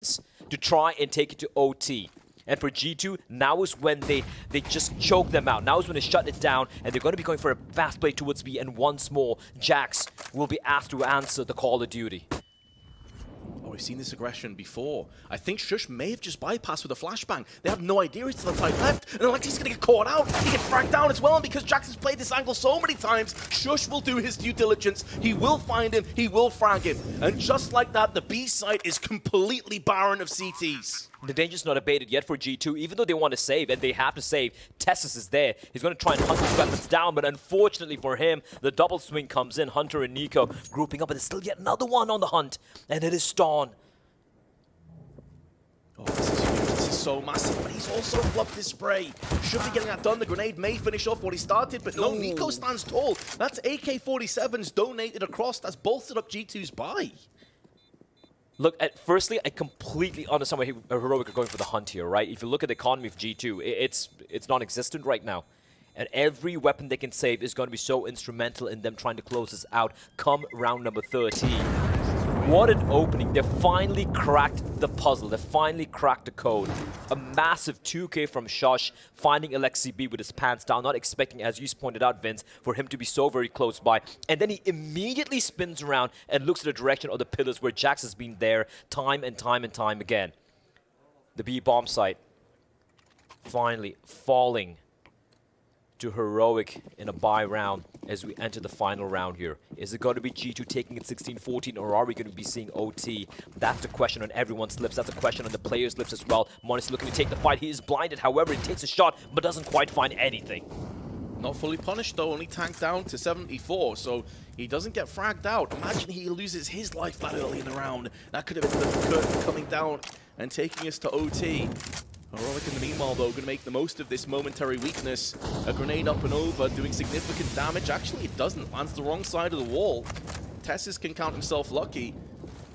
to try and take it to OT. And for G2, now is when they just choke them out. Now is when they shut it down, and they're going to be going for a fast play towards B, and once more, Jax will be asked to answer the call of duty. Oh, we've seen this aggression before. I think Shush may have just bypassed with a flashbang. They have no idea it's to the side left, and Alexi's gonna get caught out. He gets fragged down as well, and because Jax has played this angle so many times, Shush will do his due diligence. He will find him, he will frag him. And just like that, the B side is completely barren of CTs. The danger's not abated yet for G2, even though they want to save, and they have to save. Tessus is there. He's going to try and hunt his weapons down, but unfortunately for him, the double swing comes in. Hunter and Nico grouping up, but there's still yet another one on the hunt, and it is Storm. Oh, this is huge. This is so massive, but he's also flubbed his spray. Should be getting that done. The grenade may finish off what he started, but no, Nico stands tall. That's AK-47s donated across. That's bolstered up G2's buy. Look, firstly, I completely understand why Heroic are going for the hunt here, right? If you look at the economy of G2, it's non-existent right now. And every weapon they can save is going to be so instrumental in them trying to close this out come round number 13. What an opening. They finally cracked the puzzle. They finally cracked the code. A massive 2K from Shush, finding Alexi B with his pants down, not expecting, as you pointed out, Vince, for him to be so very close by. And then he immediately spins around and looks at the direction of the pillars where Jax has been there time and time and time again. The B bomb site finally falling to Heroic in a bye round as we enter the final round here. Is it going to be G2 taking it 16-14, or are we going to be seeing OT? That's the question on everyone's lips. That's a question on the players' lips as well. Monis looking to take the fight. He is blinded. However, he takes a shot, but doesn't quite find anything. Not fully punished, though. Only tanked down to 74, so he doesn't get fragged out. Imagine he loses his life that early in the round. That could have been the curtain coming down and taking us to OT. Heroic in the meanwhile, though, going to make the most of this momentary weakness. A grenade up and over, doing significant damage. Actually, it doesn't. Lands the wrong side of the wall. Tessus can count himself lucky.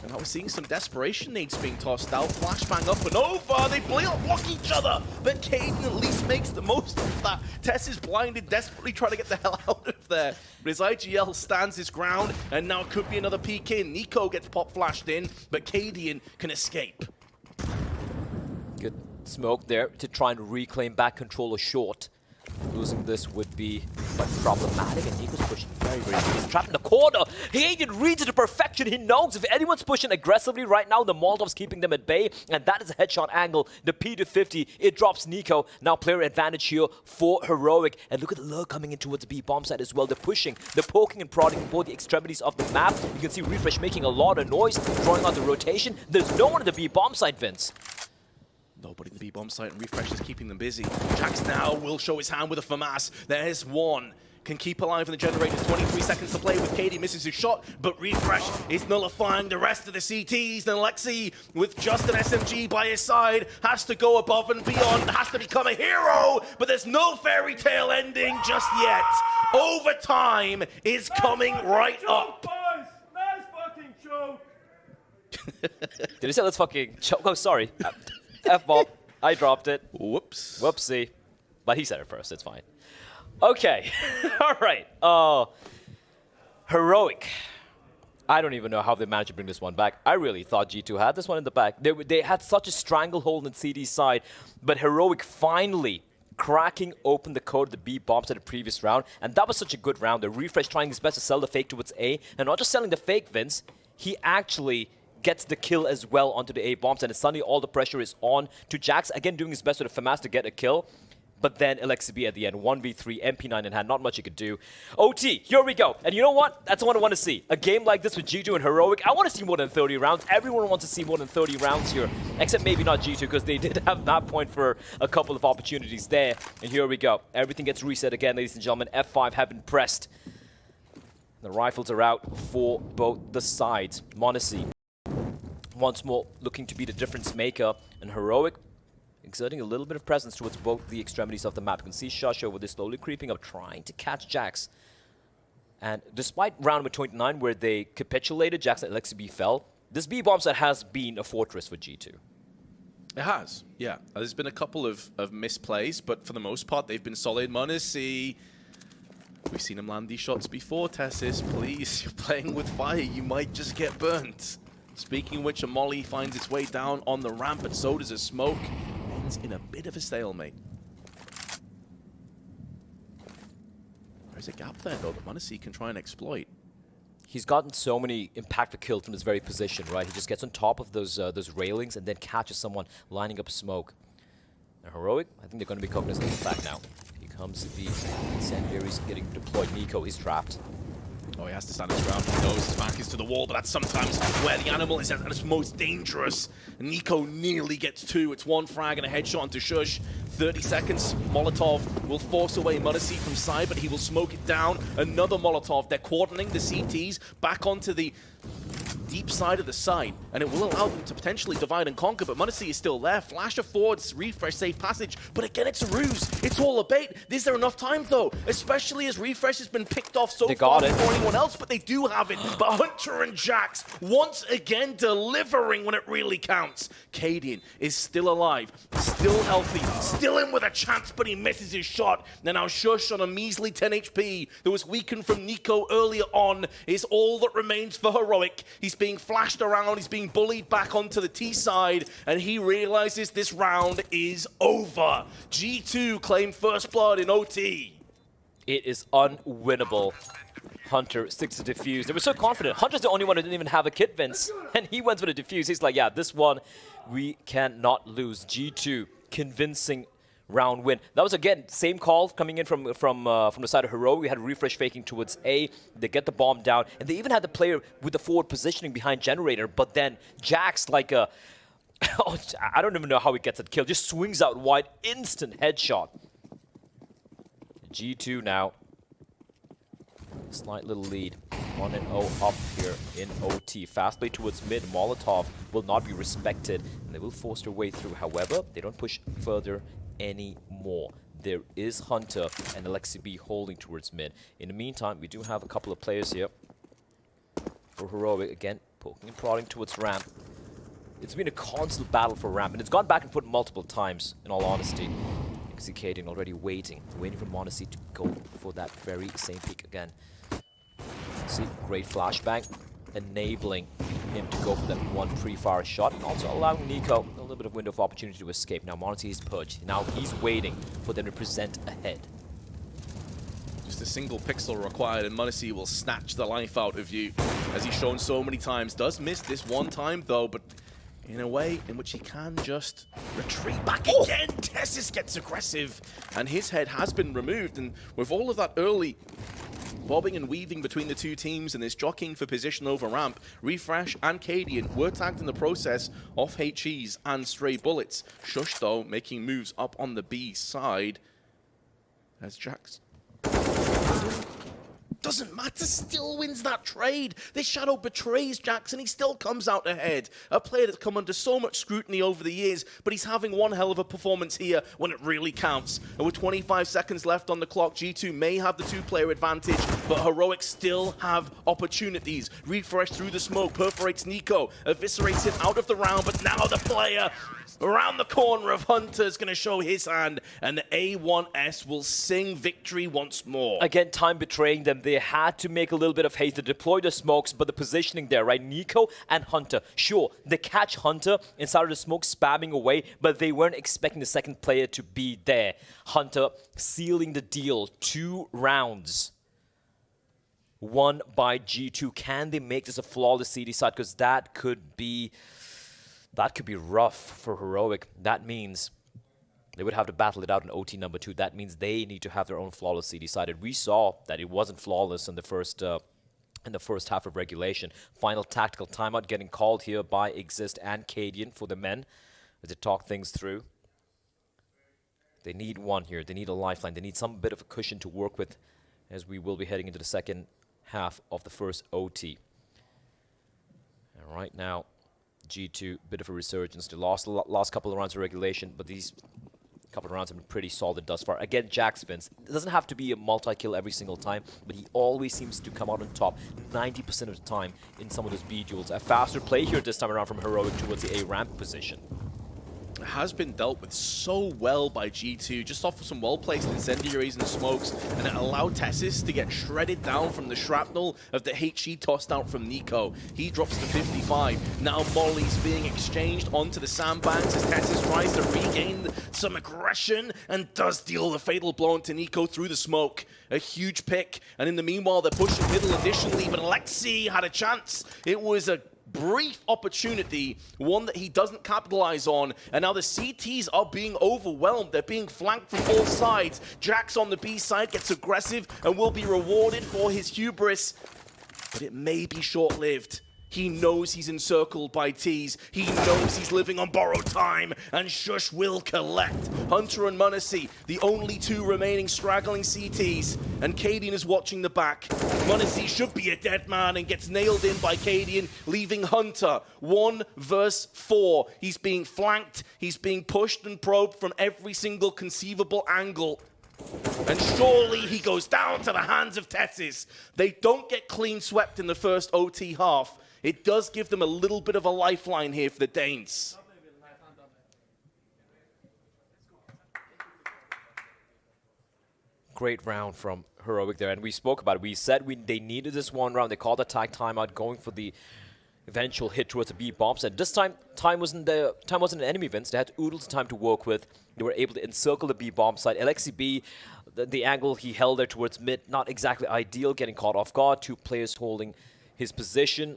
And now we're seeing some desperation nades being tossed out. Flashbang up and over. They block each other. But Caden at least makes the most of that. Tess is blinded, desperately trying to get the hell out of there. But his IGL stands his ground. And now it could be another PK. Nico gets pop flashed in. But Cadian can escape. Good smoke there to try and reclaim back control of short. Losing this would be quite problematic, and Nico's pushing very, very deep. He's trapped in the corner. He reads it to perfection. He knows if anyone's pushing aggressively right now, the Molotov's keeping them at bay, and that is a headshot angle. The P to 50, it drops Nico. Now player advantage here for Heroic. And look at the lure coming in towards the B bomb site as well. They're pushing, they're poking and prodding both the extremities of the map. You can see Refresh making a lot of noise, drawing out the rotation. There's no one at the B bomb site, Vince. Nobody in the B-bomb site, and Refresh is keeping them busy. Jax now will show his hand with a FAMAS. There's one. Can keep alive in the generator. 23 seconds to play with KD misses his shot, but Refresh is nullifying the rest of the CTs. And Alexi, with just an SMG by his side, has to go above and beyond, has to become a hero, but there's no fairy tale ending just yet. Overtime is coming right up. Nice fucking choke. Did he say let's fucking choke? Oh, sorry. F-bomb. I dropped it. Whoops. Whoopsie. But he said it first. It's fine. Okay. All right. Heroic. I don't even know how they managed to bring this one back. I really thought G2 had this one in the back. They had such a stranglehold in CD's side, but Heroic finally cracking open the code of the B bombs at the previous round, and that was such a good round. The Refresh trying his best to sell the fake towards A, and not just selling the fake, Vince, he actually gets the kill as well onto the A bombs, and suddenly all the pressure is on to Jax, again doing his best with the FAMAS to get a kill. But then Alexi B at the end, 1v3, MP9 in hand, not much he could do. OT, here we go. And you know what? That's what I want to see. A game like this with G2 and Heroic, I want to see more than 30 rounds. Everyone wants to see more than 30 rounds here, except maybe not G2, because they did have that point for a couple of opportunities there. And here we go. Everything gets reset again, ladies and gentlemen. F5 have been pressed. The rifles are out for both the sides. Monacy, once more, looking to be the difference maker. And Heroic, exerting a little bit of presence towards both the extremities of the map. You can see Shush over there slowly creeping up, trying to catch Jax. And despite round number 29, where they capitulated, Jax and Alexi B fell, this B-bomb set has been a fortress for G2. It has, yeah. There's been a couple of misplays, but for the most part, they've been solid. Monacy, we've seen him land these shots before, Tessus. Please, you're playing with fire. You might just get burnt. Speaking of which, a molly finds its way down on the ramp, and so does a smoke. Ends in a bit of a stalemate. There's a gap there, though, that m0NESY can try and exploit. He's gotten so many impactful kills from this very position, right? He just gets on top of those railings and then catches someone lining up smoke. Now, Heroic, I think they're going to be cognizant of the fact now. Here comes the incendiaries getting deployed. Nico is trapped. Oh, he has to stand his ground. He knows his back is to the wall, but that's sometimes where the animal is at its most dangerous. Nico nearly gets two. It's one frag and a headshot onto Shush. 30 seconds. Molotov will force away m0NESY from side, but he will smoke it down. Another Molotov. They're cordoning the CTs back onto the deep side of the site, and it will allow them to potentially divide and conquer, but m0NESY is still there. Flash affords Refresh safe passage, but again, it's a ruse. It's all a bait. Is there enough time, though? Especially as Refresh has been picked off so far before anyone else, but they do have it. But Hunter and Jax, once again, delivering when it really counts. Cadian is still alive, still healthy, still in with a chance, but he misses his shot. And now Shush on a measly 10 HP that was weakened from Nico earlier on is all that remains for Heroic. He's being flashed around, he's being bullied back onto the T side, and he realizes this round is over. G2 claim first blood in OT. It is unwinnable. Hunter sticks to defuse. They were so confident. Hunter's the only one who didn't even have a kit, Vince, and he went for the defuse. He's like, yeah, this one we cannot lose. G2 convincing round win. That was, again, same call coming in from the side of Heroic. We had Refresh faking towards A. They get the bomb down, and they even had the player with the forward positioning behind Generator, but then Jax, like a... I don't even know how he gets that kill. Just swings out wide, instant headshot. G2 now. Slight little lead. 1-0 up here in OT. Fast play towards mid. Molotov will not be respected, and they will force their way through. However, they don't push further anymore. There is Hunter and Alexi B holding towards mid. In the meantime, we do have a couple of players here for Heroic. Again, poking and prodding towards ramp. It's been a constant battle for ramp, and it's gone back and forth multiple times, in all honesty. Executing already waiting for m0NESY to go for that very same pick again. See, great flashbang, enabling him to go for that one pre-fire shot, and also allowing Nico a little bit of window of opportunity to escape. Now m0NESY is purged. Now he's waiting for them to present ahead. Just a single pixel required, and m0NESY will snatch the life out of you, as he's shown so many times. Does miss this one time, though, but in a way in which he can just retreat back again. Tessis gets aggressive, and his head has been removed. And with all of that early bobbing and weaving between the two teams and this jockeying for position over ramp, Refresh and Cadian were tagged in the process off HEs and stray bullets. Shush, though, making moves up on the B side as Jax doesn't matter, still wins that trade. This Shadow betrays Jackson, he still comes out ahead. A player that's come under so much scrutiny over the years, but he's having one hell of a performance here when it really counts. And with 25 seconds left on the clock, G2 may have the two-player advantage, but Heroic still have opportunities. Refresh through the smoke, perforates Nico, eviscerates him out of the round, but now the player around the corner of Hunter is going to show his hand, and the A1S will sing victory once more. Again, time betraying them. They had to make a little bit of haste. They deployed the smokes, but the positioning there, right? Nico and Hunter. Sure, they catch Hunter inside of the smoke, spamming away, but they weren't expecting the second player to be there. Hunter sealing the deal. 2 rounds. Won by G2. Can they make this a flawless CD side? Because that could be rough for Heroic. That means they would have to battle it out in OT number 2. That means they need to have their own flawless CD side. We saw that it wasn't flawless in the first half of regulation. Final tactical timeout getting called here by Exist and Cadian for the men as they talk things through. They need one here. They need a lifeline. They need some bit of a cushion to work with as we will be heading into the second half of the first OT. And right now, G2, bit of a resurgence. They lost the last couple of rounds of regulation, but these couple of rounds have been pretty solid thus far. Again, Jax Vince. It doesn't have to be a multi-kill every single time, but he always seems to come out on top 90% of the time in some of those B duels. A faster play here this time around from Heroic towards the A ramp position. has been dealt with so well by G2, just off of some well-placed incendiaries and smokes, and it allowed Tessis to get shredded down from the shrapnel of the HE tossed out from Nico. He drops to 55. Now Molly's being exchanged onto the sandbags as Tessis tries to regain some aggression and does deal the fatal blow into Nico through the smoke. A huge pick, and in the meanwhile they're pushing middle additionally, but Alexi had a chance. It was a brief opportunity, one that he doesn't capitalize on, and now the CTs are being overwhelmed. They're being flanked from all sides. Jax on the B side gets aggressive and will be rewarded for his hubris, but it may be short-lived. He knows he's encircled by T's. He knows he's living on borrowed time, and Shush will collect. Hunter and Munacy, the only two remaining straggling CTs, and Cadian is watching the back. Munacy should be a dead man and gets nailed in by Cadian, leaving Hunter 1 versus 4. He's being flanked, he's being pushed and probed from every single conceivable angle. And surely he goes down to the hands of Tessis. They don't get clean swept in the first OT half. It does give them a little bit of a lifeline here for the Danes. Great round from Heroic there, and we spoke about it. We said they needed this one round. They called the tag timeout, going for the eventual hit towards the B bombs. And this time wasn't an enemy, Vince. They had Oodles time to work with. They were able to encircle the B bomb side. Alexi B, the angle he held there towards mid, not exactly ideal, getting caught off guard. 2 players holding his position.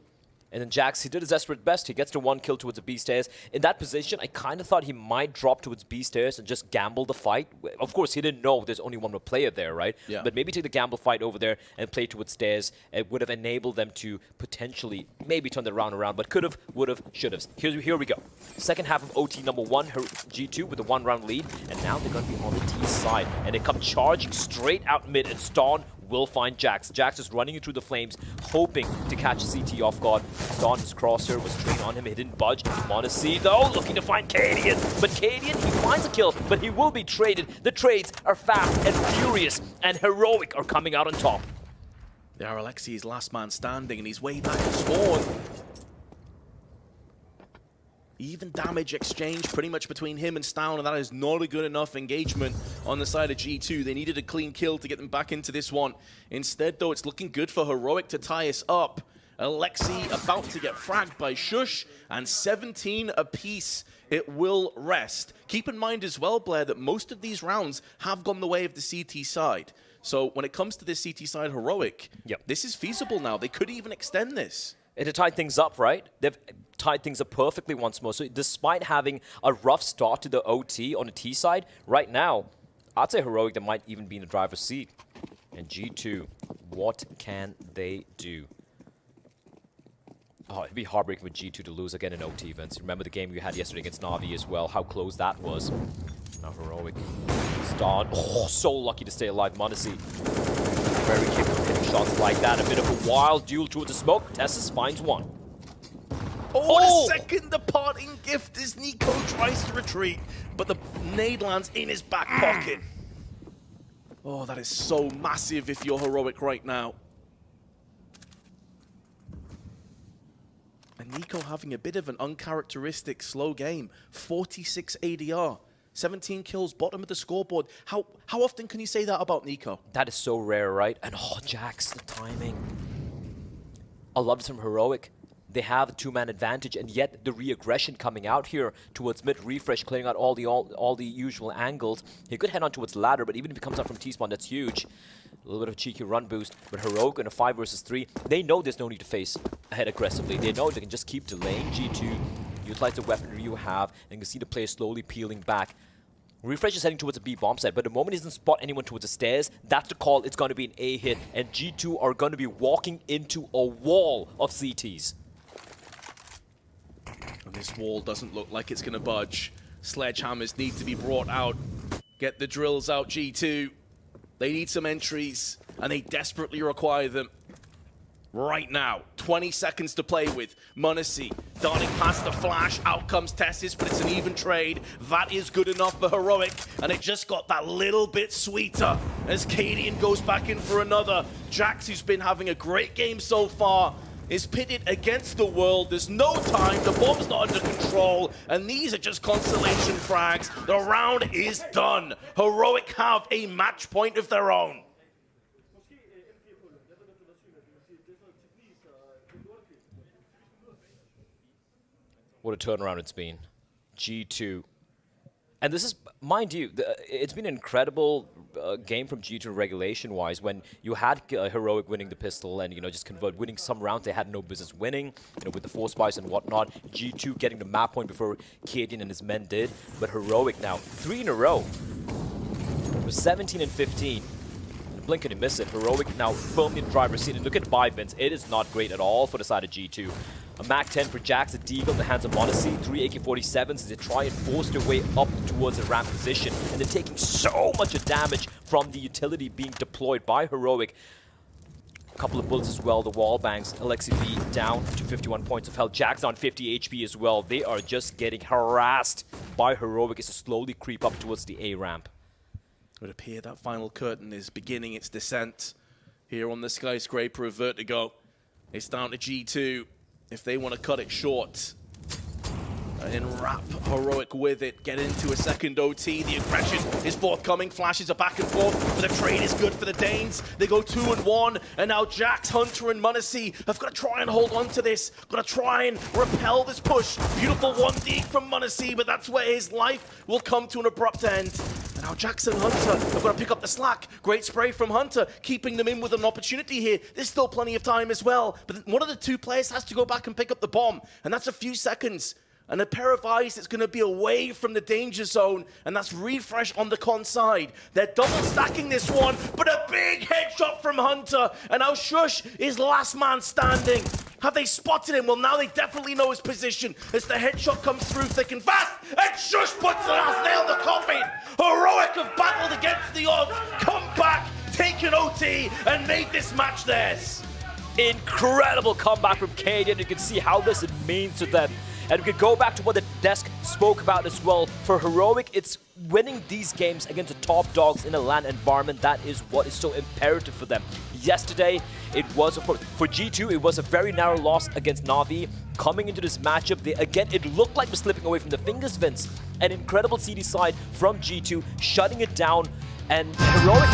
And then Jax, he did his desperate best. He gets to 1 kill towards the B stairs. In that position, I kind of thought he might drop towards B stairs and just gamble the fight. Of course, he didn't know there's only one more player there, right? Yeah. But maybe take the gamble fight over there and play towards stairs. It would have enabled them to potentially maybe turn the round around, but could have, would have, should have. Here we go. Second half of OT number 1, G2 with a 1-round lead. And now they're going to be on the T side. And they come charging straight out mid, and Ston will find Jax. Jax is running through the flames, hoping to catch CT off guard. Ston, his crosshair was trained on him. He didn't budge. Monacy, though, looking to find Cadian. But Cadian, he finds a kill, but he will be traded. The trades are fast and furious, and Heroic are coming out on top. They are Alexi's last man standing, and he's way back to spawn. Even damage exchange pretty much between him and Stown, and that is not a good enough engagement on the side of G2. They needed a clean kill to get them back into this one. Instead, though, it's looking good for Heroic to tie us up. Alexi about to get fragged by Shush, and 17 apiece. It will rest. Keep in mind as well, Blair, that most of these rounds have gone the way of the CT side. So when it comes to this CT side Heroic, this is feasible now. They could even extend this. And to tie things up, right? They've tied things up perfectly once more. So despite having a rough start to the OT on the T side, right now, I'd say Heroic, they might even be in the driver's seat. And G2, what can they do? Oh, it'd be heartbreaking for G2 to lose again in OT, Vince. Remember the game we had yesterday against Na'Vi as well, how close that was. Now Heroic. Ston, so lucky to stay alive. Monacy, very capable of hitting shots like that. A bit of a wild duel towards the smoke. Tessis finds one. Oh, the second departing gift as Nico tries to retreat, but the nade lands in his back pocket. Oh, that is so massive if you're Heroic right now. And Nico having a bit of an uncharacteristic slow game. 46 ADR. 17 kills, bottom of the scoreboard. How often can you say that about Nico? That is so rare, right? And Jax, the timing. I love this from Heroic. They have a 2-man advantage, and yet the re-aggression coming out here towards mid, refresh, clearing out all the usual angles. He could head on towards ladder, but even if he comes out from T-spawn, that's huge. A little bit of a cheeky run boost, but Heroic in a 5 versus 3, they know there's no need to face ahead aggressively. They know they can just keep delaying G2, utilize the weaponry you have, and you can see the player slowly peeling back. Refresh is heading towards a B bomb site, but the moment he doesn't spot anyone towards the stairs, that's the call. It's going to be an A hit, and G2 are going to be walking into a wall of CTs. And this wall doesn't look like it's going to budge. Sledgehammers need to be brought out. Get the drills out, G2. They need some entries, and they desperately require them right now. 20 seconds to play with. Munacy darting past the flash. Out comes Tessis, but it's an even trade. That is good enough for Heroic, and it just got that little bit sweeter as Cadian goes back in for another. Jax, who's been having a great game so far, is pitted against the world. There's no time, the bomb's not under control, and these are just constellation frags. The round is done. Heroic have a match point of their own. What a turnaround it's been. G2. And this is, mind you, it's been an incredible game from G2 regulation-wise when you had Heroic winning the pistol and, just winning some rounds they had no business winning, with the force buys and whatnot. G2 getting the map point before Cadian and his men did. But Heroic now, 3 in a row. It was 17 and 15. Blink and you miss it. Heroic now firmly in the driver's seat. And look at buy bins. It is not great at all for the side of G2. A MAC-10 for Jax, a Deagle in the hands of Monacy, 3 AK-47s as they try and force their way up towards the ramp position. And they're taking so much damage from the utility being deployed by Heroic. A couple of bullets as well, the wall bangs. Alexi B down to 51 points of health. Jax on 50 HP as well. They are just getting harassed by Heroic as they slowly creep up towards the A ramp. It would appear that final curtain is beginning its descent here on the skyscraper of Vertigo. It's down to G2 if they want to cut it short and wrap Heroic with it, get into a second OT. The aggression is forthcoming, flashes are back and forth, but the trade is good for the Danes. They go 2-1, and now Jax, Hunter, and Monacy have got to try and hold on to this, got to try and repel this push. Beautiful 1D from Monacy, but that's where his life will come to an abrupt end. And now Jax and Hunter have got to pick up the slack. Great spray from Hunter, keeping them in with an opportunity here. There's still plenty of time as well, but one of the two players has to go back and pick up the bomb, and that's a few seconds. And a pair of eyes that's going to be away from the danger zone, and that's Refresh on the con side. They're double stacking this one, but a big headshot from Hunter, and now Shush is last man standing. Have they spotted him? Well, now they definitely know his position as the headshot comes through thick and fast, and Shush puts the last nail in the coffin. Heroic have battled against the odds, come back, take an OT, and made this match theirs. Incredible comeback from Cadian. You can see how this means to them. And we could go back to what the desk spoke about as well. For Heroic, it's winning these games against the top dogs in a LAN environment. That is what is so imperative for them. Yesterday, it was, of course, for G2, it was a very narrow loss against Na'Vi. Coming into this matchup, it looked like we're slipping away from the fingers, Vince. An incredible CD side from G2, shutting it down. And Heroic...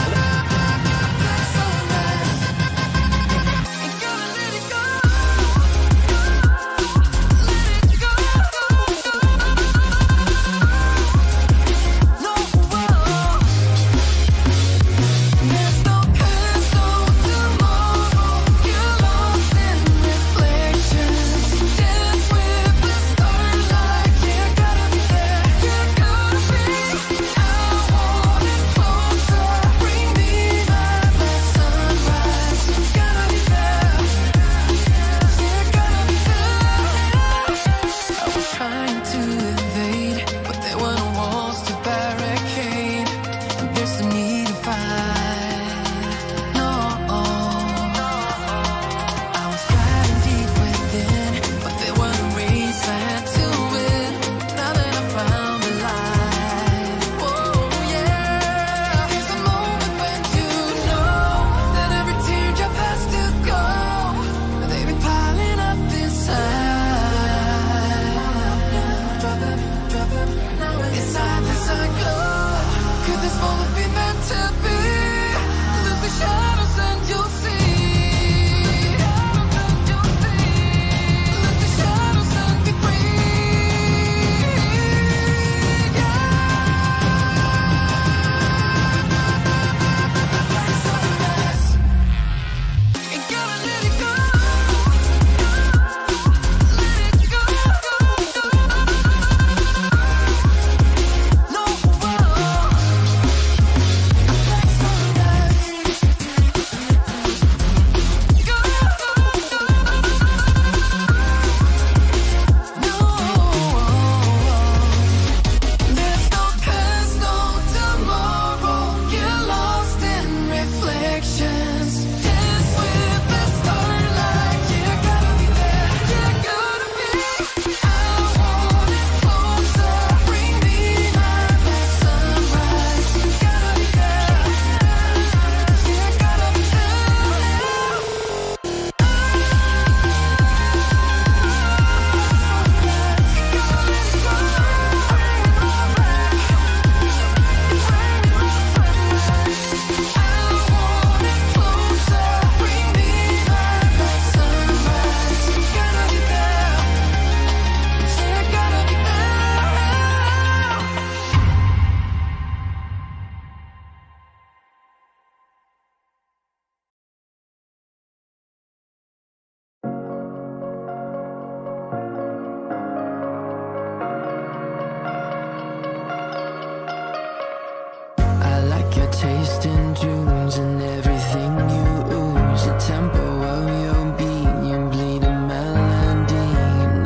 twisting tunes and everything you ooze. The tempo of your beat, you bleed a melody.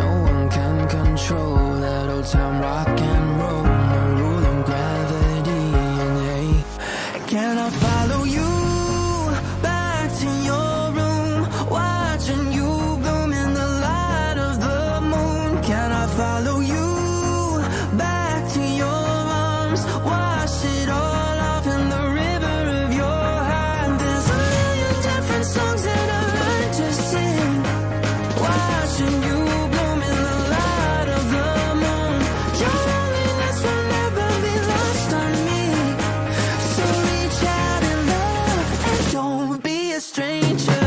No one can control that old time rock and roll. No rule of gravity. And hey, can I follow you back to your room, watching you bloom in the light of the moon? Can I follow you back to your arms, wash it all off in the river of your heart? There's a million different songs that I learned to sing, watching you bloom in the light of the moon. Your loneliness will never be lost on me, so reach out and love and don't be a stranger.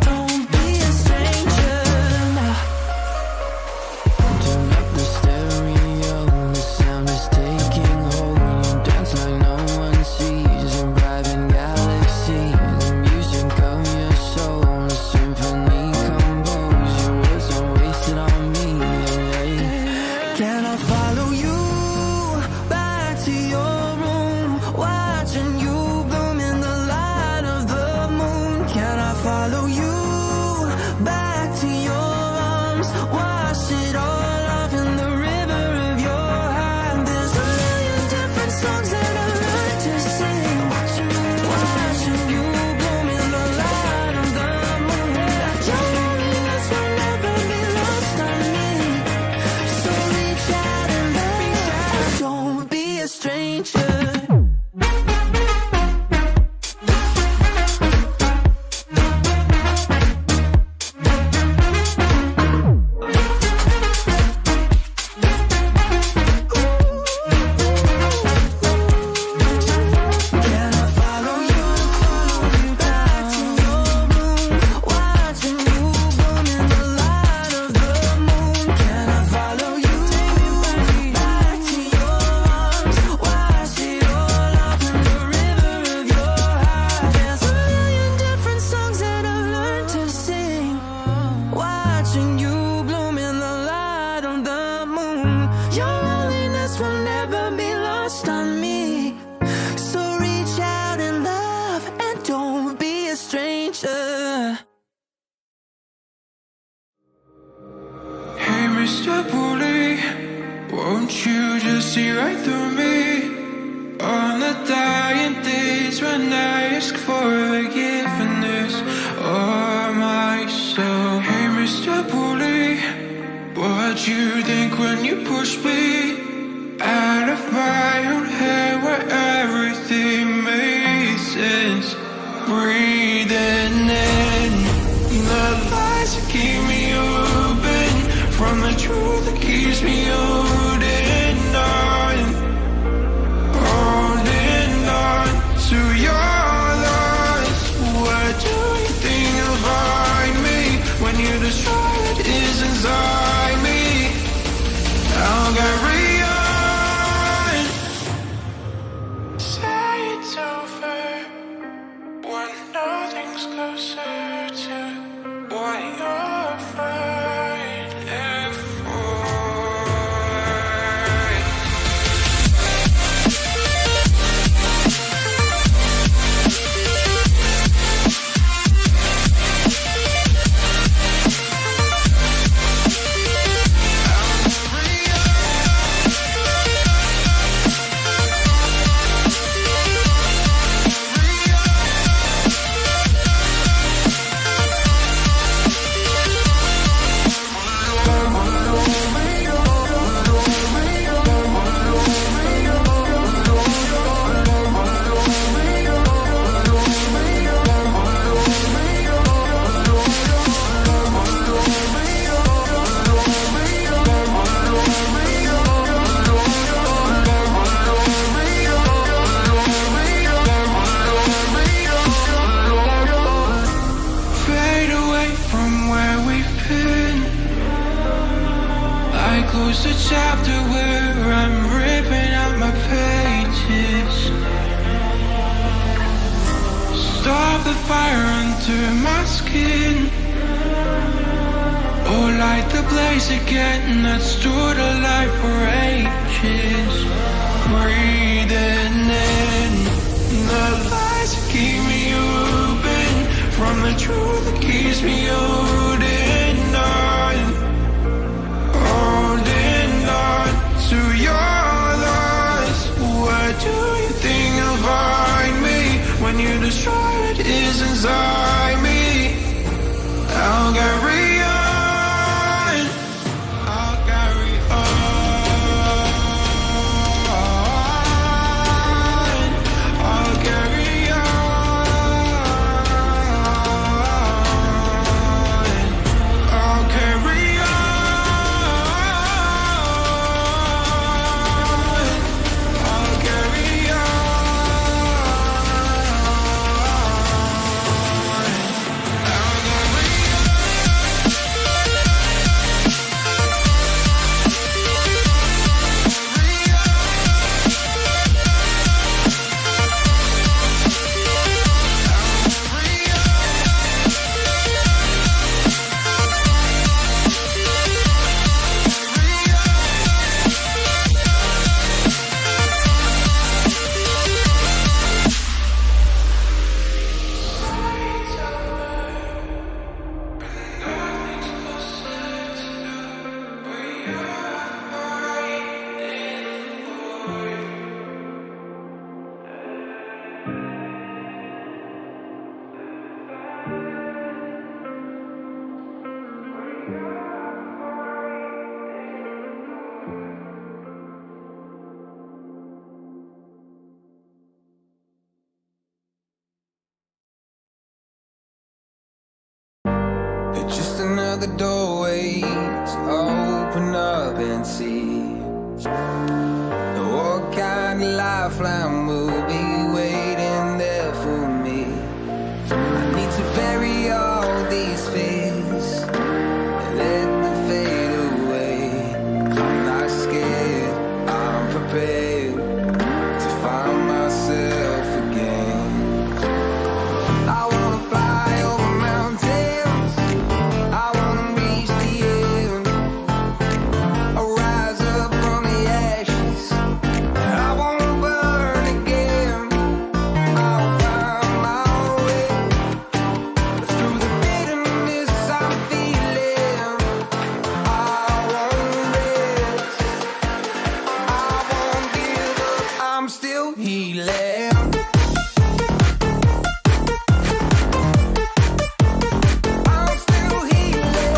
Don't be a stranger. Turn up the stereo, the sound is taking hold. You dance like no one sees, in private galaxies. The music of your soul, a symphony composed. Your words are wasted on me. Can I follow you back to your room, watching you bloom in the light of the moon? Can I follow you back to your arms, wash it all off in the river of your heart? There's a million different songs that I learned to sing, watching you bloom in the light of the moon. Your loneliness will never be lost on me, so reach out and love, don't be a stranger. Can I follow you back to your room, watching you bloom in the light of the moon? Can I follow you back to your arms, wash it all off in the river of your heart? There's a million different songs that I've learned to sing, watching you bloom in the light of the moon. Your loneliness will never be lost on me, so reach out and love and don't be a stranger. Hey, Mr. Bully, won't you just see right through me? On the dying days when I ask for forgiveness of myself. Hey, Mr. Bully, what you think when you push me out of my own head where everything made sense? Breathing in the lies that keep me open from the truth that keeps me holding on to your loss. What do you think you'll find me when you destroy what is inside me? I'll carry on. Say it's over when no fire under my skin. Oh, light the blaze again that stood alive for ages. Breathing in the lies that keep me open, from the truth that keeps me holding on. Holding on to your loss. Where do you think you'll find me when you destroy what is inside me? I'll carry on. I'll carry on. I'll carry on. I'll carry on. I'll carry on. Just another doorway to open up and see what kind of lifeline will be waiting there for me. I need to bury all these fears and let them fade away. I'm not scared, I'm prepared to find myself again. I wanna fly over mountains, I wanna reach the end. I'll rise up from the ashes, I wanna burn again. I'll find my way through the bitterness I'm feeling. I won't rest, I won't give up, I'm still healing. I'm still healing.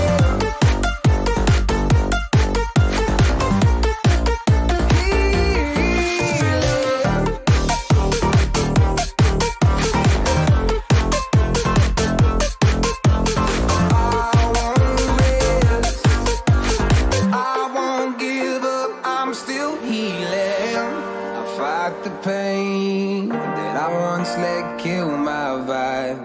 I won't rest, I won't give up, I'm still healing. I fight the pain that I once let kill my vibe.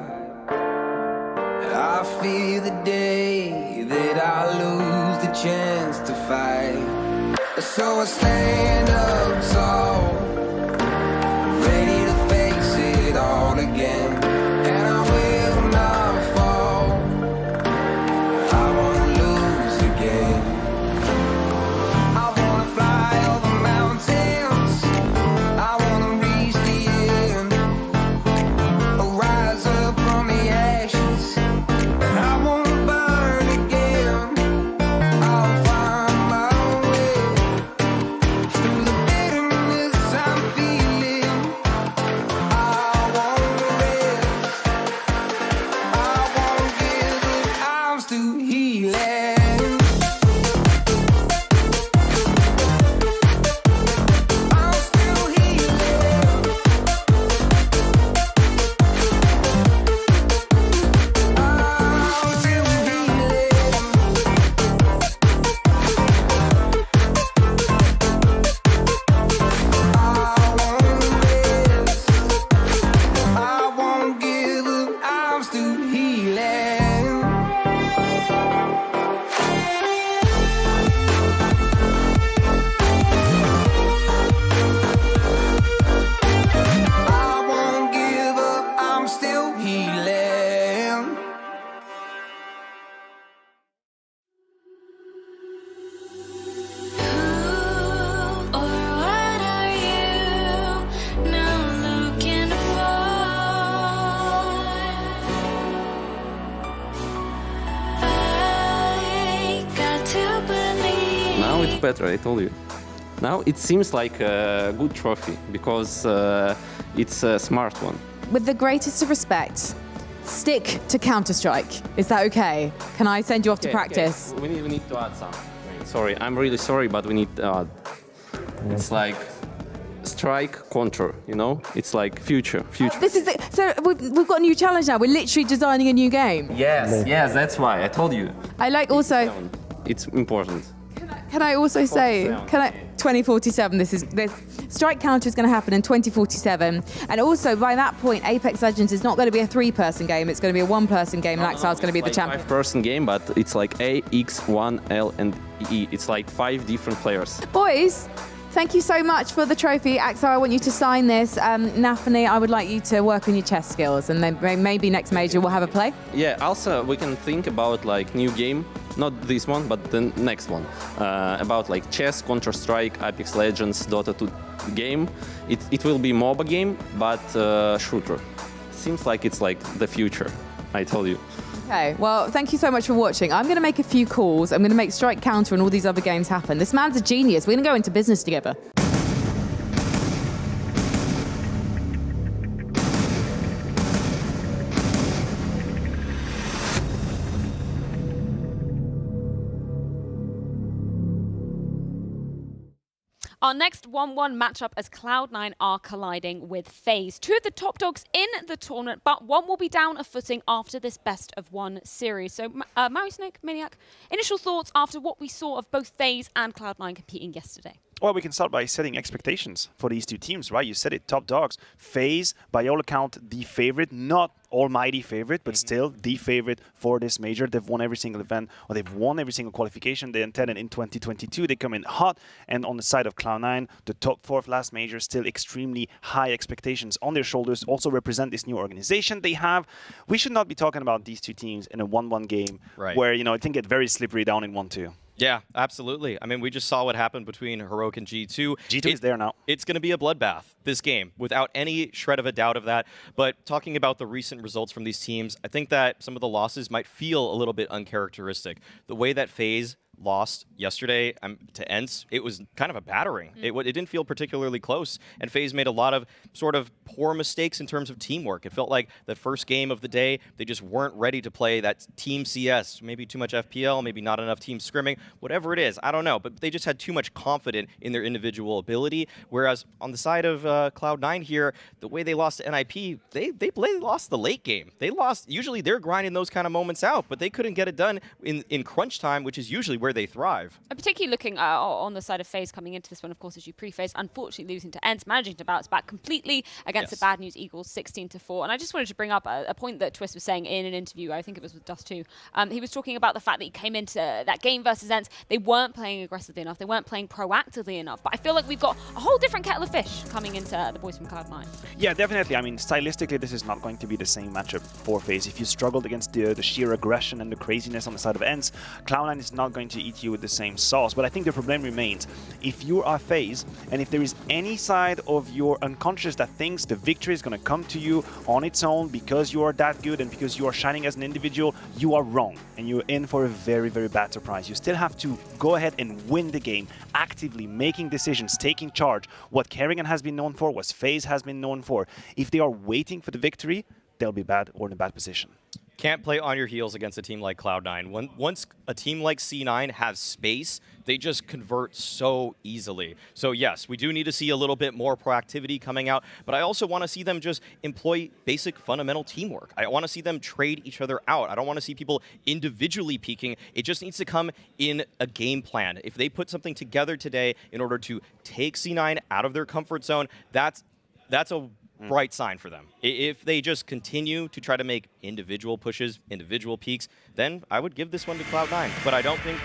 I fear the day that I lose the chance to fight. So I stand up tall, ready to face it all again. And I will not fall, I won't lose again. I wanna fly over mountains, I wanna reach the end. I'll rise up from the ashes, and I won't burn again. I'll find my way through the bitterness better, I told you. Now it seems like a good trophy because it's a smart one. With the greatest of respect, stick to Counter-Strike. Is that okay? Can I send you off to practice? Okay. We need to add some. Sorry, I'm really sorry, but we need to add. It's like strike, counter, you know? It's like future. This is so we've got a new challenge now. We're literally designing a new game. Yes, that's why I told you. I like also. It's important. Can I also say? 2047. This strike counter is going to happen in 2047, and also by that point, Apex Legends is not going to be a 3-person game. It's going to be a 1-person game, and Axar is going to be the champion. 5-person game, but it's like A, X, 1, L, and E. It's like 5 different players. Boys, thank you so much for the trophy. Axar, I want you to sign this. Nafani, I would like you to work on your chess skills, and then maybe next major we'll have a play. Yeah, also we can think about like new game, not this one, but the next one, about like chess, Counter-Strike, Apex Legends, Dota 2 game. It will be MOBA game, but shooter. Seems like it's like the future, I told you. Okay, well, thank you so much for watching. I'm going to make a few calls. I'm going to make Strike Counter and all these other games happen. This man's a genius. We're going to go into business together. Our next 1-1 matchup as Cloud9 are colliding with FaZe. 2 of the top dogs in the tournament, but one will be down a footing after this best-of-1 series. So, Maui Snake, Maniac, initial thoughts after what we saw of both FaZe and Cloud9 competing yesterday? Well, we can start by setting expectations for these two teams, right? You said it, top dogs. FaZe, by all account, the favorite, not almighty favorite, but still the favorite for this major. They've won every single event, or they've won every single qualification they intended in 2022. They come in hot, and on the side of Cloud9, the top 4 of last major, still extremely high expectations on their shoulders, also represent this new organization they have. We should not be talking about these two teams in a 1-1 game, where, you know, it can get very slippery down in 1-2. Yeah, absolutely. I mean, we just saw what happened between Heroic and G2. G2 is there now. It's going to be a bloodbath, this game, without any shred of a doubt of that. But talking about the recent results from these teams, I think that some of the losses might feel a little bit uncharacteristic. The way that FaZe lost yesterday to ENCE, it was kind of a battering. It didn't feel particularly close, and FaZe made a lot of sort of poor mistakes in terms of teamwork. It felt like the first game of the day, they just weren't ready to play that team CS. Maybe too much FPL, maybe not enough team scrimming, whatever it is, I don't know. But they just had too much confidence in their individual ability, whereas on the side of Cloud9 here, the way they lost to NIP, they lost the late game. They lost, usually they're grinding those kind of moments out, but they couldn't get it done in crunch time, which is usually where they thrive. Particularly looking on the side of FaZe coming into this one, of course, as you preface, unfortunately losing to ENCE, managing to bounce back completely against the Bad News Eagles 16-4. And I just wanted to bring up a point that Twist was saying in an interview, I think it was with Dust 2. He was talking about the fact that he came into that game versus ENCE, they weren't playing aggressively enough, they weren't playing proactively enough. But I feel like we've got a whole different kettle of fish coming into the boys from Cloud9. Yeah, definitely. I mean, stylistically, this is not going to be the same matchup for FaZe. If you struggled against the sheer aggression and the craziness on the side of ENCE, Cloud9 is not going to eat you with the same sauce. But I think the problem remains, if you are FaZe, and if there is any side of your unconscious that thinks the victory is going to come to you on its own because you are that good and because you are shining as an individual, you are wrong. And you're in for a very, very bad surprise. You still have to go ahead and win the game, actively making decisions, taking charge. What Kerrigan has been known for, what FaZe has been known for. If they are waiting for the victory, they'll be bad or in a bad position. Can't play on your heels against a team like Cloud9. Once a team like C9 has space, they just convert so easily. So yes, we do need to see a little bit more proactivity coming out, but I also want to see them just employ basic fundamental teamwork. I want to see them trade each other out. I don't want to see people individually peaking. It just needs to come in a game plan. If they put something together today in order to take C9 out of their comfort zone, that's a bright sign for them. If they just continue to try to make individual pushes, individual peaks, then I would give this one to Cloud9. But I don't think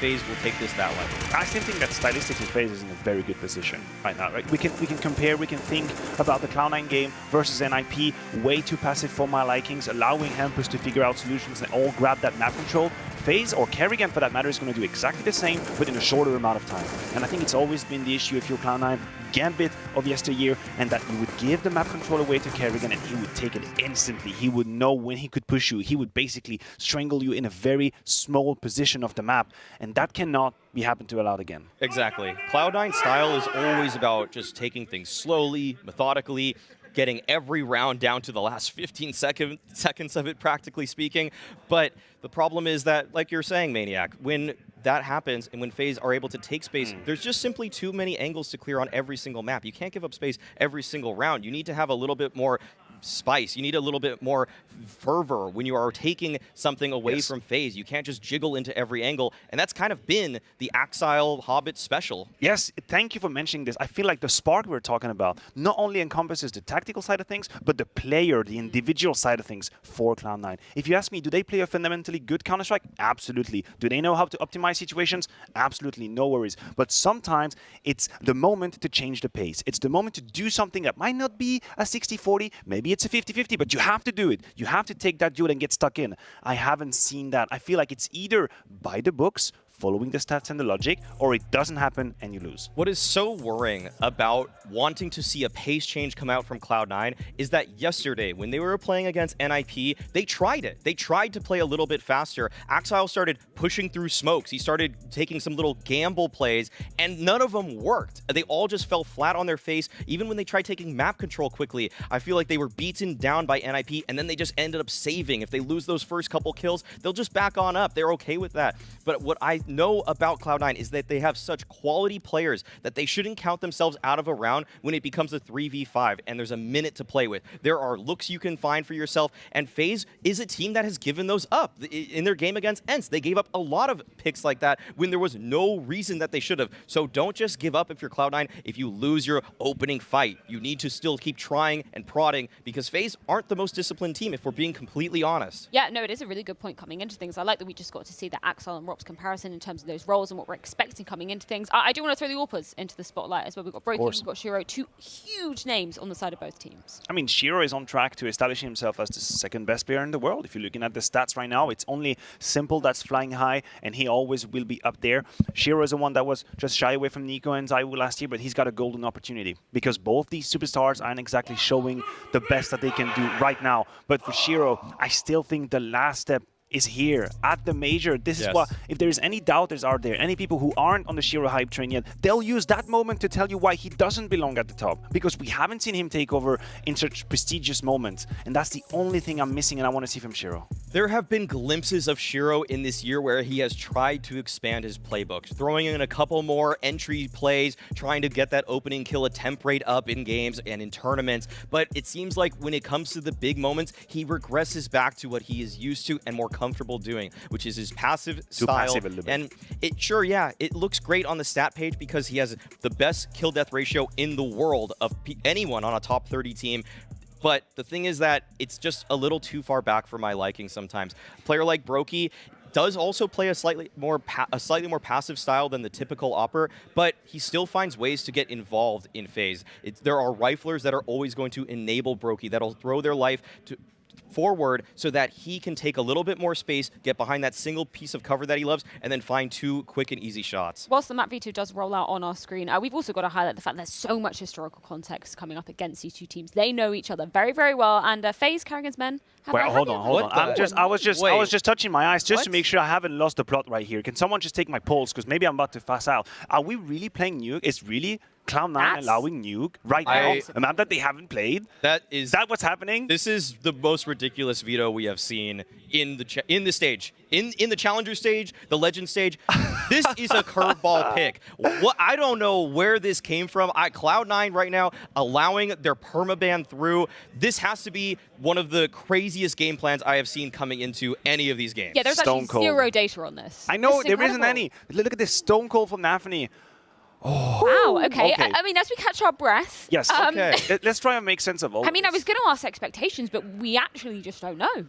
FaZe will take this that way. I still think that stylistically FaZe is in a very good position right now. Right? We can compare, we can think about the Cloud9 game versus NIP, way too passive for my likings, allowing Hampers to figure out solutions and all grab that map control. FaZe or Kerrigan for that matter is going to do exactly the same, but in a shorter amount of time. And I think it's always been the issue if you're Cloud9, Gambit of yesteryear, and that you would give the map control away to Kerrigan and he would take it instantly. He would know when he could push you. He would basically strangle you in a very small position of the map, and that cannot be happened to allowed again. Exactly. Cloud9's style is always about just taking things slowly, methodically, getting every round down to the last 15 seconds of it, practically speaking. But the problem is that, like you're saying, Maniac, when that happens and when FaZe are able to take space, there's just simply too many angles to clear on every single map. You can't give up space every single round. You need to have a little bit more spice. You need a little bit more fervor when you are taking something away from FaZe. You can't just jiggle into every angle, and that's kind of been the Axile Hobbit special. Yes, thank you for mentioning this. I feel like the spark we're talking about not only encompasses the tactical side of things, but the player, the individual side of things for Cloud9. If you ask me, do they play a fundamentally good Counter-Strike? Absolutely. Do they know how to optimize situations? Absolutely, no worries. But sometimes it's the moment to change the pace. It's the moment to do something that might not be a 60-40, maybe it's a 50-50, but you have to do it. You have to take that duel and get stuck in. I haven't seen that. I feel like it's either by the books, following the stats and the logic, or it doesn't happen and you lose. What is so worrying about wanting to see a pace change come out from Cloud9 is that yesterday, when they were playing against NIP, they tried it. They tried to play a little bit faster. Axile started pushing through smokes. He started taking some little gamble plays, and none of them worked. They all just fell flat on their face. Even when they tried taking map control quickly, I feel like they were beaten down by NIP, and then they just ended up saving. If they lose those first couple kills, they'll just back on up. They're okay with that. But what I know about Cloud9 is that they have such quality players that they shouldn't count themselves out of a round when it becomes a 3v5 and there's a minute to play with. There are looks you can find for yourself, and FaZe is a team that has given those up. In their game against ENCE, they gave up a lot of picks like that when there was no reason that they should have. So don't just give up if you're Cloud9. If you lose your opening fight, you need to still keep trying and prodding, because FaZe aren't the most disciplined team, if we're being completely honest. Yeah, no, it is a really good point coming into things. I like that we just got to see the Axel and Rob's comparison in terms of those roles and what we're expecting coming into things. I do want to throw the Orpas into the spotlight as well. We've got Broken, we've got Shiro, two huge names on the side of both teams. I mean, Shiro is on track to establish himself as the second best player in the world. If you're looking at the stats right now, it's only Simple that's flying high, and he always will be up there. Shiro is the one that was just shy away from Nico and Zaiwu last year, but he's got a golden opportunity because both these superstars aren't exactly showing the best that they can do right now. But for Shiro, I still think the last step is here at the major. This is what, if there's any doubters out there, any people who aren't on the Shiro hype train yet, they'll use that moment to tell you why he doesn't belong at the top, because we haven't seen him take over in such prestigious moments, and that's the only thing I'm missing and I want to see from Shiro. There have been glimpses of Shiro in this year where he has tried to expand his playbook, throwing in a couple more entry plays, trying to get that opening kill attempt rate up in games and in tournaments, but it seems like when it comes to the big moments, he regresses back to what he is used to and more comfortable doing, which is his passive style. And it looks great on the stat page because he has the best kill death ratio in the world of anyone on a top 30 team. But the thing is that it's just a little too far back for my liking sometimes. A player like Brokey does also play a slightly more passive style than the typical Opper, but he still finds ways to get involved in FaZe. There are riflers that are always going to enable Brokey, that'll throw their life forward so that he can take a little bit more space, get behind that single piece of cover that he loves, and then find two quick and easy shots. Whilst the map V2 does roll out on our screen, we've also got to highlight the fact there's so much historical context coming up against these two teams. They know each other very, very well, and FaZe, Kerrigan's men, hold on. I was just touching my eyes just to make sure I haven't lost the plot right here. Can someone just take my pulse, because maybe I'm about to pass out. Are we really playing Nuke? It's really Cloud9 allowing Nuke right now, a map that they haven't played? Is that what's happening? This is the most ridiculous veto we have seen in the stage. In the Challenger stage, the Legend stage. This is a curveball pick. I don't know where this came from. Cloud9 right now allowing their permaban through. This has to be one of the craziest game plans I have seen coming into any of these games. Yeah, there's actually zero data on this. I know, there isn't any. Look at this Stone Cold from Nafany. Oh, wow, okay. I mean, as we catch our breath. Yes, okay. Let's try and make sense of all I mean, I was going to ask expectations, but we actually just don't know.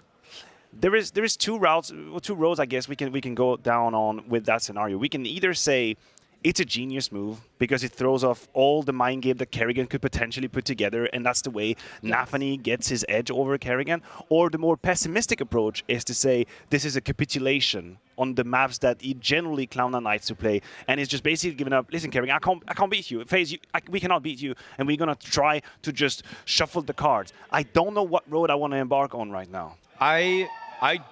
There is two roads, I guess, we can go down on with that scenario. We can either say it's a genius move because it throws off all the mind game that Kerrigan could potentially put together, and that's the way Nafany gets his edge over Kerrigan. Or the more pessimistic approach is to say this is a capitulation on the maps that he generally Cloud9 likes to play, and he's just basically giving up. Listen, Kevin, I can't beat you. FaZe, we cannot beat you, and we're gonna try to just shuffle the cards. I don't know what road I want to embark on right now. I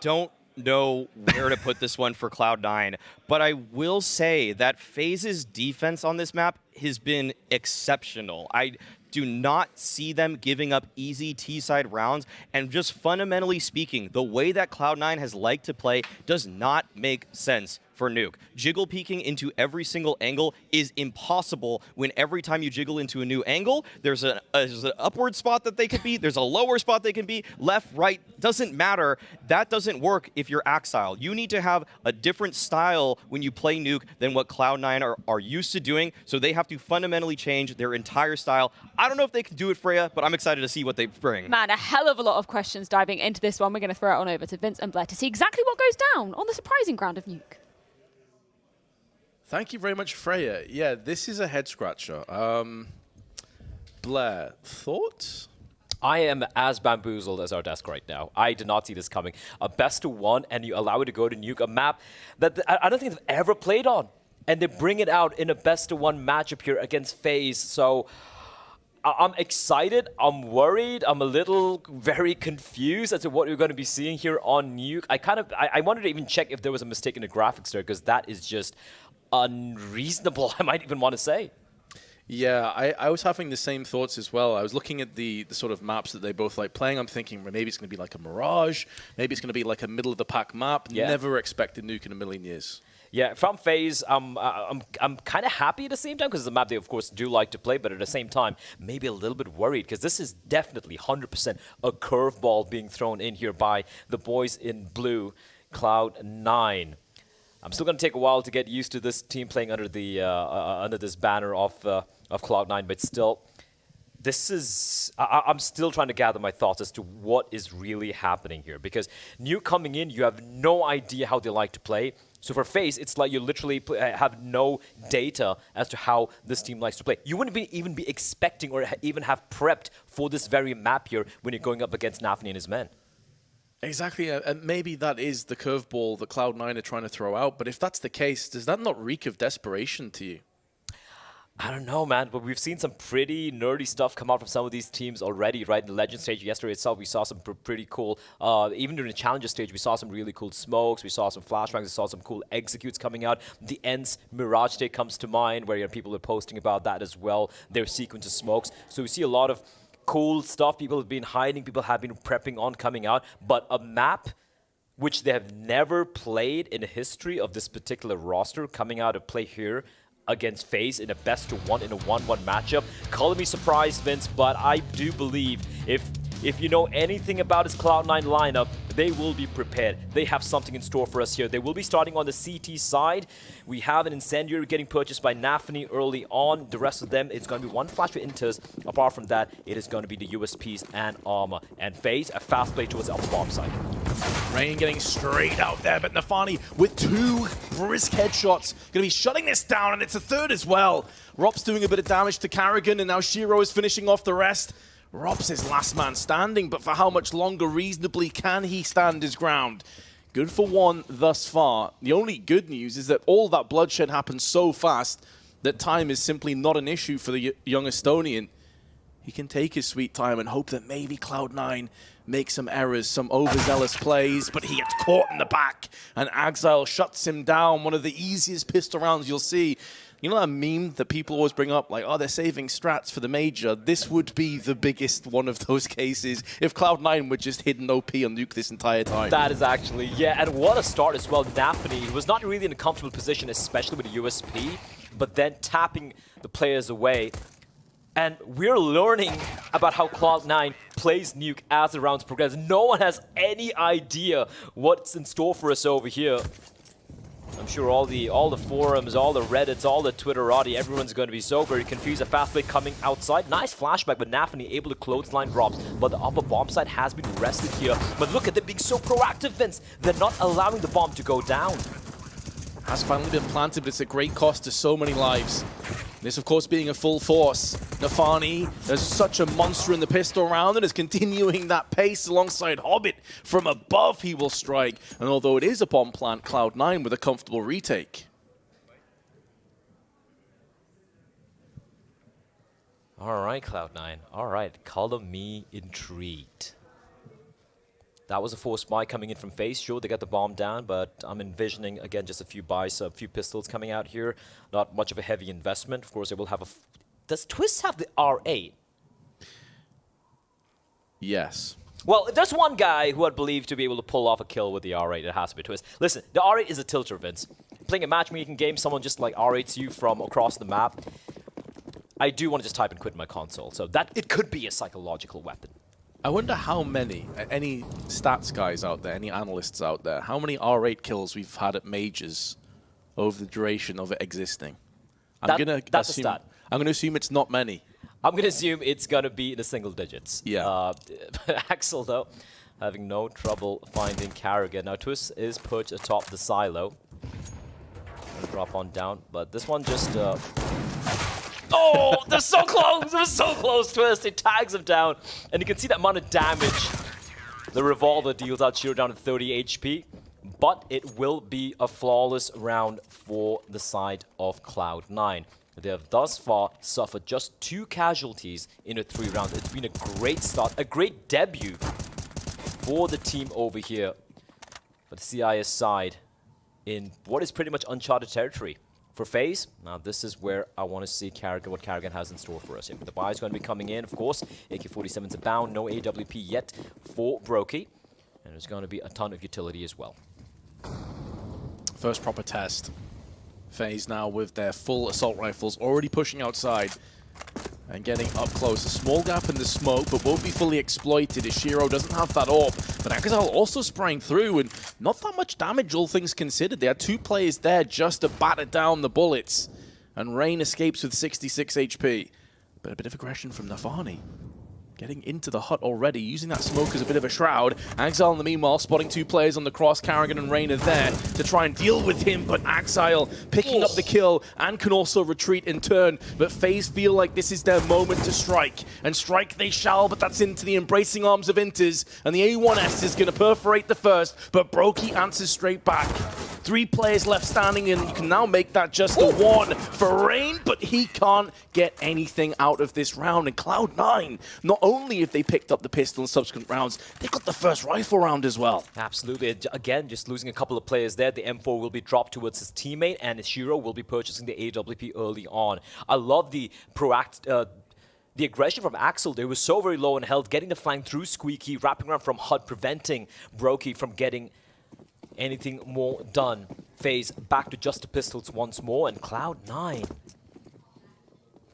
don't know where to put this one for Cloud9, but I will say that FaZe's defense on this map has been exceptional. I do not see them giving up easy T-side rounds, and just fundamentally speaking, the way that Cloud9 has liked to play does not make sense for Nuke. Jiggle peeking into every single angle is impossible when every time you jiggle into a new angle, there's an upward spot that they could be, there's a lower spot they can be, left, right, doesn't matter. That doesn't work if you're Axile. You need to have a different style when you play Nuke than what Cloud9 are used to doing, so they have to fundamentally change their entire style. I don't know if they can do it, Freya, but I'm excited to see what they bring. Man, a hell of a lot of questions diving into this one. We're going to throw it on over to Vince and Blair to see exactly what goes down on the surprising ground of Nuke. Thank you very much, Freya. Yeah, this is a head scratcher. Blair, thoughts? I am as bamboozled as our desk right now. I did not see this coming. A best of one, and you allow it to go to Nuke, a map that I don't think they've ever played on. And they bring it out in a best of one matchup here against FaZe. So I'm excited, I'm worried, I'm a little very confused as to what we're going to be seeing here on Nuke. I wanted to even check if there was a mistake in the graphics there, because that is just unreasonable, I might even want to say. Yeah, I was having the same thoughts as well. I was looking at the sort of maps that they both like playing. I'm thinking, well, maybe it's going to be like a Mirage, maybe it's going to be like a middle-of-the-pack map. Yeah. Never expected Nuke in a million years. Yeah, from FaZe, I'm kind of happy at the same time, because it's a map they, of course, do like to play, but at the same time, maybe a little bit worried, because this is definitely 100% a curveball being thrown in here by the boys in blue, Cloud9. I'm still going to take a while to get used to this team playing under the under this banner of Cloud9, but still, this is I'm still trying to gather my thoughts as to what is really happening here, because Nuke coming in, you have no idea how they like to play. So for FaZe, it's like you literally have no data as to how this team likes to play. You wouldn't even be expecting or even have prepped for this very map here when you're going up against Nafni and his men. Exactly, and maybe that is the curveball that Cloud9 are trying to throw out, but if that's the case, does that not reek of desperation to you? I don't know, man, but we've seen some pretty nerdy stuff come out from some of these teams already, right? In the Legend stage yesterday itself, we saw some pretty cool, even during the Challenger stage, we saw some really cool smokes, we saw some flashbangs, we saw some cool executes coming out. The Ents Mirage stage comes to mind, where people are posting about that as well, their sequence of smokes. So we see a lot of cool stuff people have been hiding, people have been prepping on coming out, but a map which they have never played in the history of this particular roster coming out to play here against FaZe in a best-of-one in a 1-1 matchup. Color me surprised, Vince, but I do believe if you know anything about his Cloud9 lineup, they will be prepared. They have something in store for us here. They will be starting on the CT side. We have an Incendiary getting purchased by Nafni early on. The rest of them, it's going to be one flash for Inters. Apart from that, it is going to be the USPs and Armor. And FaZe, a fast play towards the upper bomb side. Rain getting straight out there, but Nafani with two brisk headshots. Going to be shutting this down, and it's a third as well. Rop's doing a bit of damage to Karrigan, and now Shiro is finishing off the rest. Rop's his last man standing, but for how much longer reasonably can he stand his ground? Good for one thus far. The only good news is that all that bloodshed happens so fast that time is simply not an issue for the young Estonian. He can take his sweet time and hope that maybe Cloud9 makes some errors, some overzealous plays, but he gets caught in the back, and Axile shuts him down. One of the easiest pistol rounds you'll see. You know that meme that people always bring up, like, oh, they're saving strats for the major? This would be the biggest one of those cases if Cloud9 were just hidden OP on Nuke this entire time. That is actually, yeah, and what a start as well. Nafni was not really in a comfortable position, especially with the USP, but then tapping the players away. And we're learning about how Cloud9 plays Nuke as the rounds progress. No one has any idea what's in store for us over here. I'm sure all the forums, all the Reddits, all the Twitterati, everyone's going to be so very confused. A fast play coming outside. Nice flashback, but Nafni able to clothesline drops. But the upper bomb side has been rested here. But look at them being so proactive, Vince. They're not allowing the bomb to go down. Has finally been planted, but it's a great cost to so many lives. This, of course, being a full force. Nafani is such a monster in the pistol round and is continuing that pace alongside Hobbit. From above, he will strike. And although it is a bomb plant, Cloud9 with a comfortable retake. All right, Cloud9. All right, color me intrigued. That was a forced buy coming in from FaZe. Sure, they got the bomb down, but I'm envisioning, again, just a few buys, a few pistols coming out here. Not much of a heavy investment. Of course, they will have a... Does Twist have the R8? Yes. Well, if there's one guy who I'd believe to be able to pull off a kill with the R8, it has to be Twist. Listen, the R8 is a tilter, Vince. Playing a matchmaking game, someone just like R8s you from across the map. I do want to just type and quit my console, so that it could be a psychological weapon. I wonder how many, any stats guys out there, any analysts out there, how many R8 kills we've had at majors over the duration of it existing. I'm gonna assume it's not many. I'm gonna assume it's gonna be in the single digits. Yeah. Axel though, having no trouble finding Carrigan. Now Twist is perched atop the silo. Gonna drop on down, but this one just. Oh, they're so close! They're so close, Twist. It tags him down, and you can see that amount of damage. The revolver deals out Shiro down to 30 HP, but it will be a flawless round for the side of Cloud9. They have thus far suffered just 2 casualties in a 3 rounds. It's been a great start, a great debut for the team over here, for the CIS side, in what is pretty much uncharted territory. For FaZe, now this is where I want to see Carrigan, what Carrigan has in store for us here. The buy is going to be coming in, of course. AK-47's abound, no AWP yet for Brokey. And there's going to be a ton of utility as well. First proper test. FaZe now with their full assault rifles already pushing outside and getting up close. A small gap in the smoke, but won't be fully exploited as Shiro doesn't have that orb. But Agazal also spraying through, and not that much damage, all things considered. There are 2 players there just to batter down the bullets. And Rain escapes with 66 HP. But a bit of aggression from Nafani. Getting into the hut already, using that smoke as a bit of a shroud. Axile, in the meanwhile, spotting 2 players on the cross. Carrigan and Rain are there to try and deal with him, but Axile picking up the kill and can also retreat in turn. But FaZe feel like this is their moment to strike. And strike they shall, but that's into the embracing arms of Inters. And the A1S is going to perforate the first, but Brokey answers straight back. 3 players left standing, and you can now make that just a 1 for Rain, but he can't get anything out of this round. And Cloud9, not only have they picked up the pistol in subsequent rounds, they got the first rifle round as well. Absolutely. Again, just losing a couple of players there. The M4 will be dropped towards his teammate, and Shiro will be purchasing the AWP early on. I love the the aggression from Axel. They were so very low in health, getting the flank through Squeaky, wrapping around from HUD, preventing Brokey from getting anything more done. FaZe back to just the pistols once more, and Cloud9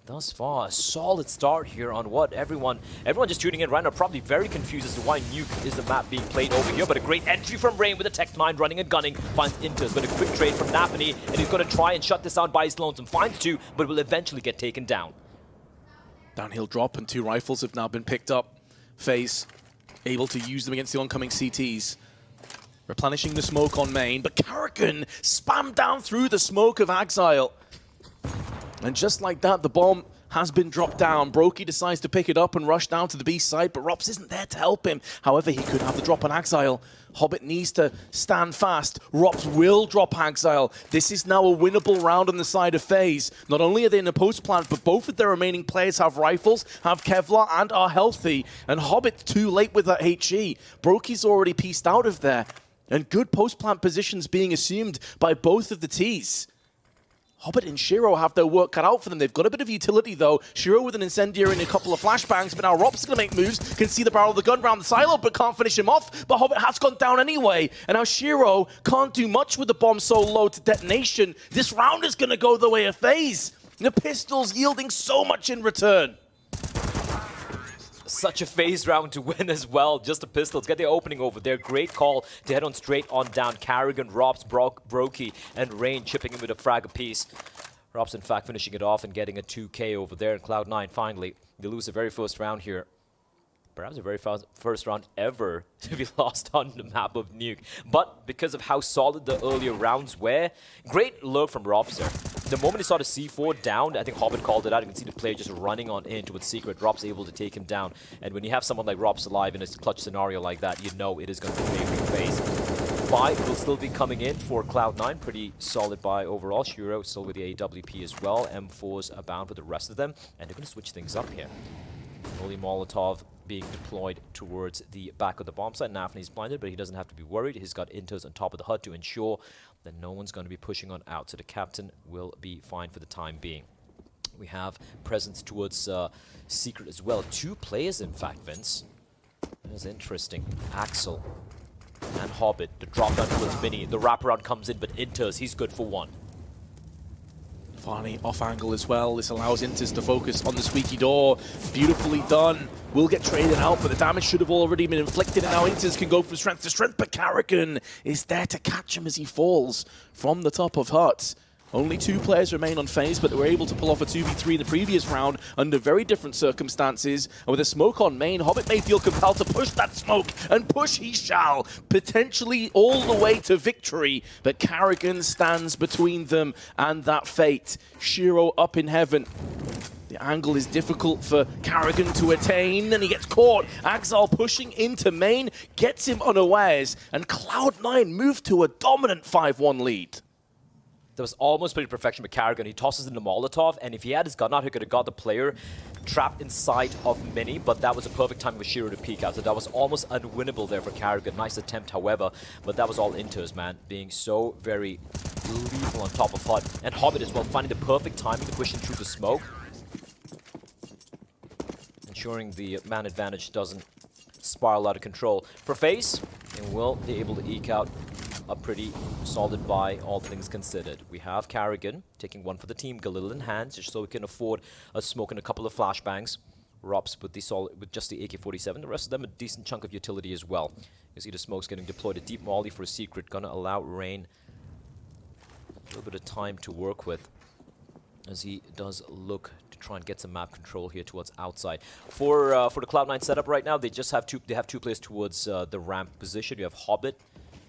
thus far a solid start here on what everyone just tuning in right now, probably very confused as to why Nuke is the map being played over here. But a great entry from Rain with a Tech 9 running and gunning, finds Inters, but a quick trade from Napany, and he's going to try and shut this down by his lonesome. Finds 2, but will eventually get taken down. Downhill drop, and 2 rifles have now been picked up. FaZe able to use them against the oncoming CTs. Replenishing the smoke on main, but Carrigan spammed down through the smoke of Axile. And just like that, the bomb has been dropped down. Brokey decides to pick it up and rush down to the B side, but Rops isn't there to help him. However, he could have the drop on Axile. Hobbit needs to stand fast. Rops will drop Axile. This is now a winnable round on the side of FaZe. Not only are they in a post plant, but both of their remaining players have rifles, have Kevlar, and are healthy. And Hobbit's too late with that HE. Brokey's already pieced out of there. And good post plant positions being assumed by both of the Ts. Hobbit and Shiro have their work cut out for them. They've got a bit of utility, though. Shiro with an incendiary and a couple of flashbangs, but now Rob's going to make moves. Can see the barrel of the gun around the silo, but can't finish him off. But Hobbit has gone down anyway. And now Shiro can't do much with the bomb so low to detonation. This round is going to go the way of FaZe. The pistols yielding so much in return. Such a FaZe round to win as well. Just the pistols get the opening over there. Great call to head on straight on down. Carrigan, Robs, Brokey, and Rain chipping in with a frag apiece. Robs, in fact, finishing it off and getting a 2K over there. And Cloud9 finally, they lose the very first round here. perhaps the very first round ever to be lost on the map of Nuke. But because of how solid the earlier rounds were, great lurk from Robs there. The moment he saw the C4 down, I think Hobbit called it out. You can see the player just running on into its secret. Rob's able to take him down. And when you have someone like Robs alive in a clutch scenario like that, you know it is going to be favoring FaZe. Buy will still be coming in for Cloud9. Pretty solid buy overall. Shiro still with the AWP as well. M4's abound with the rest of them. And they're going to switch things up here. Only Molotov being deployed towards the back of the bomb site. Nafny's blinded, but he doesn't have to be worried. He's got Intos on top of the HUD to ensure that no one's going to be pushing on out. So the captain will be fine for the time being. We have presence towards Secret as well. 2 players, in fact, Vince. That is interesting. Axel and Hobbit. The drop down towards Mini. The wraparound comes in, but Intos, he's good for 1. Varney off angle as well. This allows Inters to focus on the squeaky door. Beautifully done. Will get traded out, but the damage should have already been inflicted, and now Inters can go from strength to strength, but Carrigan is there to catch him as he falls from the top of Hut. Only 2 players remain on FaZe, but they were able to pull off a 2v3 in the previous round under very different circumstances. And with a smoke on main, Hobbit may feel compelled to push that smoke, and push he shall, potentially all the way to victory. But Carrigan stands between them and that fate. Shiro up in heaven. The angle is difficult for Carrigan to attain, and he gets caught. Axal pushing into main, gets him unawares, and Cloud9 move to a dominant 5-1 lead. That was almost pretty perfection with Carrigan. He tosses in the Molotov, and if he had his gun out, he could have got the player trapped inside of Mini, but that was a perfect time for Shiro to peek out. So that was almost unwinnable there for Carrigan. Nice attempt, however, but that was all Intos, man. Being so very lethal on top of HUD. And Hobbit as well, finding the perfect timing to push in through the smoke. Ensuring the man advantage doesn't spiral out of control. For FaZe, they will be able to eke out a pretty solid buy, all things considered. We have Carrigan taking 1 for the team, Galil in hands, just so we can afford a smoke and a couple of flashbangs. Robs with just the AK-47. The rest of them a decent chunk of utility as well. You see the smokes getting deployed. A deep molly for a secret, gonna allow Rain a little bit of time to work with as he does look to try and get some map control here towards outside. For the Cloud9 setup right now, they just have 2 players towards the ramp position. You have Hobbit,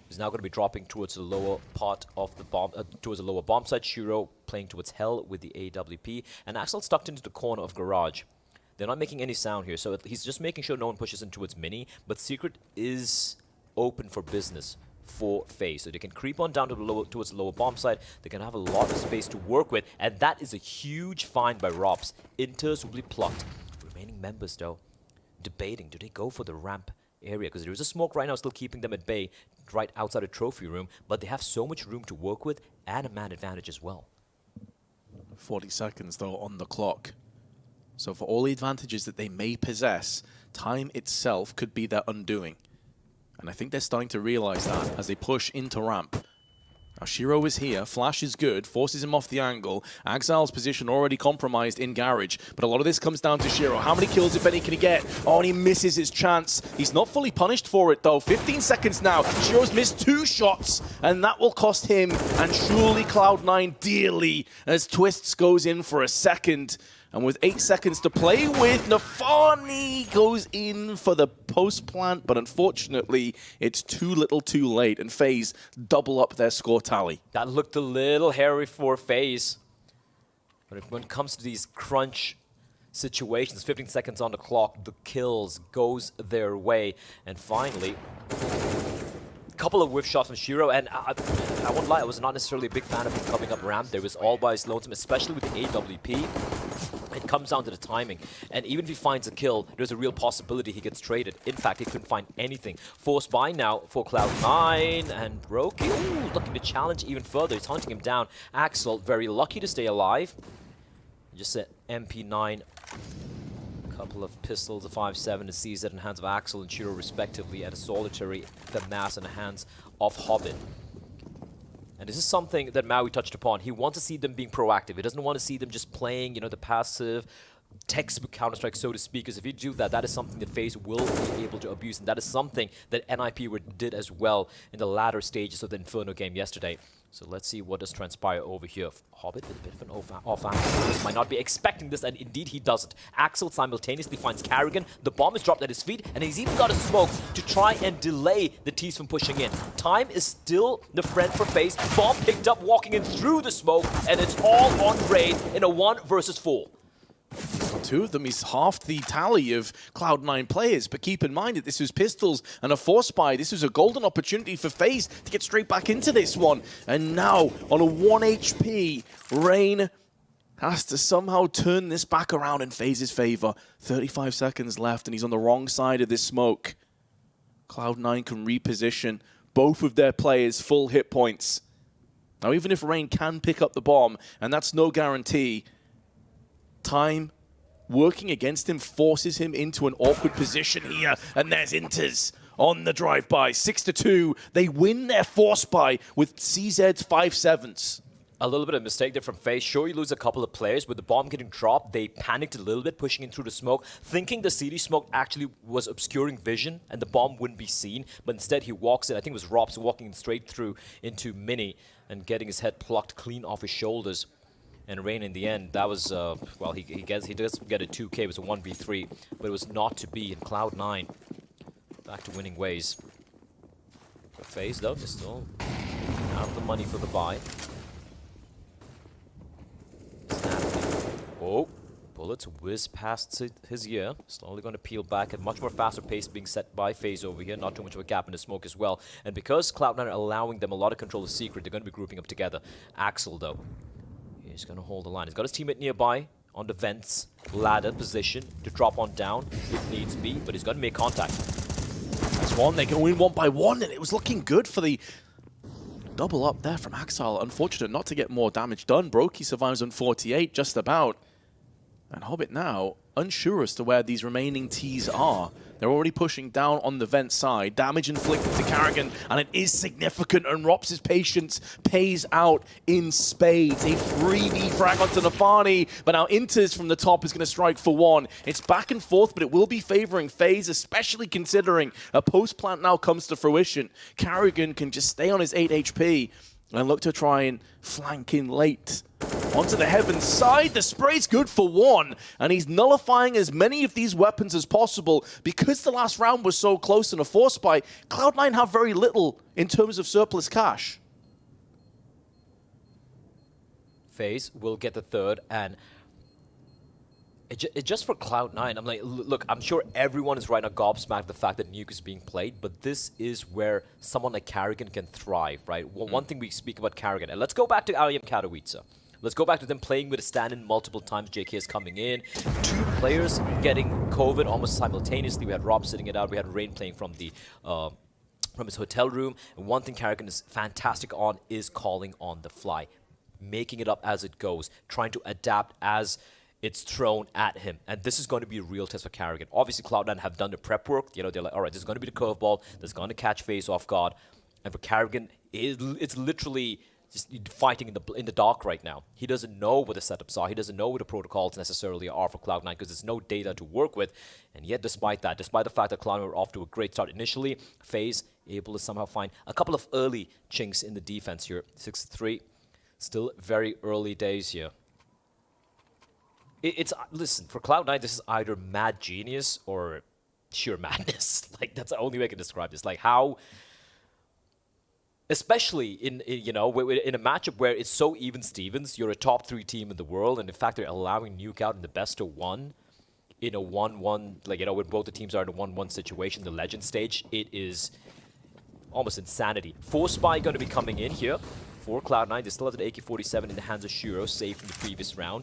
who's now going to be dropping towards the lower part of the bomb, towards the lower bomb site. Shiro playing towards Hell with the AWP, and Axel stuck into the corner of Garage. They're not making any sound here, so he's just making sure no one pushes in towards Mini, but Secret is open for business for FaZe. So they can creep on down to towards the lower bomb site. They can have a lot of space to work with, and that is a huge find by Robs. Inters will be plucked. Remaining members, though, debating, do they go for the ramp area? Because there is a smoke right now still keeping them at bay right outside a trophy room, but they have so much room to work with and a man advantage as well. 40 seconds, though, on the clock. So for all the advantages that they may possess, time itself could be their undoing. And I think they're starting to realize that as they push into ramp. Now Shiro is here, Flash is good, forces him off the angle. Axal's position already compromised in Garage, but a lot of this comes down to Shiro. How many kills, if any, can he get? Oh, and he misses his chance. He's not fully punished for it, though. 15 seconds now. Shiro's missed 2 shots, and that will cost him and surely Cloud9 dearly as Twists goes in for a second. And with 8 seconds to play with, Nafani goes in for the post-plant, but unfortunately, it's too little too late, and FaZe double up their score tally. That looked a little hairy for FaZe. But when it comes to these crunch situations, 15 seconds on the clock, the kills goes their way. And finally, a couple of whiff shots from Shiro, and I won't lie, I was not necessarily a big fan of him coming up ramp. There was all by his lonesome, especially with the AWP. It comes down to the timing, and even if he finds a kill, there's a real possibility he gets traded. In fact, he couldn't find anything. Forced by now for Cloud9, and Roki looking to challenge even further. He's hunting him down. Axel, very lucky to stay alive. Just an MP9, a couple of pistols, a 5.7, a CZ in the hands of Axel and Shiro respectively, and a solitary FAMAS in the hands of Hobbit. And this is something that Maui touched upon. He wants to see them being proactive. He doesn't want to see them just playing, you know, the passive textbook Counter-Strike, so to speak. Because if you do that, that is something that FaZe will be able to abuse. And that is something that NIP did as well in the latter stages of the Inferno game yesterday. So let's see what does transpire over here. Hobbit with a bit of an off-answer. Might not be expecting this, and indeed he doesn't. Axel simultaneously finds Carrigan. The bomb is dropped at his feet, and he's even got a smoke to try and delay the T's from pushing in. Time is still the friend for FaZe. Bomb picked up, walking in through the smoke, and it's all on Rain in a 1 versus 4. Two of them is half the tally of Cloud9 players, but keep in mind that this was pistols and a force spy. This was a golden opportunity for FaZe to get straight back into this one. And now, on a 1 HP, Rain has to somehow turn this back around in FaZe's favor. 35 seconds left, and he's on the wrong side of this smoke. Cloud9 can reposition both of their players' full hit points. Now, even if Rain can pick up the bomb, and that's no guarantee, time working against him forces him into an awkward position here. And there's Inters on the drive-by. 6-2. They win their force buy with CZ's 5-7s. A little bit of mistake there from FaZe. Sure, you lose a couple of players. With the bomb getting dropped, they panicked a little bit, pushing in through the smoke, thinking the CD smoke actually was obscuring vision and the bomb wouldn't be seen. But instead, he walks in. I think it was Robs walking straight through into Mini and getting his head plucked clean off his shoulders. And Rain, in the end, that was, well, he does get a 2K. It was a 1v3, but it was not to be in Cloud9. Back to winning ways. For FaZe, though, they still have the money for the buy. Oh, bullets whiz past his ear. Slowly going to peel back at much more faster pace being set by FaZe over here. Not too much of a gap in the smoke as well. And because Cloud9 are allowing them a lot of control of Secret, they're going to be grouping up together. Axel, though, he's going to hold the line. He's got his teammate nearby on the vents ladder position to drop on down if needs be, but he's got to make contact. That's one. They go in 1 by 1, and it was looking good for the double up there from Axel. Unfortunate not to get more damage done. Brokey survives on 48, just about. And Hobbit now unsure as to where these remaining Ts are. They're already pushing down on the vent side. Damage inflicted to Carrigan, and it is significant, and Rops' patience pays out in spades. A 3v frag onto Nafani, but now Inters from the top is going to strike for 1. It's back and forth, but it will be favoring FaZe, especially considering a post-plant now comes to fruition. Carrigan can just stay on his 8 HP and look to try and flank in late. Onto the heaven side, the spray's good for 1, and he's nullifying as many of these weapons as possible. Because the last round was so close in a force buy, Cloud9 have very little in terms of surplus cash. FaZe will get the third, and it just for Cloud9, I'm like, look, I'm sure everyone is right now gobsmacked at the fact that Nuke is being played, but this is where someone like Carrigan can thrive, right? Well, one thing we speak about Carrigan, and let's go back to IEM Katowice. Let's go back to them playing with a stand-in multiple times. JK is coming in. 2 players getting COVID almost simultaneously. We had Rob sitting it out. We had Rain playing from the from his hotel room. And one thing Carrigan is fantastic on is calling on the fly, making it up as it goes, trying to adapt as it's thrown at him. And this is going to be a real test for Carrigan. Obviously, Cloud9 have done the prep work. You know, they're like, all right, this is going to be the curveball that's going to catch FaZe off guard. And for Carrigan, it's literally just fighting in the dark right now. He doesn't know what the setups are. He doesn't know what the protocols necessarily are for Cloud9 because there's no data to work with. And yet, despite that, despite the fact that Cloud9 were off to a great start initially, FaZe able to somehow find a couple of early chinks in the defense here. 6-3, still very early days here. Listen, for Cloud9, this is either mad genius or sheer madness. Like, that's the only way I can describe this. Like, how, especially in a matchup where it's so even Stevens, you're a top 3 team in the world, and in fact they're allowing Nuke out in the best of 1 in a 1-1, like, you know, when both the teams are in a 1-1 situation, the legend stage, it is almost insanity. Force Spy going to be coming in here for Cloud9. They still have the AK-47 in the hands of Shiro, saved from the previous round.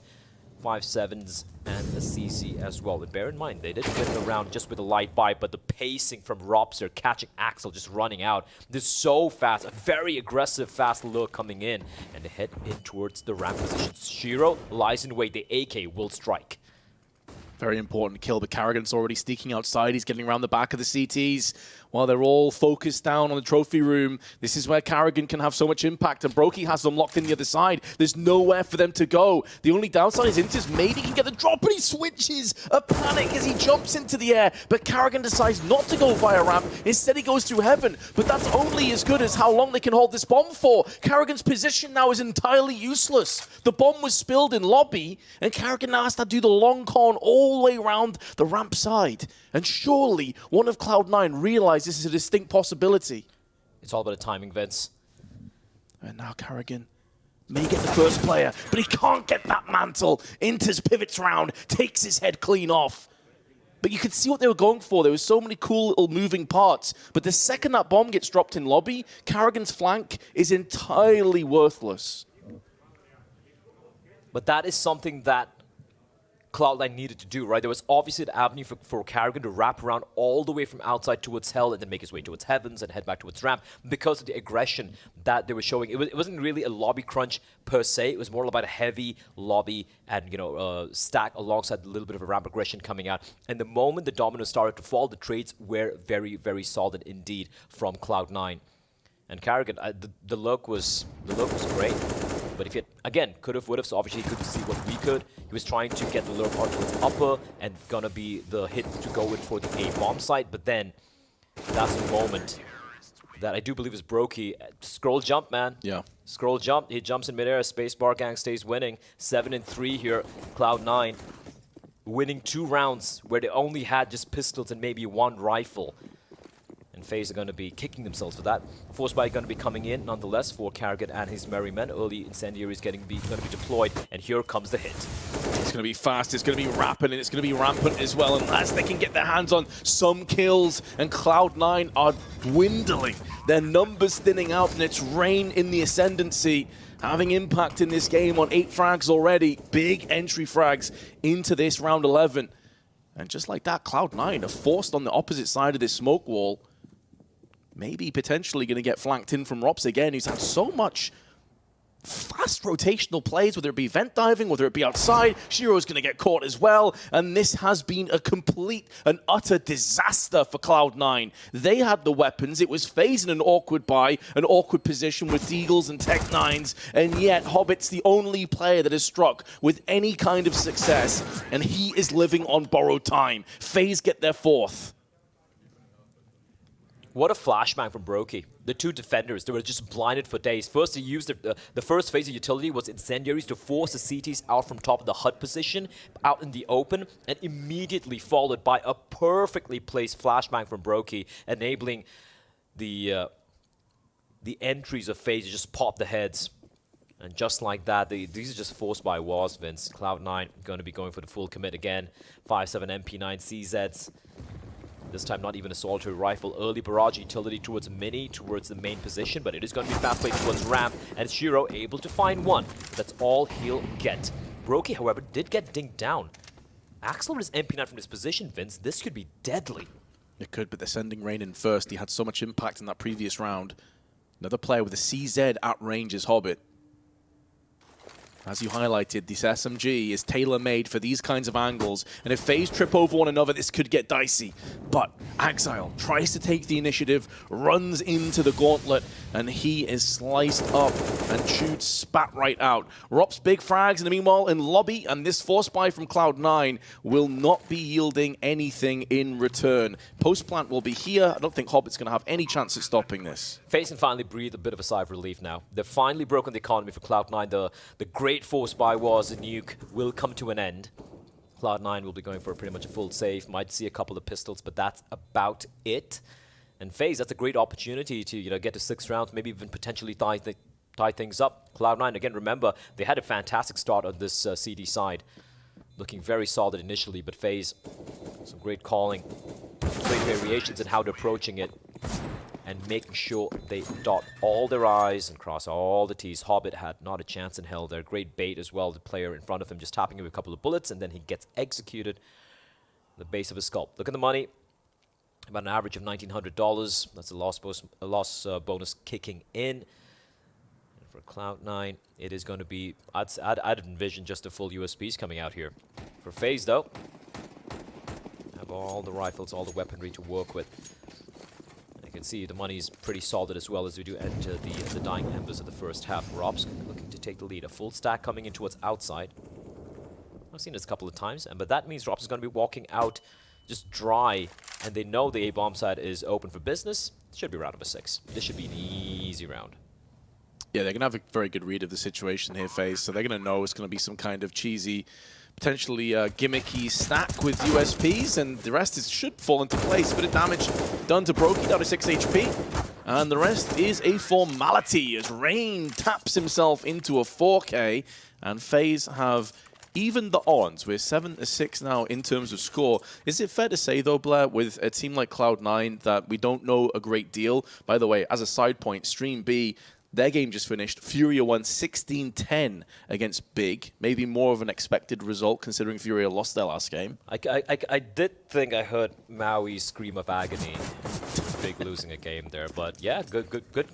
5-7s and a CC as well. But bear in mind, they didn't get around just with a light buy, but the pacing from Robster, catching Axel, just running out. This is so fast, a very aggressive, fast look coming in, and they head in towards the ramp position. Shiro lies in wait, the AK will strike. Very important kill, but Karrigan's already sneaking outside. He's getting around the back of the CTs while they're all focused down on the trophy room. This is where Karrigan can have so much impact, and Brokey has them locked in the other side. There's nowhere for them to go. The only downside is Inters maybe can get the drop, but he switches. A panic as he jumps into the air, but Karrigan decides not to go via ramp. Instead, he goes through heaven, but that's only as good as how long they can hold this bomb for. Karrigan's position now is entirely useless. The bomb was spilled in lobby, and Karrigan now has to do the long con all the way around the ramp side. And surely one of Cloud9 realized this is a distinct possibility. It's all about the timing, Vince. And now Karrigan may get the first player, but he can't get that mantle. Inters pivots round, takes his head clean off. But you could see what they were going for. There were so many cool little moving parts. But the second that bomb gets dropped in lobby, Karrigan's flank is entirely worthless. But that is something that Cloud9 needed to do, right? There was obviously an avenue for Karrigan to wrap around all the way from outside towards hell and then make his way towards heavens and head back towards ramp because of the aggression that they were showing. It wasn't really a lobby crunch per se. It was more about a heavy lobby and, stack alongside a little bit of a ramp aggression coming out. And the moment the dominoes started to fall, the trades were very, very solid indeed from Cloud9. And Karrigan, the look was great. But if he had, again, could have, would have, so obviously he couldn't see what we could. He was trying to get the lure part towards upper and gonna be the hit to go in for the A bomb site. But then that's the moment that I do believe is Brokey. Scroll jump, man. Yeah. Scroll jump. He jumps in midair. Spacebar gang stays winning. 7-3 here. Cloud9 winning 2 rounds where they only had just pistols and maybe 1 rifle. And FaZe are going to be kicking themselves for that. Force Spike going to be coming in, nonetheless, for Karrigan and his merry men. Early Incendiary is going to be deployed, and here comes the hit. It's going to be fast, it's going to be rapid, and it's going to be rampant as well, unless they can get their hands on some kills. And Cloud9 are dwindling. Their numbers thinning out, and it's Rain in the ascendancy, having impact in this game on 8 frags already. Big entry frags into this round 11. And just like that, Cloud9 are forced on the opposite side of this smoke wall. Maybe potentially going to get flanked in from Rops again, who's had so much fast rotational plays, whether it be vent diving, whether it be outside. Shiro's going to get caught as well, and this has been a complete and utter disaster for Cloud9. They had the weapons. It was FaZe in an awkward position with Deagles and Tech-9s, and yet Hobbit's the only player that has struck with any kind of success, and he is living on borrowed time. FaZe get their 4th. What a flashbang from Brokey. The 2 defenders, they were just blinded for days. First, they used the first phase of utility was Incendiaries to force the CTs out from top of the HUD position, out in the open, and immediately followed by a perfectly placed flashbang from Brokey, enabling the entries of FaZe to just pop the heads. And just like that, these are just forced by walls, Vince. Cloud9 going to be going for the full commit again. 5.7 MP9 CZs. This time not even a solitary rifle. Early barrage utility towards Mini, towards the main position, but it is going to be fast play towards ramp, and Shiro able to find one. That's all he'll get. Brokey, however, did get dinged down. Axel with his MP9 from his position, Vince. This could be deadly. It could, but they're sending Rain in first. He had so much impact in that previous round. Another player with a CZ at range is Hobbit. As you highlighted, this SMG is tailor-made for these kinds of angles, and if FaZe trip over one another, this could get dicey. But Axile tries to take the initiative, runs into the gauntlet, and he is sliced up and chewed spat right out. Rops big frags, in the meanwhile, in lobby, and this force buy from Cloud9 will not be yielding anything in return. Post-plant will be here. I don't think Hobbit's going to have any chance at stopping this. FaZe can finally breathe a bit of a sigh of relief now. They've finally broken the economy for Cloud9. The great force buy wars and nuke will come to an end. Cloud9 will be going for pretty much a full save. Might see a couple of pistols, but that's about it. And FaZe, that's a great opportunity to get to 6 rounds, maybe even potentially tie things up. Cloud9, again, remember, they had a fantastic start on this CD side. Looking very solid initially, but FaZe, some great calling, great variations in how they're approaching it, and making sure they dot all their I's and cross all the T's. Hobbit had not a chance in hell there. Great bait as well. The player in front of him just tapping him with a couple of bullets, and then he gets executed. The base of his skull. Look at the money. About an average of $1,900. That's a loss bonus kicking in. And for Cloud9, it is going to be... I'd envision just the full USPs coming out here. For FaZe, though, have all the rifles, all the weaponry to work with. You can see the money's pretty solid as well as we do enter the dying embers of the first half. Rob's looking to take the lead. A full stack coming in towards outside. I've seen this a couple of times, but that means Rob's is going to be walking out just dry, and they know the A-bomb side is open for business. It should be round number 6. This should be an easy round. Yeah, they're going to have a very good read of the situation here, FaZe, so they're going to know it's going to be some kind of cheesy, potentially gimmicky stack with USPs, and the rest should fall into place. A bit of damage done to Brokey, down to 6 HP, and the rest is a formality as Rain taps himself into a 4K, and FaZe have even the odds. We're 7-6 now in terms of score. Is it fair to say, though, Blair, with a team like Cloud9, that we don't know a great deal? By the way, as a side point, Stream B, their game just finished. Furia won 16-10 against Big. Maybe more of an expected result, considering Furia lost their last game. I did think I heard Maui scream of agony. Big losing a game there, but yeah, good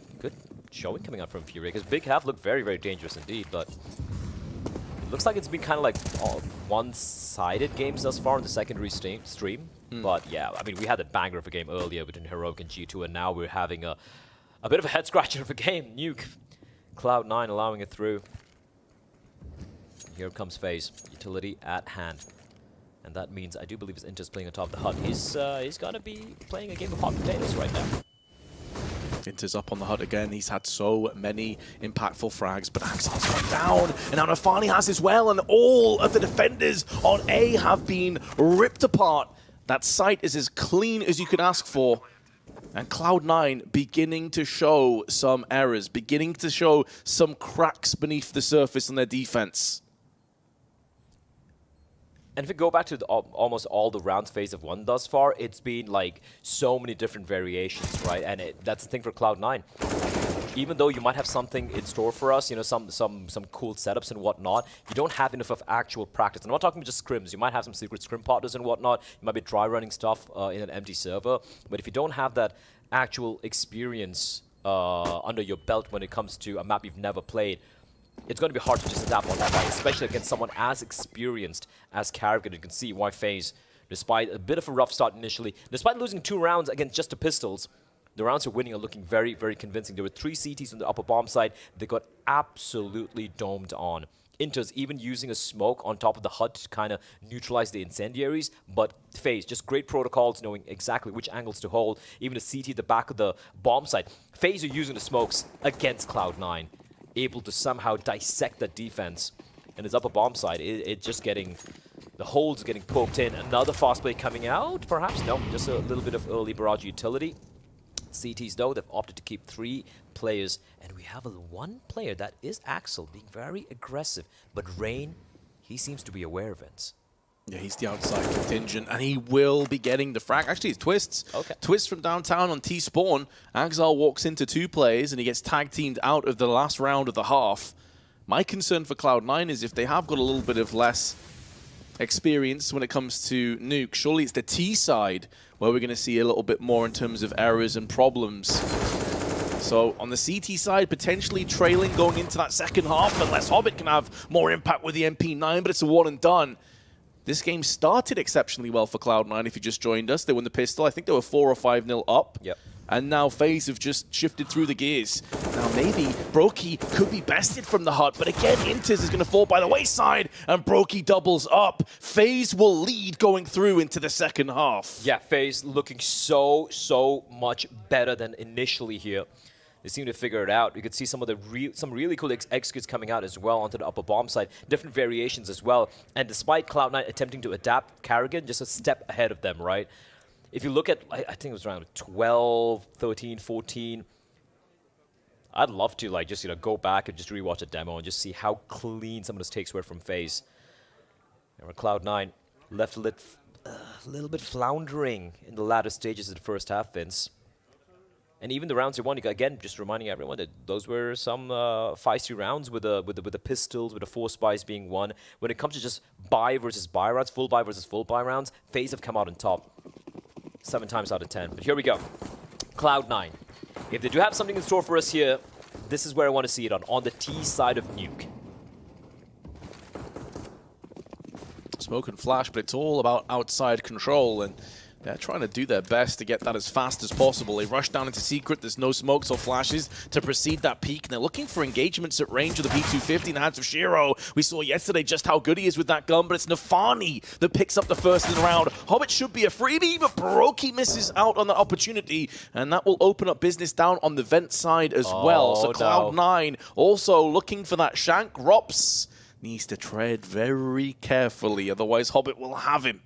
showing coming out from Furia, because Big have looked very, very dangerous indeed, but it looks like it's been kind of like one-sided games thus far in the secondary stream. But yeah, I mean, we had a banger of a game earlier between Heroic and G2, and now we're having a bit of a head-scratcher of a game. Nuke, Cloud9 allowing it through. Here comes FaZe, utility at hand. And that means I do believe his Inter's playing on top of the hut. He's gonna be playing a game of hot potatoes right now. Inter's up on the hut again. He's had so many impactful frags, but Axel's gone down, and now Nafani has as well, and all of the defenders on A have been ripped apart. That site is as clean as you could ask for. And Cloud9 beginning to show some errors, beginning to show some cracks beneath the surface on their defense. And if we go back to almost all the rounds FaZe have won thus far, it's been like so many different variations, right? And that's the thing for Cloud9. Even though you might have something in store for us, you know, some cool setups and whatnot, you don't have enough of actual practice. I'm not talking just scrims. You might have some secret scrim partners and whatnot. You might be dry running stuff in an empty server. But if you don't have that actual experience under your belt when it comes to a map you've never played, it's going to be hard to just adapt on that, right? Especially against someone as experienced as Karrigan. You can see why FaZe, despite a bit of a rough start initially, despite losing 2 rounds against just the Pistols, the rounds are winning are looking very, very convincing. There were 3 CTs on the upper bomb side. They got absolutely domed on. Inter's even using a smoke on top of the hut to kind of neutralize the incendiaries. But FaZe, just great protocols, knowing exactly which angles to hold. Even a CT at the back of the bomb side. FaZe are using the smokes against Cloud9. Able to somehow dissect that defense. And his upper bomb side, it's just getting... The holes getting poked in. Another fast play coming out, perhaps? No, just a little bit of early barrage utility. CTs, though, they've opted to keep 3 players. And we have one player, that is Axel, being very aggressive. But Rain, he seems to be aware of it. Yeah, he's the outside contingent, and he will be getting the frag. Actually, it's Twists. Okay. Twists from downtown on T-Spawn. Axel walks into 2 players, and he gets tag-teamed out of the last round of the half. My concern for Cloud9 is if they have got a little bit of less experience when it comes to Nuke, surely it's the T side where we're going to see a little bit more in terms of errors and problems. So on the CT side, potentially trailing going into that second half, unless Hobbit can have more impact with the MP9, but it's a one and done. This game started exceptionally well for Cloud9 if you just joined us. They won the pistol. I think they were 4 or 5-0 up. Yep. And now FaZe have just shifted through the gears. Now maybe Brokey could be bested from the hut, but again, Inters is going to fall by the wayside, and Brokey doubles up. FaZe will lead going through into the second half. Yeah, FaZe looking so much better than initially here. They seem to figure it out. You could see some of the some really cool executes coming out as well onto the upper bomb side. Different variations as well. And despite Cloud9 attempting to adapt, Karrigan just a step ahead of them, right? If you look at, I think it was around 12, 13, 14. I'd love to like just go back and just rewatch a demo and just see how clean some of those takes were from FaZe. And Cloud9 left a little bit floundering in the latter stages of the first half, Vince. And even the rounds they won, again, just reminding everyone that those were some feisty rounds with the pistols, with the 4 spies being won. When it comes to just buy versus buy rounds, full buy versus full buy rounds, FaZe have come out on top 7 times out of 10. But here we go. Cloud9. If they do have something in store for us here, this is where I want to see it on the T side of Nuke. smoke and flash, but it's all about outside control, and they're trying to do their best to get that as fast as possible. They rush down into secret, there's no smokes or flashes to precede that peak, and they're looking for engagements at range of the P250 in the hands of Shiro. We saw yesterday just how good he is with that gun, but it's Nafani that picks up the first in the round. Hobbit should be a freebie, but Baroki misses out on that opportunity, and that will open up business down on the vent side as well. So Cloud9 also looking for that shank. Rops needs to tread very carefully, otherwise Hobbit will have him.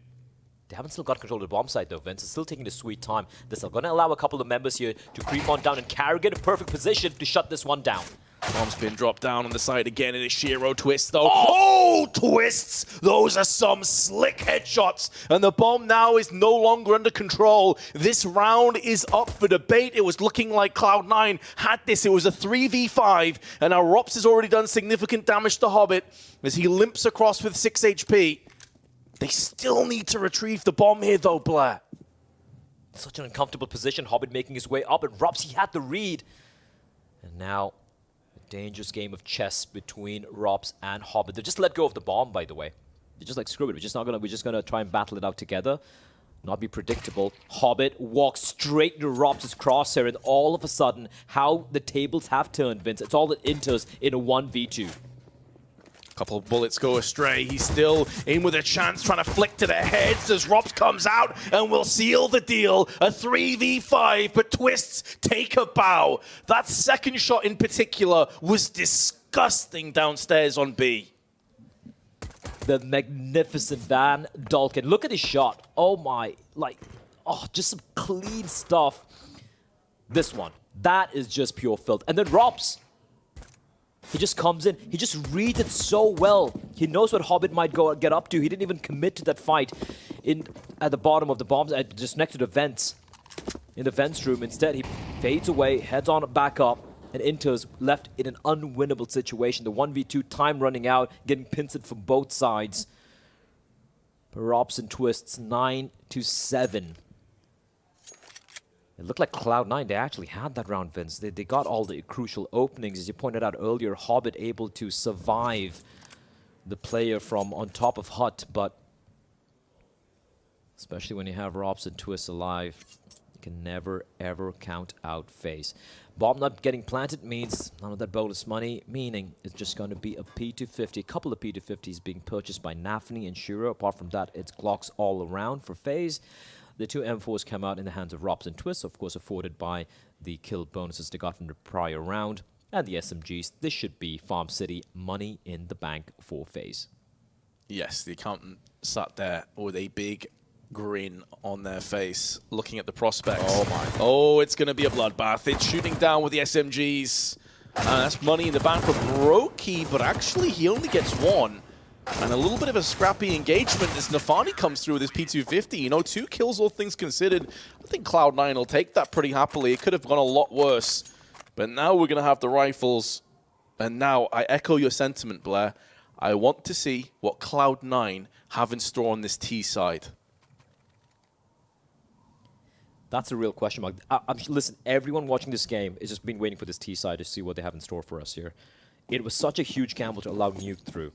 They haven't still got control of the bomb side though. Vince is still taking the sweet time. They're still going to allow a couple of members here to creep on down, and Carrigan in perfect position to shut this one down. Bomb's been dropped down on the side again, and it's Shiro Twist though. Oh, Twists! Those are some slick headshots, and the bomb now is no longer under control. This round is up for debate. It was looking like Cloud9 had this. It was a 3v5, and now Rops has already done significant damage to Hobbit as he limps across with 6 HP. They still need to retrieve the bomb here, though, Blair. Such an uncomfortable position. Hobbit making his way up, and Rops, he had the read. And now, a dangerous game of chess between Rops and Hobbit. They just let go of the bomb, by the way. They're just like, screw it. We're just gonna try and battle it out together. Not be predictable. Hobbit walks straight into Rops' crosshair, and all of a sudden, how the tables have turned, Vince. It's all that enters in a 1v2. Couple of bullets go astray. He's still in with a chance, trying to flick to the heads as Rops comes out and will seal the deal. A 3v5, but Twists take a bow. That second shot in particular was disgusting downstairs on B. The magnificent Van Dalken. Look at his shot. Oh my, just some clean stuff. This one, that is just pure filth. And then Rops. He just comes in. He just reads it so well. He knows what Hobbit might get up to. He didn't even commit to that fight at the bottom of the bombs, just next to the vents, in the vents room. Instead, he fades away, heads on back up, and enters left in an unwinnable situation. The 1v2, time running out, getting pincered from both sides. Rops and Twists, 9-7. It looked like Cloud9, they actually had that round, Vince. They got all the crucial openings. As you pointed out earlier, Hobbit able to survive the player from on top of Hut, but especially when you have Rops and Twists alive, you can never, ever count out FaZe. Bomb not getting planted means none of that bonus money, meaning it's just going to be a P250. A couple of P250s being purchased by Nafni and Shiro. Apart from that, it's Glocks all around for FaZe. The two M4s come out in the hands of Rops and Twists, of course afforded by the kill bonuses they got from the prior round. And the SMGs, this should be Farm City money in the bank for FaZe. Yes, the accountant sat there with a big grin on their face, looking at the prospects. Oh my. Oh, it's going to be a bloodbath. It's shooting down with the SMGs. That's money in the bank for Baroki, but actually he only gets one. And a little bit of a scrappy engagement as Nafani comes through with his P250. You know, 2 kills, all things considered. I think Cloud9 will take that pretty happily. It could have gone a lot worse. But now we're going to have the rifles. And now I echo your sentiment, Blair. I want to see what Cloud9 have in store on this T side. That's a real question mark. Listen, everyone watching this game has just been waiting for this T side to see what they have in store for us here. It was such a huge gamble to allow Nuke through.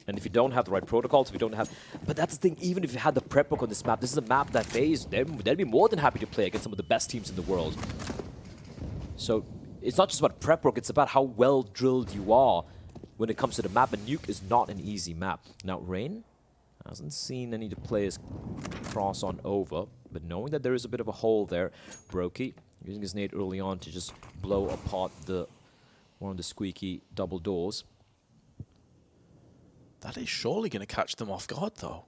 And if you don't have the right protocols, if you don't have... But that's the thing, even if you had the prep book on this map, this is a map that FaZe, they'd be more than happy to play against some of the best teams in the world. So it's not just about prep book, it's about how well drilled you are when it comes to the map. And Nuke is not an easy map. Now, Rain hasn't seen any of the players cross on over, but knowing that there is a bit of a hole there, Brokey using his nade early on to just blow apart one of the squeaky double doors. That is surely going to catch them off guard, though.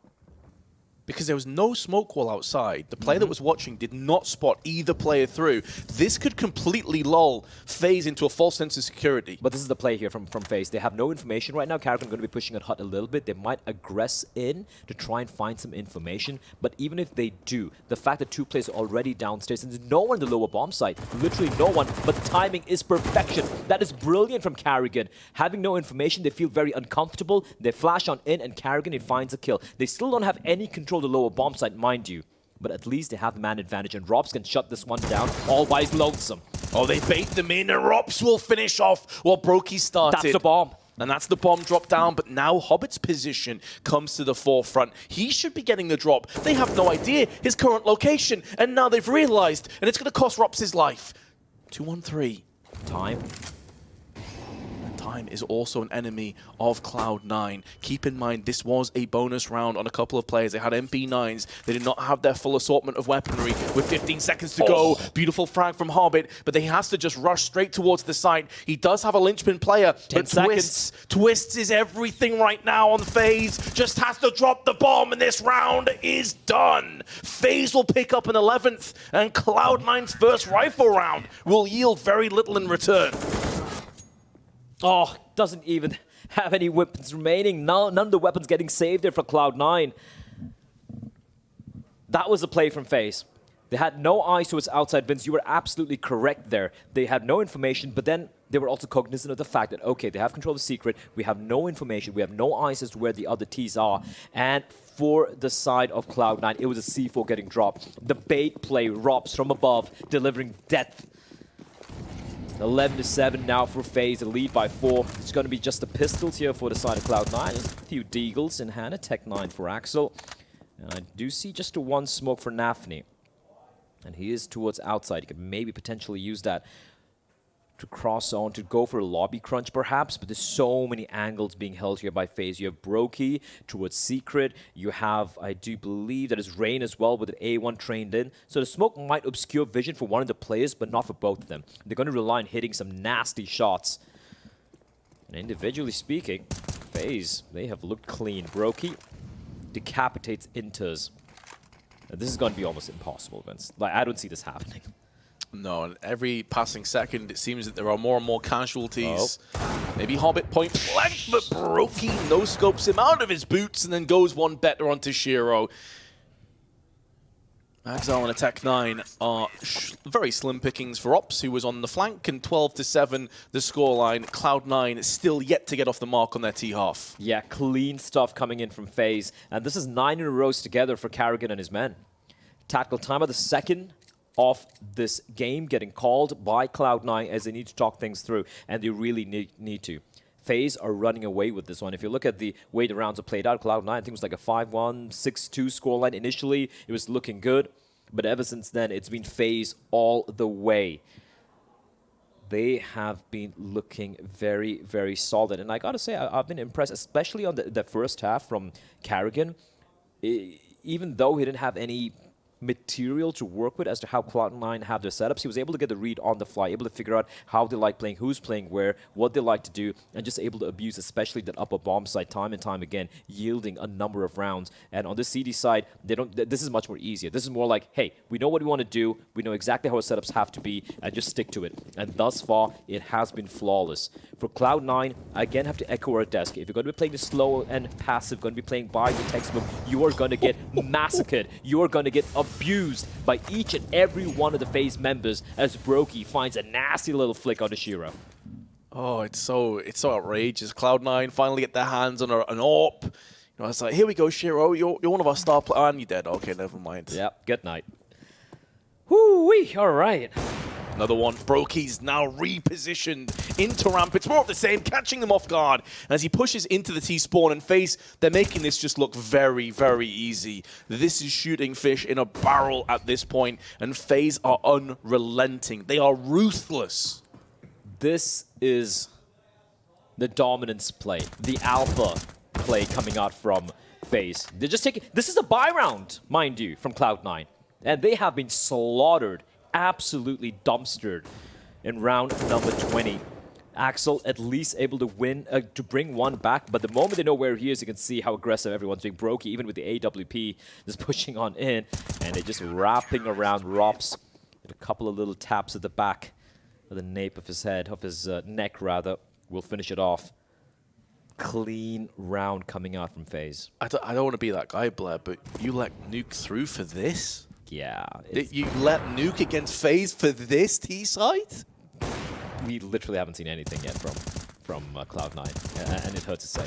Because there was no smoke wall outside. The player that was watching did not spot either player through. This could completely lull FaZe into a false sense of security. But this is the play here from FaZe. They have no information right now. Carrigan going to be pushing at Hut a little bit. They might aggress in to try and find some information. But even if they do, the fact that 2 players are already downstairs and there's no one in the lower bomb site, literally no one, but the timing is perfection. That is brilliant from Carrigan. Having no information, they feel very uncomfortable. They flash on in and Carrigan, he finds a kill. They still don't have any control of the lower bomb site, mind you. But at least they have man advantage, and Rops can shut this one down all by his lonesome. Oh, they bait them in, and Rops will finish off what Brokey started. That's the bomb. And that's the bomb drop down, but now Hobbit's position comes to the forefront. He should be getting the drop. They have no idea his current location, and now they've realized, and it's going to cost Rops his life. 2-on-3. Time. Time is also an enemy of Cloud9. Keep in mind, this was a bonus round on a couple of players. They had MP9s. They did not have their full assortment of weaponry with 15 seconds to go. Beautiful frag from Hobbit, but he has to just rush straight towards the side. He does have a linchpin player, 10 but seconds. Twists is everything right now on FaZe. Just has to drop the bomb, and this round is done. FaZe will pick up an 11th, and Cloud9's first rifle round will yield very little in return. Oh, doesn't even have any weapons remaining. None of the weapons getting saved there for Cloud9. That was a play from FaZe. They had no eyes towards outside. Vince, you were absolutely correct there. They had no information, but then they were also cognizant of the fact that, okay, they have control of the secret. We have no information. We have no eyes as to where the other Ts are. And for the side of Cloud9, it was a C4 getting dropped. The bait play, Rops from above, delivering death. 11-7 now for FaZe, the lead by 4. It's going to be just the pistols here for the side of Cloud9. A few Deagles in hand, a Tech 9 for Axel. And I do see just a one smoke for Nafni. And he is towards outside. He could maybe potentially use that to cross on, to go for a lobby crunch perhaps, but there's so many angles being held here by FaZe. You have Brokey towards Secret. You have, I do believe, that is Rain as well with an A1 trained in. So the smoke might obscure vision for one of the players, but not for both of them. They're going to rely on hitting some nasty shots. And individually speaking, FaZe, they have looked clean. Brokey decapitates Inters. Now, this is going to be almost impossible, Vince. Like, I don't see this happening. No, and every passing second, it seems that there are more and more casualties. Maybe Hobbit point blank, but Brokey no-scopes him out of his boots and then goes one better onto Shiro. Exile and a Tech 9 are very slim pickings for Ops, who was on the flank, and 12-7 the scoreline. Cloud9 is still yet to get off the mark on their T-half. Yeah, clean stuff coming in from FaZe. And this is 9 in a row together for Carrigan and his men. Tactical timer, the second of this game getting called by Cloud9 as they need to talk things through, and they really need to. FaZe are running away with this one. If you look at the way the rounds are played out, Cloud9, I think it was like a 5-1, 6-2 scoreline. Initially, it was looking good, but ever since then, it's been FaZe all the way. They have been looking very, very solid. And I gotta say, I've been impressed, especially on the first half from Carrigan. Even though he didn't have any material to work with as to how Cloud9 have their setups, he was able to get the read on the fly, able to figure out how they like playing, who's playing where, what they like to do, and just able to abuse especially that upper bomb side time and time again, yielding a number of rounds. And on the CD side, they don't. This is much more easier. This is more like, hey, we know what we want to do, we know exactly how our setups have to be, and just stick to it. And thus far, it has been flawless. For Cloud9, I again have to echo our desk. If you're going to be playing the slow and passive, going to be playing by the textbook, you are going to get massacred. You are going to get abused by each and every one of the FaZe members as Brokey finds a nasty little flick on the Shiro. Oh, it's so outrageous. Cloud9 finally get their hands on an AWP. You know, it's like, here we go, Shiro. You're one of our star players. And you're dead. Okay, never mind. Yep, good night. Whoo-wee, all right. Another one. Brokey's now repositioned into ramp. It's more of the same, catching them off guard. And as he pushes into the T-spawn and FaZe, they're making this just look very, very easy. This is shooting fish in a barrel at this point, and FaZe are unrelenting. They are ruthless. This is the dominance play, the alpha play coming out from FaZe. They're just taking... This is a buy round, mind you, from Cloud9. And they have been slaughtered, absolutely dumpstered in round number 20. Axel at least able to win, to bring one back, but the moment they know where he is, you can see how aggressive everyone's being. Brokey, even with the AWP, just pushing on in, and they're just wrapping around Rops with a couple of little taps at the back of the nape of his head, of his neck rather, will finish it off. Clean round coming out from FaZe. I don't want to be that guy, Blair, but you let Nuke through for this? Yeah. You let Nuke against FaZe for this T-side? We literally haven't seen anything yet from Cloud9, and it hurts to say.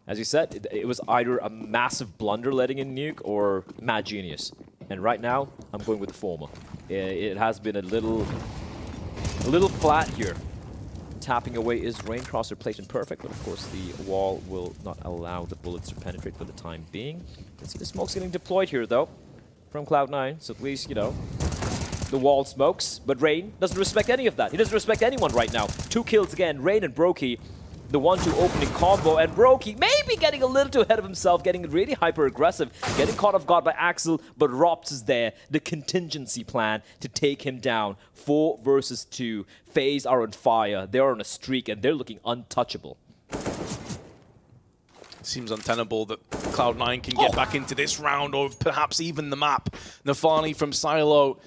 As you said, it was either a massive blunder letting in Nuke or mad genius. And right now, I'm going with the former. It has been a little flat here tapping away is Rain. Cross replacement perfect, but of course the wall will not allow the bullets to penetrate for the time being. You can see the smoke's getting deployed here though from Cloud9, so at least, you know, the wall smokes, but Rain doesn't respect any of that. He doesn't respect anyone right now. 2 kills again, Rain and Brokey, the 1-2 opening combo, and Brokey maybe getting a little too ahead of himself, getting really hyper-aggressive, getting caught off guard by Axel, but Rops is there, the contingency plan to take him down. 4 versus 2. FaZe are on fire, they're on a streak, and they're looking untouchable. Seems untenable that Cloud9 can get back into this round, or perhaps even the map. Nafani from Silo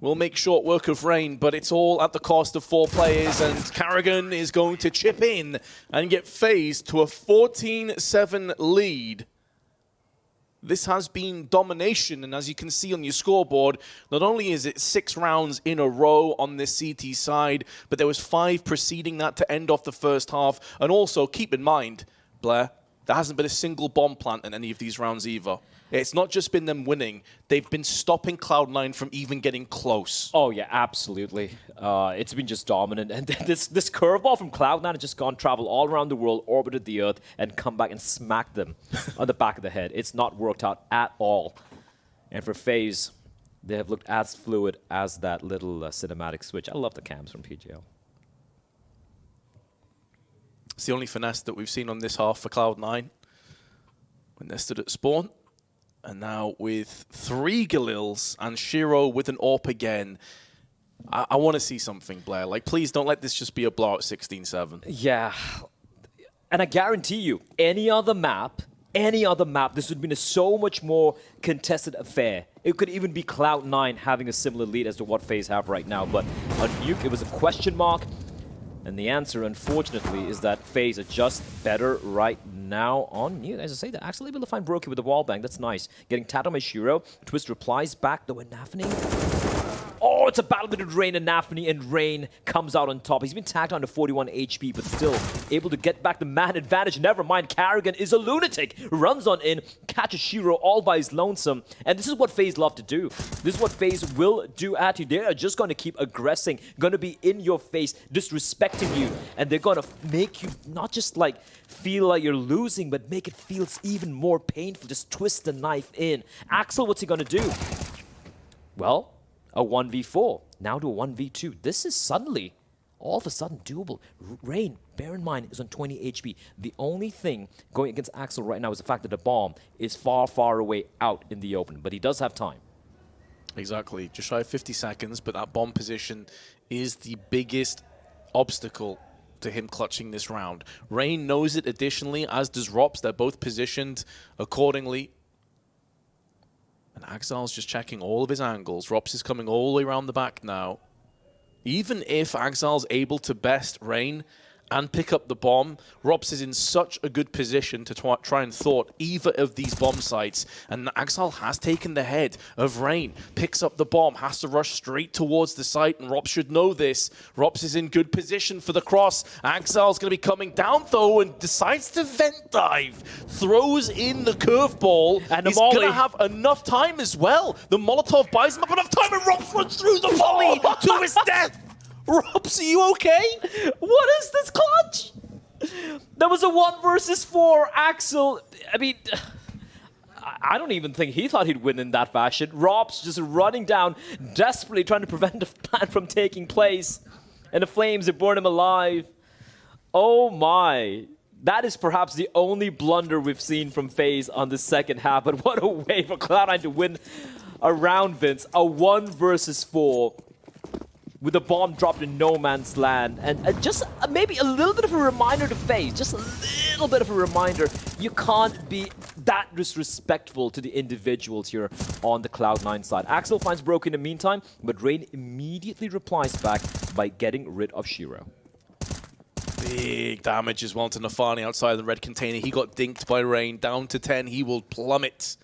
will make short work of Rain, but it's all at the cost of 4 players, and Karrigan is going to chip in and get FaZe to a 14-7 lead. This has been domination, and as you can see on your scoreboard, not only is it 6 rounds in a row on this CT side, but there was 5 preceding that to end off the first half. And also, keep in mind, Blair, there hasn't been a single bomb plant in any of these rounds either. It's not just been them winning. They've been stopping Cloud9 from even getting close. Oh, yeah, absolutely. It's been just dominant. And this curveball from Cloud9 has just gone travel all around the world, orbited the Earth, and come back and smack them on the back of the head. It's not worked out at all. And for FaZe, they have looked as fluid as that little cinematic switch. I love the cams from PGL. It's the only finesse that we've seen on this half for Cloud9 when they stood at spawn. And now with 3 Galils and Shiro with an AWP again. I want to see something, Blair. Like, please don't let this just be a blowout 16-7. Yeah. And I guarantee you, any other map, this would have been a so much more contested affair. It could even be Cloud9 having a similar lead as to what FaZe have right now. But on Nuke, it was a question mark. And the answer, unfortunately, is that FaZe are just better right now on Nuke. As I say, they're actually able to find Brokey with the wallbang. That's nice. Getting tagged on by Shiro. Twist replies back, though, and Nafani. Oh, it's a battle between Rain and Nafani, and Rain comes out on top. He's been tagged on to 41 HP, but still able to get back the man advantage. Never mind, Karrigan is a lunatic. Runs on in, catches Shiro all by his lonesome. And this is what FaZe love to do. This is what FaZe will do at you. They are just going to keep aggressing, going to be in your face, disrespecting you. And they're going to make you not just like feel like you're losing, but make it feel even more painful. Just twist the knife in. Axel, what's he going to do? Well, a 1v4, now to a 1v2. This is suddenly, all of a sudden, doable. Rain, bear in mind, is on 20 HP. The only thing going against Axel right now is the fact that the bomb is far, far away out in the open, but he does have time. Exactly, just shy of 50 seconds, but that bomb position is the biggest obstacle to him clutching this round. Rain knows it additionally, as does Rops. They're both positioned accordingly. And Axel's just checking all of his angles. Rops is coming all the way around the back now. Even if Axel's able to best Rain and pick up the bomb, Rops is in such a good position to try and thwart either of these bomb sites. And Axel has taken the head of Rain, picks up the bomb, has to rush straight towards the site, and Rops should know this. Rops is in good position for the cross. Axel's going to be coming down, though, and decides to vent dive. Throws in the curveball. And he's going to have enough time as well. The Molotov buys him up enough time, and Rops runs through the volley to his death. Rops, are you okay? What is this clutch? That was a 1 versus 4. Axel, I mean, I don't even think he thought he'd win in that fashion. Rops just running down, desperately trying to prevent the plan from taking place. And the flames have burned him alive. Oh my. That is perhaps the only blunder we've seen from FaZe on the second half. But what a way for Cloud9 to win a round, Vince. A 1 versus 4. With a bomb dropped in no man's land. And just maybe a little bit of a reminder to FaZe, just a little bit of a reminder, you can't be that disrespectful to the individuals here on the Cloud9 side. Axel finds Broken in the meantime, but Rain immediately replies back by getting rid of Shiro. Big damage as well to Nafani outside the red container. He got dinked by Rain, down to 10. He will plummet.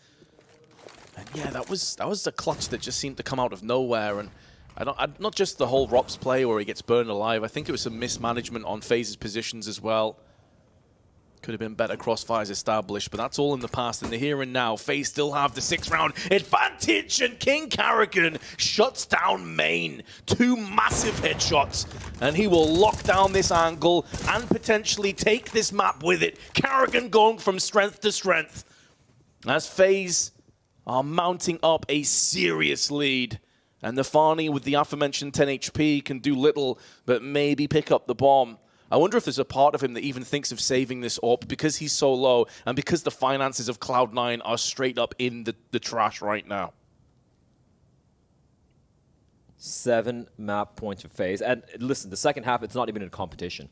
And yeah, that was a clutch that just seemed to come out of nowhere. And not just the whole Rops play where he gets burned alive. I think it was some mismanagement on FaZe's positions as well. Could have been better crossfires established, but that's all in the past. In the here and now, FaZe still have the 6th-round advantage, and King Karrigan shuts down main. 2 massive headshots, and he will lock down this angle and potentially take this map with it. Karrigan going from strength to strength as FaZe are mounting up a serious lead. And Nafani, with the aforementioned 10 HP, can do little but maybe pick up the bomb. I wonder if there's a part of him that even thinks of saving this up because he's so low and because the finances of Cloud9 are straight up in the trash right now. 7 map points for FaZe. And listen, the second half, it's not even in competition.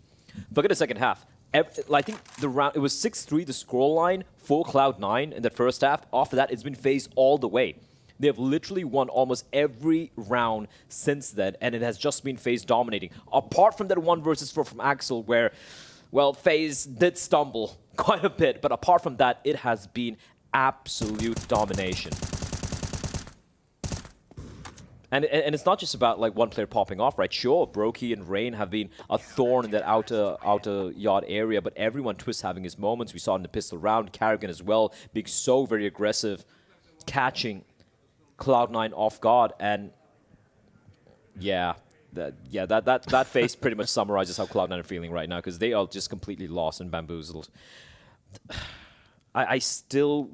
Look at the second half. I think the round, it was 6-3, the scroll line for Cloud9 in that first half. After that, it's been FaZe all the way. They have literally won almost every round since then, and it has just been FaZe dominating. Apart from that 1 versus 4 from Axel, where, well, FaZe did stumble quite a bit, but apart from that, it has been absolute domination. And it's not just about like one player popping off, right? Sure, Brokey and Rain have been a thorn in that outer yard area, but everyone Twist having his moments. We saw in the pistol round, Karrigan as well, being so very aggressive, catching Cloud9 off guard, and that phase pretty much summarizes how Cloud9 are feeling right now, because they are just completely lost and bamboozled. I still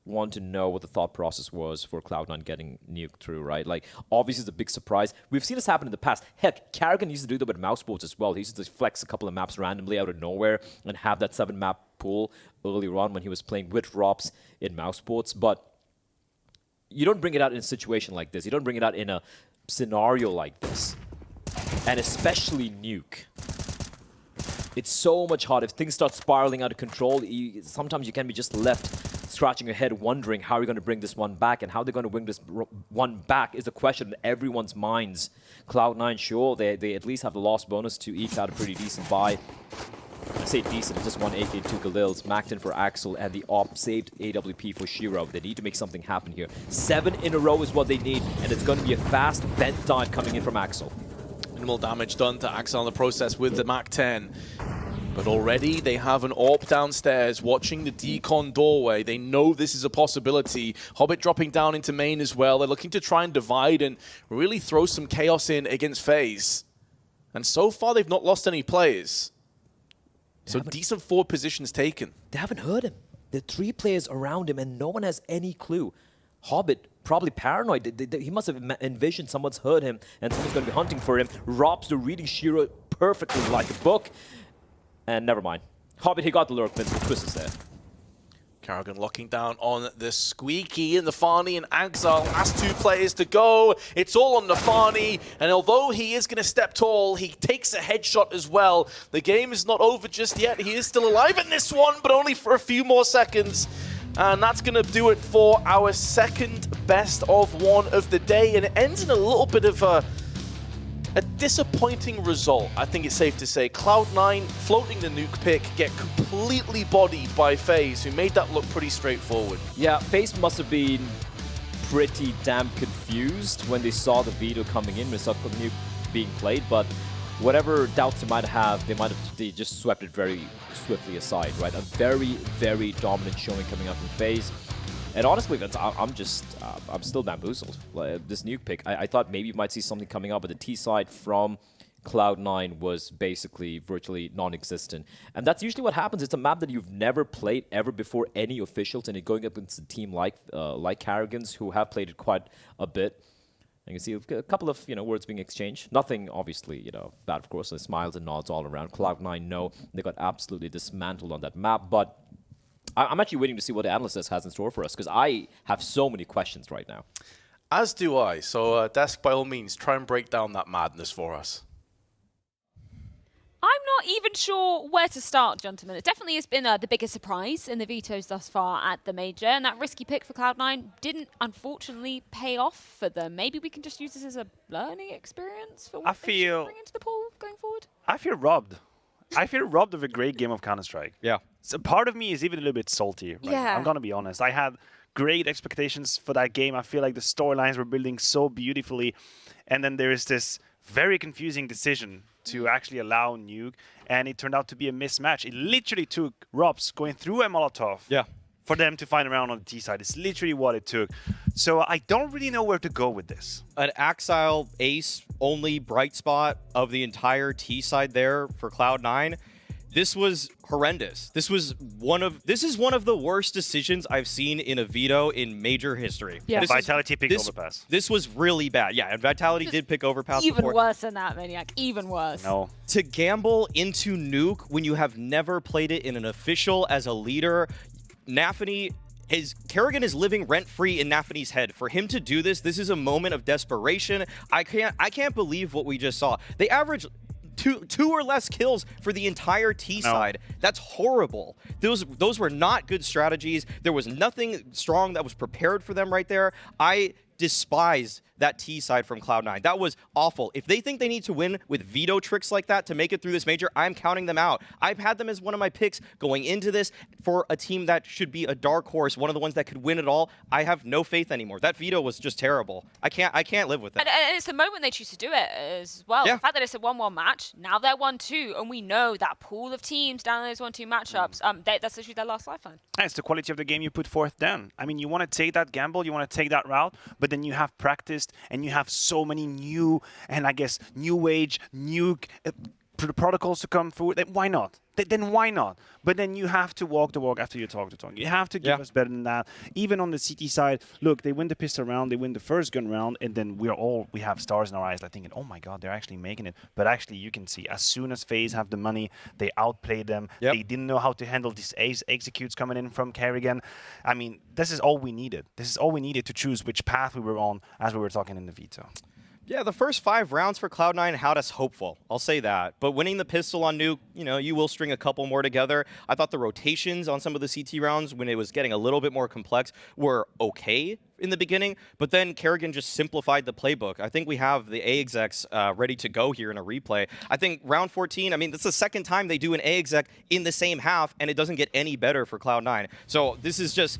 want to know what the thought process was for Cloud9 getting nuked through, right? Like, obviously it's a big surprise. We've seen this happen in the past. Heck, Karrigan used to do that with mouse sports as well. He used to flex a couple of maps randomly out of nowhere and have that 7-map pool earlier on when he was playing with Rops in mouse sports, but you don't bring it out in a situation like this. You don't bring it out in a scenario like this. And especially nuke. It's so much harder. If things start spiraling out of control, sometimes you can be just left scratching your head wondering how you're going to bring this one back, and how they're going to bring this one back is a question in everyone's minds. Cloud9, sure, they at least have the loss bonus to eke out a pretty decent buy. I say decent, just 1 AK, 2 Galils, Macton for Axel, and the op saved AWP for Shiro. They need to make something happen here. 7 in a row is what they need, and it's going to be a fast vent dive coming in from Axel. Minimal damage done to Axel in the process with the Mac-10. But already they have an AWP downstairs watching the decon doorway. They know this is a possibility. Hobbit dropping down into main as well. They're looking to try and divide and really throw some chaos in against FaZe. And so far they've not lost any players. So decent forward positions taken. They haven't heard him. There are 3 players around him and no one has any clue. Hobbit, probably paranoid. He must have envisioned someone's heard him and someone's going to be hunting for him. Robs the reading Shiro perfectly like a book. And never mind. Hobbit, he got the lurk, but the twist is there. Karrigan locking down on the Squeaky, and Nafani and Axel. Last 2 players to go. It's all on Nafani, and although he is going to step tall, he takes a headshot as well. The game is not over just yet. He is still alive in this one, but only for a few more seconds. And that's going to do it for our second best of 1 of the day, and it ends in a little bit of a disappointing result, I think it's safe to say. Cloud9 floating the nuke pick, get completely bodied by FaZe, who made that look pretty straightforward. Yeah, FaZe must have been pretty damn confused when they saw the video coming in, when they saw the nuke being played, but whatever doubts they might have, they just swept it very swiftly aside, right? A very, very dominant showing coming up from FaZe. And honestly, Vince, I'm still bamboozled. Like, this nuke pick, I thought maybe you might see something coming up, but the T side from Cloud9 was basically virtually non-existent. And that's usually what happens. It's a map that you've never played ever before any officials, and you're going up against a team like Karrigan's, who have played it quite a bit. And you can see a couple of words being exchanged. Nothing, obviously, bad, of course. There's smiles and nods all around. Cloud9, no, they got absolutely dismantled on that map, but I'm actually waiting to see what the analyst has in store for us, because I have so many questions right now. As do I. So, Desk, by all means, try and break down that madness for us. I'm not even sure where to start, gentlemen. It definitely has been the biggest surprise in the vetoes thus far at the Major, and that risky pick for Cloud9 didn't, unfortunately, pay off for them. Maybe we can just use this as a learning experience for what they should bring into the pool going forward? I feel robbed. I feel robbed of a great game of Counter-Strike. Yeah. So part of me is even a little bit salty right now. I'm going to be honest. I had great expectations for that game. I feel like the storylines were building so beautifully. And then there is this very confusing decision to actually allow Nuke, and it turned out to be a mismatch. It literally took Robs going through a Molotov for them to find a round on the T side. It's literally what it took. So I don't really know where to go with this. An Axile ace only bright spot of the entire T side there for Cloud9. This was horrendous. This is one of the worst decisions I've seen in a veto in major history. Yeah. Vitality picked Overpass. This was really bad. Yeah, and Vitality did pick Overpass Even before. worse than that, Maniac. Even worse. No. To gamble into Nuke when you have never played it in an official as a leader, Kerrigan is living rent-free in Nafany's head. For him to do this is a moment of desperation. I can't believe what we just saw. They averaged two or less kills for the entire T side. That's horrible. Those were not good strategies. There was nothing strong that was prepared for them right there. I despise that T side from Cloud9. That was awful. If they think they need to win with veto tricks like that to make it through this major, I'm counting them out. I've had them as one of my picks going into this for a team that should be a dark horse, one of the ones that could win it all. I have no faith anymore. That veto was just terrible. I can't live with that. And it's the moment they choose to do it as well. Yeah. The fact that it's a 1-1 match, now they're 1-2, and we know that pool of teams down in those 1-2 matchups, that's literally their last lifeline. And it's the quality of the game you put forth then. I mean, you want to take that gamble, you want to take that route, but then you have practiced and you have so many new and I guess new age Nuke protocols to come through. Then why not? Then why not? But then you have to walk the walk after you talk the talk. You have to give us better than that. Even on the CT side, look, they win the pistol round, they win the first gun round, and then we have stars in our eyes, like thinking, oh my god, they're actually making it. But actually, you can see as soon as FaZe have the money, they outplay them. They didn't know how to handle these executes coming in from Kerrigan. I mean, this is all we needed. This is all we needed to choose which path we were on as we were talking in the veto. Yeah, the first 5 rounds for Cloud9 had us hopeful. I'll say that. But winning the pistol on Nuke, you will string a couple more together. I thought the rotations on some of the CT rounds, when it was getting a little bit more complex, were okay in the beginning. But then Kerrigan just simplified the playbook. I think we have the A execs ready to go here in a replay. I think round 14, I mean, that's the second time they do an A exec in the same half, and it doesn't get any better for Cloud9. So this is just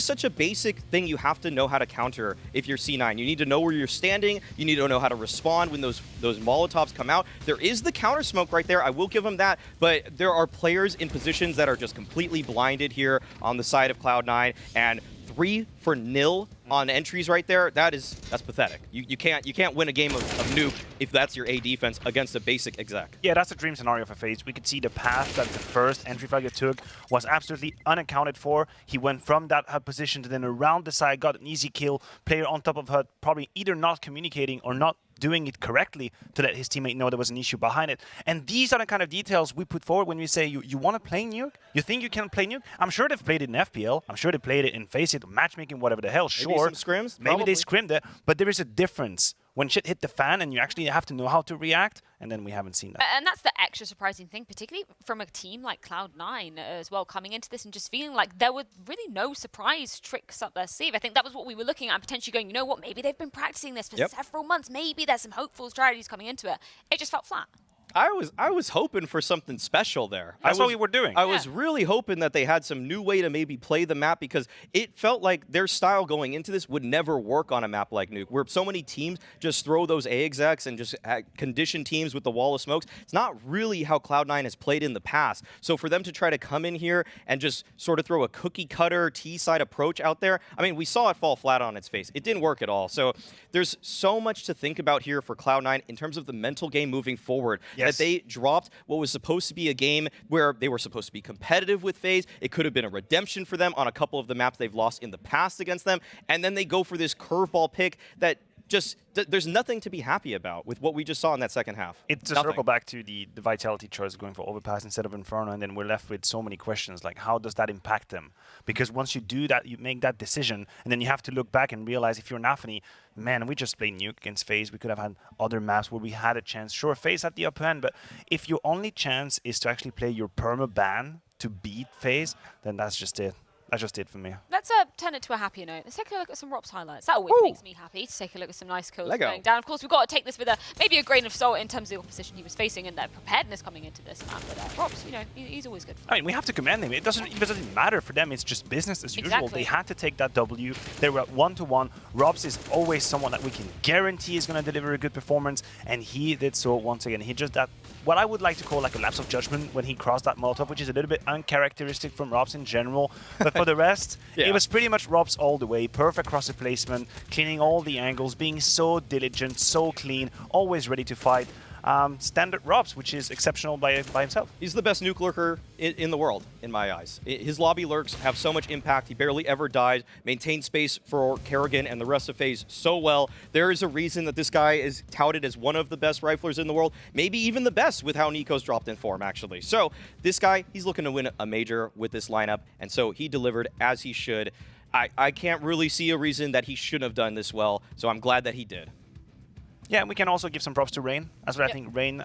such a basic thing you have to know how to counter if you're C9. You need to know where you're standing. You need to know how to respond when those Molotovs come out. There is the counter smoke right there. I will give them that. But there are players in positions that are just completely blinded here on the side of Cloud9. And 3 for nil on entries right there, that's pathetic. You can't win a game of Nuke if that's your A defense against a basic exec. Yeah, that's a dream scenario for FaZe. We could see the path that the first entry frag took was absolutely unaccounted for. He went from that HUD position to then around the side, got an easy kill, player on top of HUD, probably either not communicating or not doing it correctly to let his teammate know there was an issue behind it. And these are the kind of details we put forward when we say, you want to play Nuke? You think you can play Nuke? I'm sure they've played it in FPL. I'm sure they played it in FaZe, matchmaking, whatever the hell. Sure. Maybe some scrims? Maybe Probably. they scrimmed it, but there is a difference when shit hit the fan and you actually have to know how to react, and then we haven't seen that. And that's the extra surprising thing, particularly from a team like Cloud9 as well, coming into this and just feeling like there were really no surprise tricks up their sleeve. I think that was what we were looking at, potentially going, you know what, maybe they've been practicing this for several months. Maybe there's some hopeful strategies coming into it. It just felt flat. I was hoping for something special there. That's what we were doing. I was really hoping that they had some new way to maybe play the map, because it felt like their style going into this would never work on a map like Nuke, where so many teams just throw those A execs and just condition teams with the wall of smokes. It's not really how Cloud9 has played in the past. So for them to try to come in here and just sort of throw a cookie cutter T-side approach out there, I mean, we saw it fall flat on its face. It didn't work at all. So there's so much to think about here for Cloud9 in terms of the mental game moving forward. That they dropped what was supposed to be a game where they were supposed to be competitive with FaZe. It could have been a redemption for them on a couple of the maps they've lost in the past against them. And then they go for this curveball pick that just, there's nothing to be happy about with what we just saw in that second half. It's a circle back to the Vitality choice going for Overpass instead of Inferno, and then we're left with so many questions, like how does that impact them? Because once you do that, you make that decision, and then you have to look back and realize if you're Nafany, man, we just played Nuke against FaZe. We could have had other maps where we had a chance. Sure, FaZe at the upper end, but if your only chance is to actually play your perma ban to beat FaZe, then that's just it. That's just it for me. Let's turn it to a happier note. Let's take a look at some Rob's highlights. That always makes me happy to take a look at some nice kills going down. Of course, we've got to take this with maybe a grain of salt in terms of the opposition he was facing and their preparedness coming into this map. But Rob's, you know, he's always good. I mean, we have to commend him. It doesn't matter for them. It's just business as usual. They had to take that W. They were at 1-1. Rob's is always someone that we can guarantee is going to deliver a good performance, and he did so once again. He just that what I would like to call like a lapse of judgment when he crossed that Molotov, which is a little bit uncharacteristic from Rob's in general. But for the rest, it was pretty much Rob's all the way. Perfect crosser placement, cleaning all the angles, being so diligent, so clean, always ready to fight. Standard Robs, which is exceptional by himself. He's the best nuke lurker in the world, in my eyes. His lobby lurks have so much impact. He barely ever dies, maintains space for Kerrigan and the rest of FaZe so well. There is a reason that this guy is touted as one of the best riflers in the world, maybe even the best with how Nico's dropped in form, actually. So this guy, he's looking to win a major with this lineup, and so he delivered as he should. I can't really see a reason that he shouldn't have done this well, so I'm glad that he did. Yeah, we can also give some props to Rain. That's what I think Rain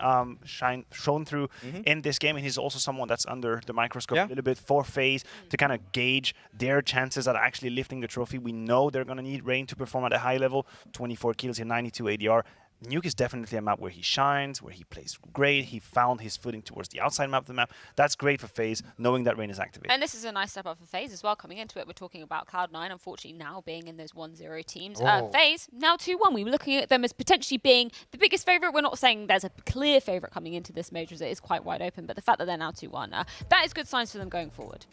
shone through in this game. And he's also someone that's under the microscope a little bit for FaZe to kind of gauge their chances at actually lifting the trophy. We know they're going to need Rain to perform at a high level. 24 kills in 92 ADR. Nuke is definitely a map where he shines, where he plays great. He found his footing towards the outside map of the map. That's great for FaZe, knowing that Rain is activated. And this is a nice step up for FaZe as well. Coming into it, we're talking about Cloud9, unfortunately now being in those 1-0 teams. FaZe, now 2-1. We were looking at them as potentially being the biggest favourite. We're not saying there's a clear favourite coming into this major, as it is quite wide open, but the fact that they're now 2-1, that is good signs for them going forward.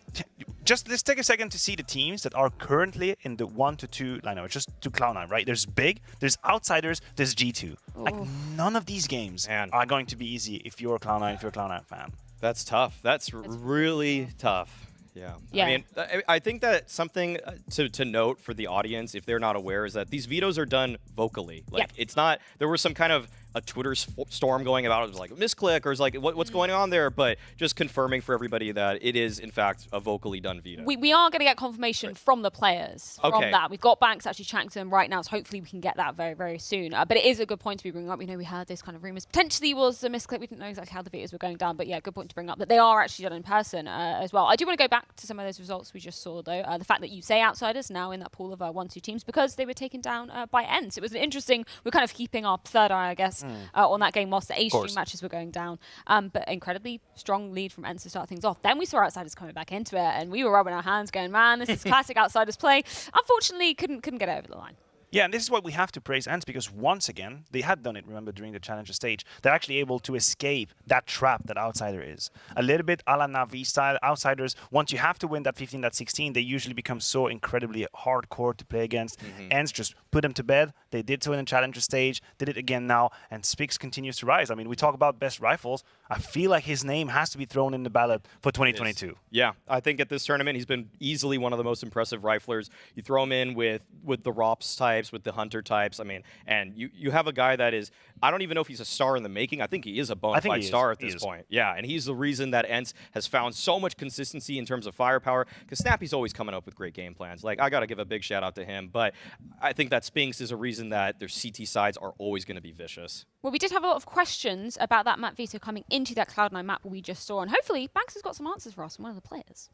Just let's take a second to see the teams that are currently in the 1-2 lineup, just to Cloud9, right? There's Big, there's Outsiders, there's G2. Like, none of these games are going to be easy if you're a Cloud9 fan. That's tough. That's really tough. Yeah. I mean, I think that something to note for the audience, if they're not aware, is that these vetoes are done vocally. Like, it's not, there was some kind of a Twitter storm going about. It was like a misclick, or it's like, what's going on there? But just confirming for everybody that it is, in fact, a vocally done veto. We are going to get confirmation from the players from that. We've got Banks actually chatting to them right now, so hopefully we can get that very, very soon. But it is a good point to be bringing up. You know, we heard those kind of rumors. Potentially was a misclick. We didn't know exactly how the vetoes were going down. But yeah, good point to bring up that they are actually done in person as well. I do want to go back to some of those results we just saw, though. The fact that you say Outsiders now in that pool of 1-2 teams because they were taken down by ENCE. It was an interesting, we're kind of keeping our third eye, I guess, on that game whilst the A-stream matches were going down. But incredibly strong lead from ENCE to start things off. Then we saw Outsiders coming back into it, and we were rubbing our hands going, man, this is classic Outsiders play. Unfortunately, couldn't get over the line. Yeah, and this is what we have to praise ENCE, because once again, they had done it, remember, during the Challenger stage. They're actually able to escape that trap that Outsider is. A little bit a la Na'Vi style. Outsiders, once you have to win that 15, that 16, they usually become so incredibly hardcore to play against. ENCE just put them to bed. They did so in the Challenger stage, did it again now, and Spix continues to rise. I mean, we talk about best rifles. I feel like his name has to be thrown in the ballot for 2022. Yeah, I think at this tournament, he's been easily one of the most impressive riflers. You throw him in with the ROPS types, with the Hunter types. I mean, and you have a guy that is, I don't even know if he's a star in the making. I think he is a bona fide star at this point. Yeah, and he's the reason that ENCE has found so much consistency in terms of firepower, because Snappy's always coming up with great game plans. Like, I got to give a big shout out to him, but I think that Spinks is a reason that their CT sides are always going to be vicious. Well, we did have a lot of questions about that map veto coming into that Cloud9 map we just saw, and hopefully Banks has got some answers for us from one of the players.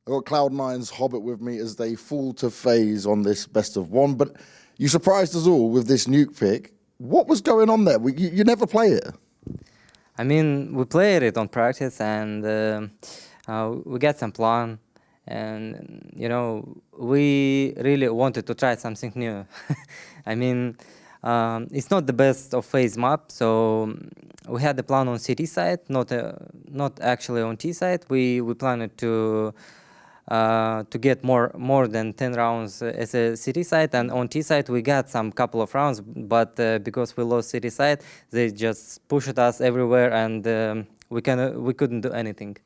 I've got Cloud9's Hobbit with me as they fall to FaZe on this best of one, but you surprised us all with this nuke pick. What was going on there? You never play it. I mean, we played it on practice, and we got some plan, and you know, we really wanted to try something new. I mean, it's not the best of FaZe map, so we had the plan on CT side, not actually on T side. We planned to get more than 10 rounds as a CT side, and on T side we got some couple of rounds, but because we lost CT side, they just pushed us everywhere, and we couldn't do anything.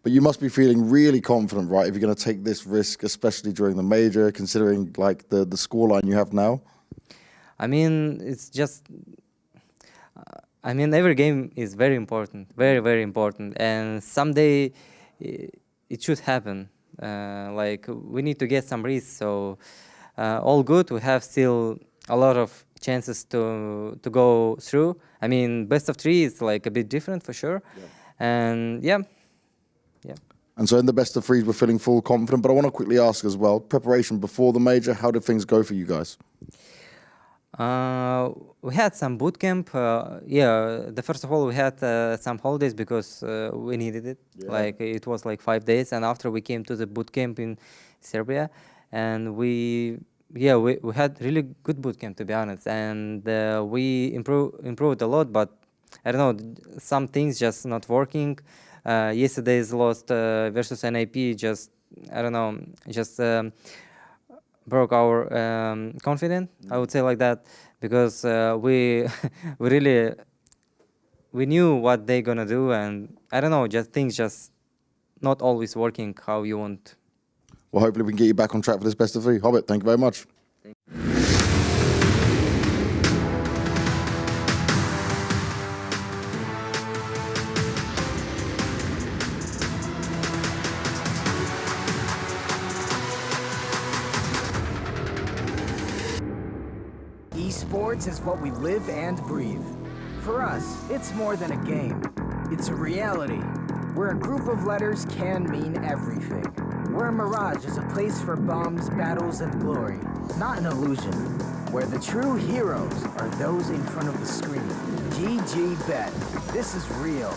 But you must be feeling really confident, right, if you're going to take this risk, especially during the major, considering like the scoreline you have now? I mean, it's just, I mean, every game is very important, very, very important, and someday it should happen. Like, we need to get some risks, so all good. We have still a lot of chances to go through. I mean, best of 3 is like a bit different for sure, and yeah. And so in the best of threes, we're feeling full confident. But I want to quickly ask as well, preparation before the major, how did things go for you guys? We had some boot camp. First of all, we had some holidays because we needed it. Yeah. Like it was like 5 days, and after we came to the boot camp in Serbia, and we had really good boot camp, to be honest, and we improved a lot. But I don't know, some things just not working. Yesterday's loss versus NAP just, I don't know, just broke our confidence, I would say like that, because we knew what they're gonna do, and I don't know, just things just not always working how you want. Well, hopefully we can get you back on track for this best of three. Hobbit, thank you very much. Esports is what we live and breathe. For us, it's more than a game. It's a reality, where a group of letters can mean everything. Where Mirage is a place for bombs, battles, and glory, not an illusion. Where the true heroes are those in front of the screen. GG Bet. This is real.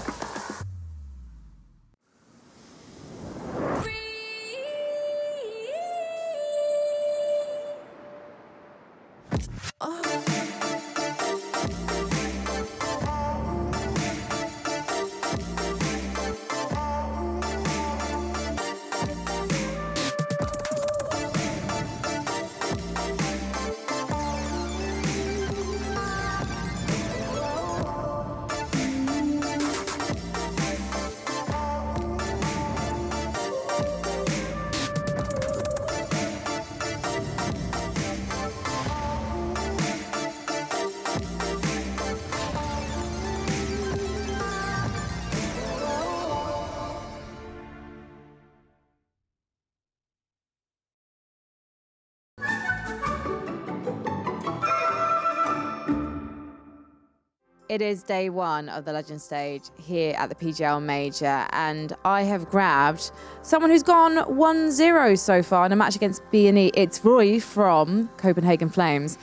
It is day one of the Legend stage here at the PGL Major, and I have grabbed someone who's gone 1-0 so far in a match against B&E. It's Roy from Copenhagen Flames.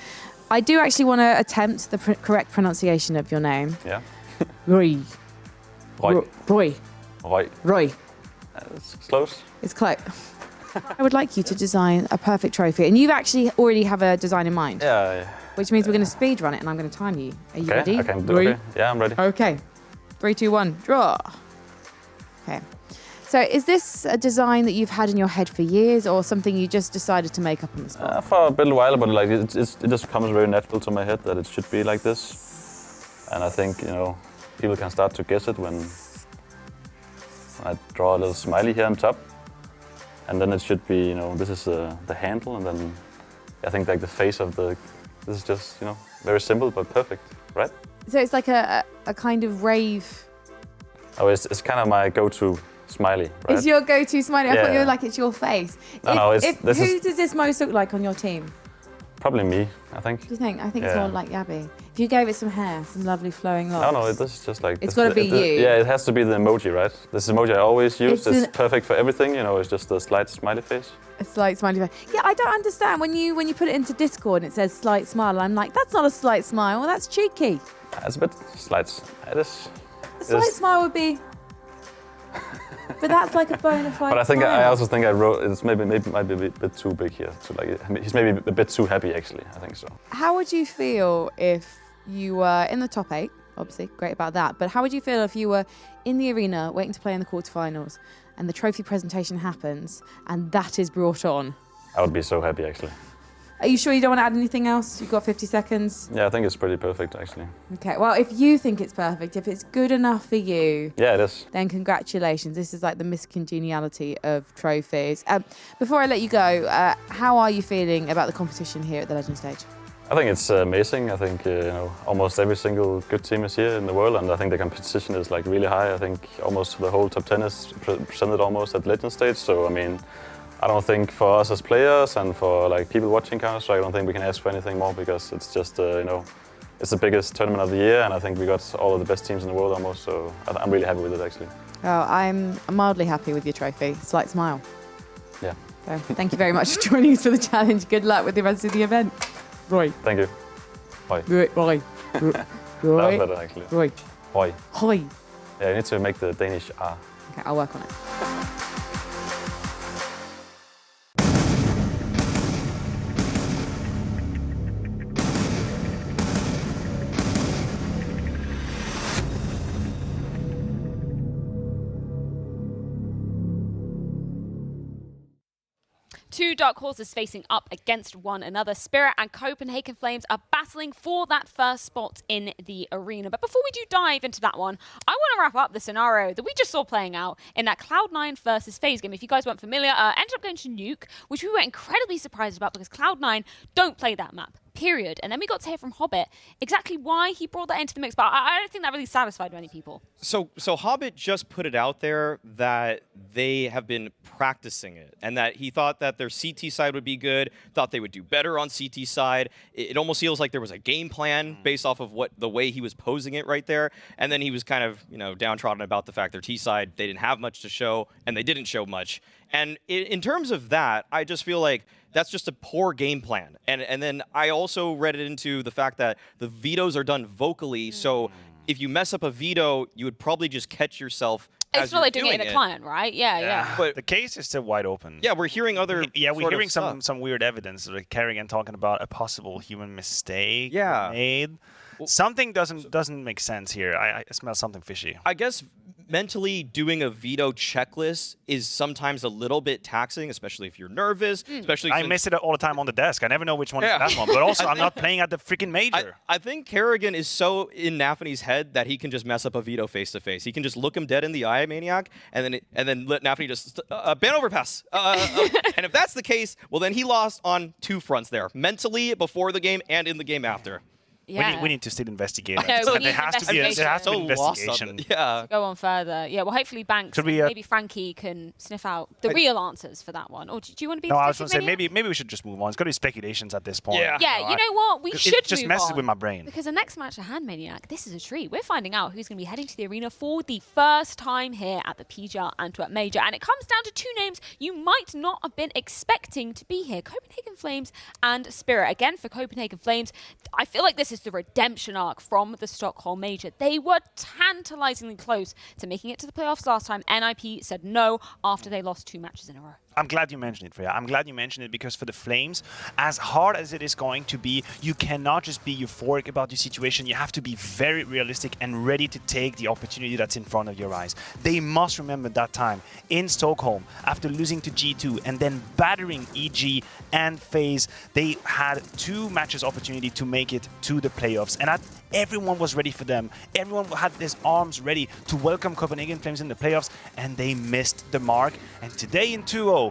I do actually want to attempt the correct pronunciation of your name. Yeah. Roy. Roy. Roy. Roy. Roy. It's close. It's close. I would like you to design a perfect trophy, and you actually already have a design in mind. Yeah. Which means we're going to speed run it, and I'm going to time you. Are you ready? I can do it. Yeah, I'm ready. Okay. 3, 2, 1, draw. Okay. So is this a design that you've had in your head for years, or something you just decided to make up on the spot? For a bit while, but like it just comes very natural to my head that it should be like this. And I think, people can start to guess it when I draw a little smiley here on top. And then it should be, this is the handle, and then I think like the face of the. This is just, very simple but perfect, right? So it's like a kind of rave. Oh, it's kind of my go-to smiley, right? It's your go-to smiley. I Yeah. thought you were like, it's your face. No, Who does this most look like on your team? Probably me, I think. Do you think? I think it's Yeah. more like Yabby. If you gave it some hair, some lovely flowing locks. No, this is just like... It's got to be you. Yeah, it has to be the emoji, right? This emoji I always use. It's It's perfect for everything, it's just a slight smiley face. A slight smiley face. Yeah, I don't understand when you put it into Discord and it says slight smile. I'm like, that's not a slight smile. Well, that's cheeky. It's a bit slight. It is. A slight smile would be. But that's like a bona fide. But I think smile. I also think I wrote it's maybe might be a bit too big here. He's maybe a bit too happy actually. I think so. How would you feel if you were in the top 8? Obviously, great about that. But how would you feel if you were in the arena waiting to play in the quarterfinals, and the trophy presentation happens, and that is brought on? I would be so happy actually. Are you sure you don't want to add anything else? You've got 50 seconds. Yeah, I think it's pretty perfect actually. Okay, well, if you think it's perfect, if it's good enough for you, Yeah, it is. then congratulations. This is like the miscongeniality of trophies. Before I let you go, how are you feeling about the competition here at the Legend stage? I think it's amazing. I think almost every single good team is here in the world, and I think the competition is like really high. I think almost the whole top 10 is presented almost at Legend stage. So I mean, I don't think for us as players and for like people watching Counter-Strike, I don't think we can ask for anything more because it's just it's the biggest tournament of the year, and I think we got all of the best teams in the world almost. So I'm really happy with it actually. Well, I'm mildly happy with your trophy. Slight smile. Yeah. So, thank you very much for joining us for the challenge. Good luck with the rest of the event. Roy. Thank you. Hoi. Roy. That was better, actually. Roy. Hoi. Hoi. Yeah, you need to make the Danish R. Okay, I'll work on it. Two dark horses facing up against one another. Spirit and Copenhagen Flames are battling for that first spot in the arena. But before we do dive into that one, I want to wrap up the scenario that we just saw playing out in that Cloud9 versus FaZe game. If you guys weren't familiar, ended up going to Nuke, which we were incredibly surprised about because Cloud9 don't play that map. Period. And then we got to hear from Hobbit exactly why he brought that into the mix, but I don't think that really satisfied many people. So Hobbit just put it out there that they have been practicing it and that he thought that their CT side would be good, thought they would do better on CT side. It almost feels like there was a game plan based off of the way he was posing it right there. And then he was kind of, downtrodden about the fact their T side, they didn't have much to show and they didn't show much. And in terms of that, I just feel like that's just a poor game plan. And then I also read it into the fact that the vetoes are done vocally. So if you mess up a veto, you would probably just catch yourself. It's not like doing it in a client, right? Yeah. But the case is still wide open. Yeah, we're hearing other. We're hearing some weird evidence. Like Kerrigan talking about a possible human mistake made. Something doesn't make sense here. I smell something fishy. I guess mentally doing a veto checklist is sometimes a little bit taxing, especially if you're nervous. Especially I miss it all the time on the desk. I never know which one is that one. But also, I'm not playing at the freaking major. I think Kerrigan is so in Nafany's head that he can just mess up a veto face to face. He can just look him dead in the eye, Maniac, and then let Nafany just ban overpass. And if that's the case, well then he lost on two fronts there: mentally before the game and in the game after. Yeah. We need to still investigate it. No, There has to be an investigation. Yeah. Go on further. Yeah, well, hopefully Banks and maybe Frankie can sniff out the real answers for that one. Or do you want to be? No, I was going to say maybe we should just move on. It's got to be speculations at this point. Yeah, you know what? We should It just move messes on. with my brain. Because the next match at hand, Maniac, this is a treat. We're finding out who's going to be heading to the arena for the first time here at the PGL Antwerp Major. And it comes down to two names you might not have been expecting to be here. Copenhagen Flames and Spirit. Again, for Copenhagen Flames, I feel like this is the redemption arc from the Stockholm Major. They were tantalizingly close to making it to the playoffs last time. NIP said no after they lost 2 matches in a row. I'm glad you mentioned it, Freya. I'm glad you mentioned it because for the Flames, as hard as it is going to be, you cannot just be euphoric about your situation. You have to be very realistic and ready to take the opportunity that's in front of your eyes. They must remember that time in Stockholm after losing to G2 and then battering EG and FaZe. They had 2 matches opportunity to make it to the playoffs. And everyone was ready for them. Everyone had their arms ready to welcome Copenhagen Flames in the playoffs, and they missed the mark. And today in 2-0,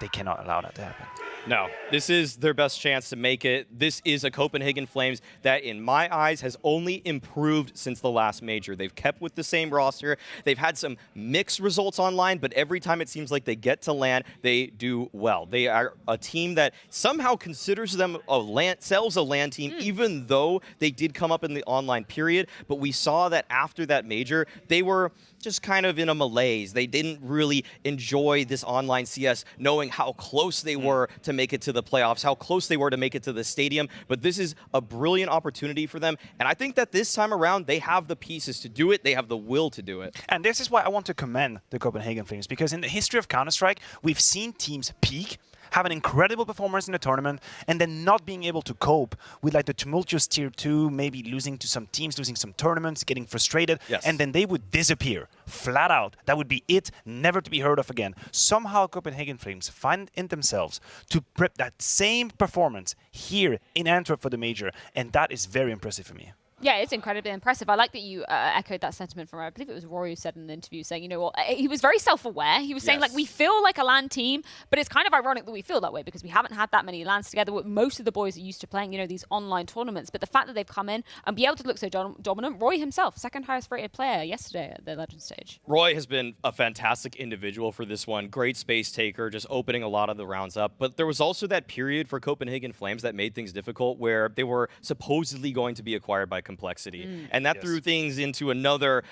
they cannot allow that to happen. No, this is their best chance to make it. This is a Copenhagen Flames that, in my eyes, has only improved since the last major. They've kept with the same roster. They've had some mixed results online, but every time it seems like they get to LAN, they do well. They are a team that somehow considers themselves a LAN team, even though they did come up in the online period. But we saw that after that major, they were just kind of in a malaise. They didn't really enjoy this online CS, knowing how close they were to make it to the playoffs, how close they were to make it to the stadium. But this is a brilliant opportunity for them. And I think that this time around, they have the pieces to do it. They have the will to do it. And this is why I want to commend the Copenhagen Flames, because in the history of Counter-Strike, we've seen teams peak, have an incredible performance in the tournament, and then not being able to cope with like the tumultuous tier 2, maybe losing to some teams, losing some tournaments, getting frustrated, and then they would disappear flat out. That would be it, never to be heard of again. Somehow Copenhagen Flames find in themselves to prep that same performance here in Antwerp for the major, and that is very impressive for me. Yeah, it's incredibly impressive. I like that you echoed that sentiment from, I believe it was Rory who said in an interview, saying, you know what, he was very self-aware. He was saying, like, we feel like a LAN team, but it's kind of ironic that we feel that way because we haven't had that many LANs together. Most of the boys are used to playing, you know, these online tournaments. But the fact that they've come in and be able to look so dominant, Roy himself, second highest rated player yesterday at the Legend stage. Roy has been a fantastic individual for this one. Great space taker, just opening a lot of the rounds up. But there was also that period for Copenhagen Flames that made things difficult where they were supposedly going to be acquired by complexity. And that threw things into another,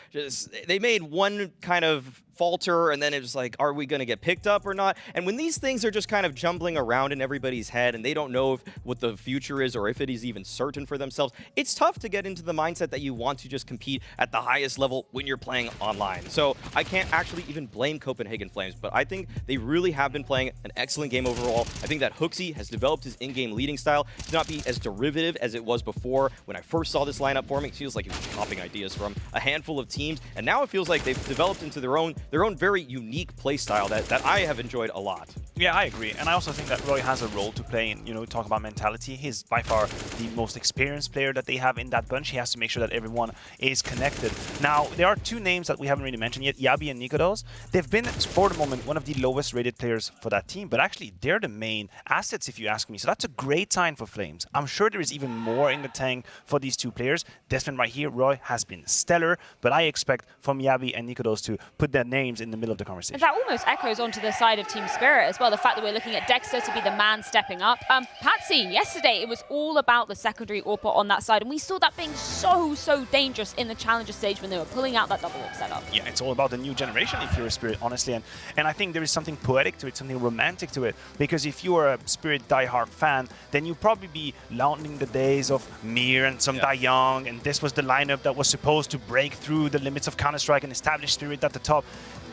they made one kind of falter, and then it was like, are we going to get picked up or not? And when these things are just kind of jumbling around in everybody's head and they don't know what the future is or if it is even certain for themselves, it's tough to get into the mindset that you want to just compete at the highest level when you're playing online. So I can't actually even blame Copenhagen Flames, but I think they really have been playing an excellent game overall. I think that Hooksy has developed his in-game leading style to not be as derivative as it was before. When I first saw this lineup forming, it feels like he was copying ideas from a handful of teams, and now it feels like they've developed into their own very unique play style that I have enjoyed a lot. Yeah, I agree. And I also think that Roy has a role to play in, talk about mentality. He's by far the most experienced player that they have in that bunch. He has to make sure that everyone is connected. Now, there are two names that we haven't really mentioned yet, Yabi and Nikodos. They've been, for the moment, one of the lowest rated players for that team, but actually they're the main assets, if you ask me. So that's a great sign for Flames. I'm sure there is even more in the tank for these two players. Desmond right here, Roy, has been stellar, but I expect from Yabi and Nikodos to put their names in the middle of the conversation. That almost echoes onto the side of Team Spirit as well, the fact that we're looking at Dexter to be the man stepping up. Patsy, yesterday it was all about the secondary AWP on that side, and we saw that being so dangerous in the Challenger stage when they were pulling out that double AWP setup. Yeah, it's all about the new generation if you're a Spirit, honestly, and I think there is something poetic to it, something romantic to it, because if you are a Spirit diehard fan, then you probably be launching the days of Mir and some Da Young, and this was the lineup that was supposed to break through the limits of Counter-Strike and establish Spirit at the top.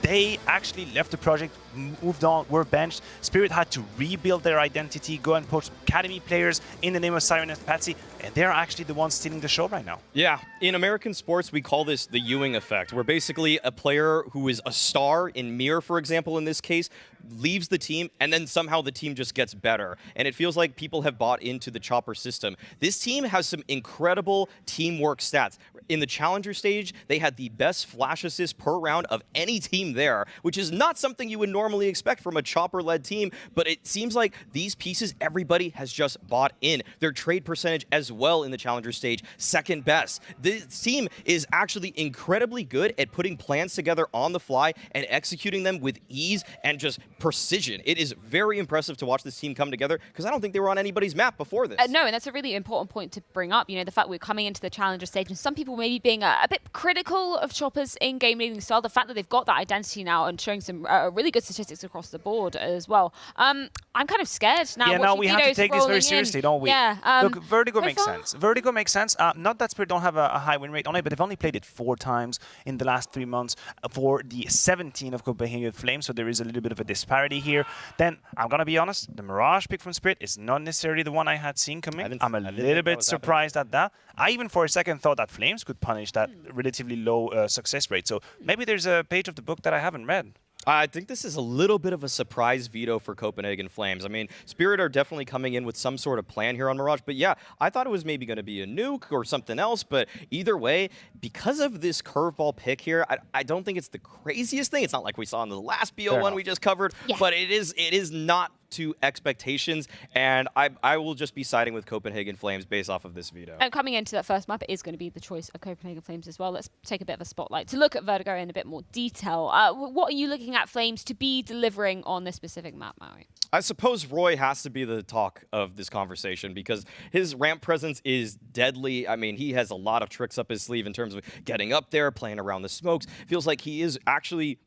They actually left the project, moved on, were benched. Spirit had to rebuild their identity, go and poach academy players in the name of Siren and Patsy, and they're actually the ones stealing the show right now. Yeah, in American sports, we call this the Ewing effect, where basically a player who is a star in Mir, for example, in this case, leaves the team, and then somehow the team just gets better. And it feels like people have bought into the Chopper system. This team has some incredible teamwork stats. In the Challenger stage, they had the best flash assist per round of any team there, which is not something you would normally expect from a Chopper-led team, but it seems like these pieces, everybody has just bought in. Their trade percentage as well in the Challenger stage, second best. This team is actually incredibly good at putting plans together on the fly and executing them with ease and just precision. It is very impressive to watch this team come together, because I don't think they were on anybody's map before this. No, and that's a really important point to bring up. The fact we're coming into the Challenger stage, and some people maybe being a bit critical of Chopper's in-game leading style, the fact that they've got that identity now and showing some really good statistics across the board as well. I'm kind of scared now. Yeah, now we have to take this very seriously, don't we? Yeah. Look, Vertigo makes sense. Vertigo makes sense. Not that Spirit don't have a high win rate on it, but they've only played it 4 times in the last 3 months for the 17 of Copenhagen Flames, so there is a little bit of a disparity here. Then, I'm going to be honest, the Mirage pick from Spirit is not necessarily the one I had seen coming. I'm a little bit surprised at that. I even for a second thought that Flames could punish that relatively low success rate. So maybe there's a page of the book that I haven't read. I think this is a little bit of a surprise veto for Copenhagen Flames. I mean, Spirit are definitely coming in with some sort of plan here on Mirage, but yeah, I thought it was maybe going to be a nuke or something else, but either way, because of this curveball pick here, I don't think it's the craziest thing. It's not like we saw in the last BO1 we just covered, but it is not to expectations, and I will just be siding with Copenhagen Flames based off of this veto. And coming into that first map, it is going to be the choice of Copenhagen Flames as well. Let's take a bit of a spotlight to look at Vertigo in a bit more detail. What are you looking at Flames to be delivering on this specific map, Maui? I suppose Roy has to be the talk of this conversation because his ramp presence is deadly. I mean, he has a lot of tricks up his sleeve in terms of getting up there, playing around the smokes. Feels like he's actually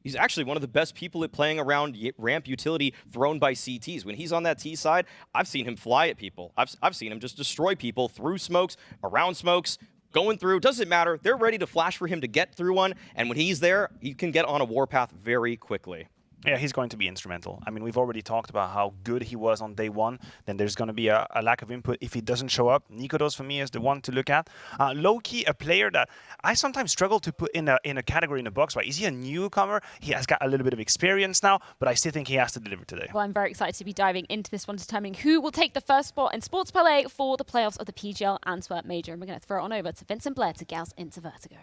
one of the best people at playing around ramp utility thrown by CTs. When he's on that T side, I've seen him fly at people. I've seen him just destroy people through smokes, around smokes, going through. Doesn't matter. They're ready to flash for him to get through one. And when he's there, he can get on a warpath very quickly. Yeah, he's going to be instrumental. I mean, we've already talked about how good he was on day one. Then there's going to be a lack of input if he doesn't show up. Nikodos, for me, is the one to look at. Low-key, a player that I sometimes struggle to put in a category in a box. Right? Is he a newcomer? He has got a little bit of experience now, but I still think he has to deliver today. Well, I'm very excited to be diving into this one, determining who will take the first spot in Sports Parlay for the playoffs of the PGL Antwerp Major. And we're going to throw it on over to Vincent Blair to get us into Vertigo.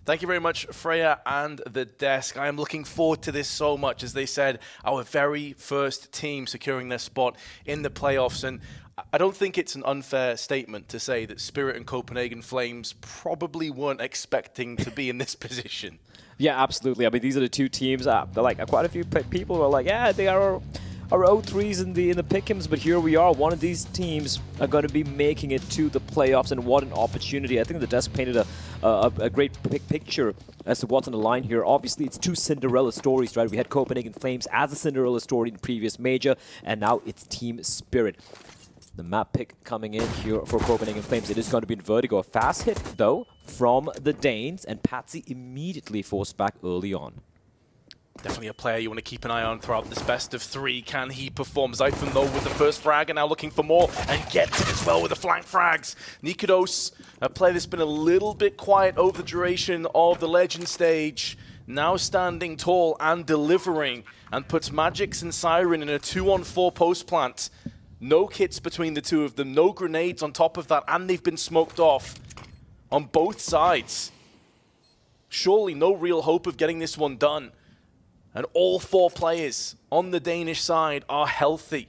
Thank you very much, Freya and the desk. I am looking forward to this so much. As they said, our very first team securing their spot in the playoffs. And I don't think it's an unfair statement to say that Spirit and Copenhagen Flames probably weren't expecting to be in this position. Yeah, absolutely. I mean, these are the two teams that, like, quite a few people are like, yeah, they are our 0-3s in the pick'ems, but here we are. One of these teams are going to be making it to the playoffs, and what an opportunity. I think the desk painted a great picture as to what's on the line here. Obviously, it's two Cinderella stories, right? We had Copenhagen Flames as a Cinderella story in the previous major, and now it's Team Spirit. The map pick coming in here for Copenhagen Flames. It is going to be in Vertigo. A fast hit, though, from the Danes, and Patsy immediately forced back early on. Definitely a player you want to keep an eye on throughout this best of three. Can he perform? Zyphon, though, with the first frag, and now looking for more, and gets it as well with the flank frags. Nikodos, a player that's been a little bit quiet over the duration of the Legend stage, now standing tall and delivering, and puts Magix and Siren in a 2-on-4 post plant. No kits between the two of them, no grenades on top of that, and they've been smoked off on both sides. Surely no real hope of getting this one done. And all four players on the Danish side are healthy.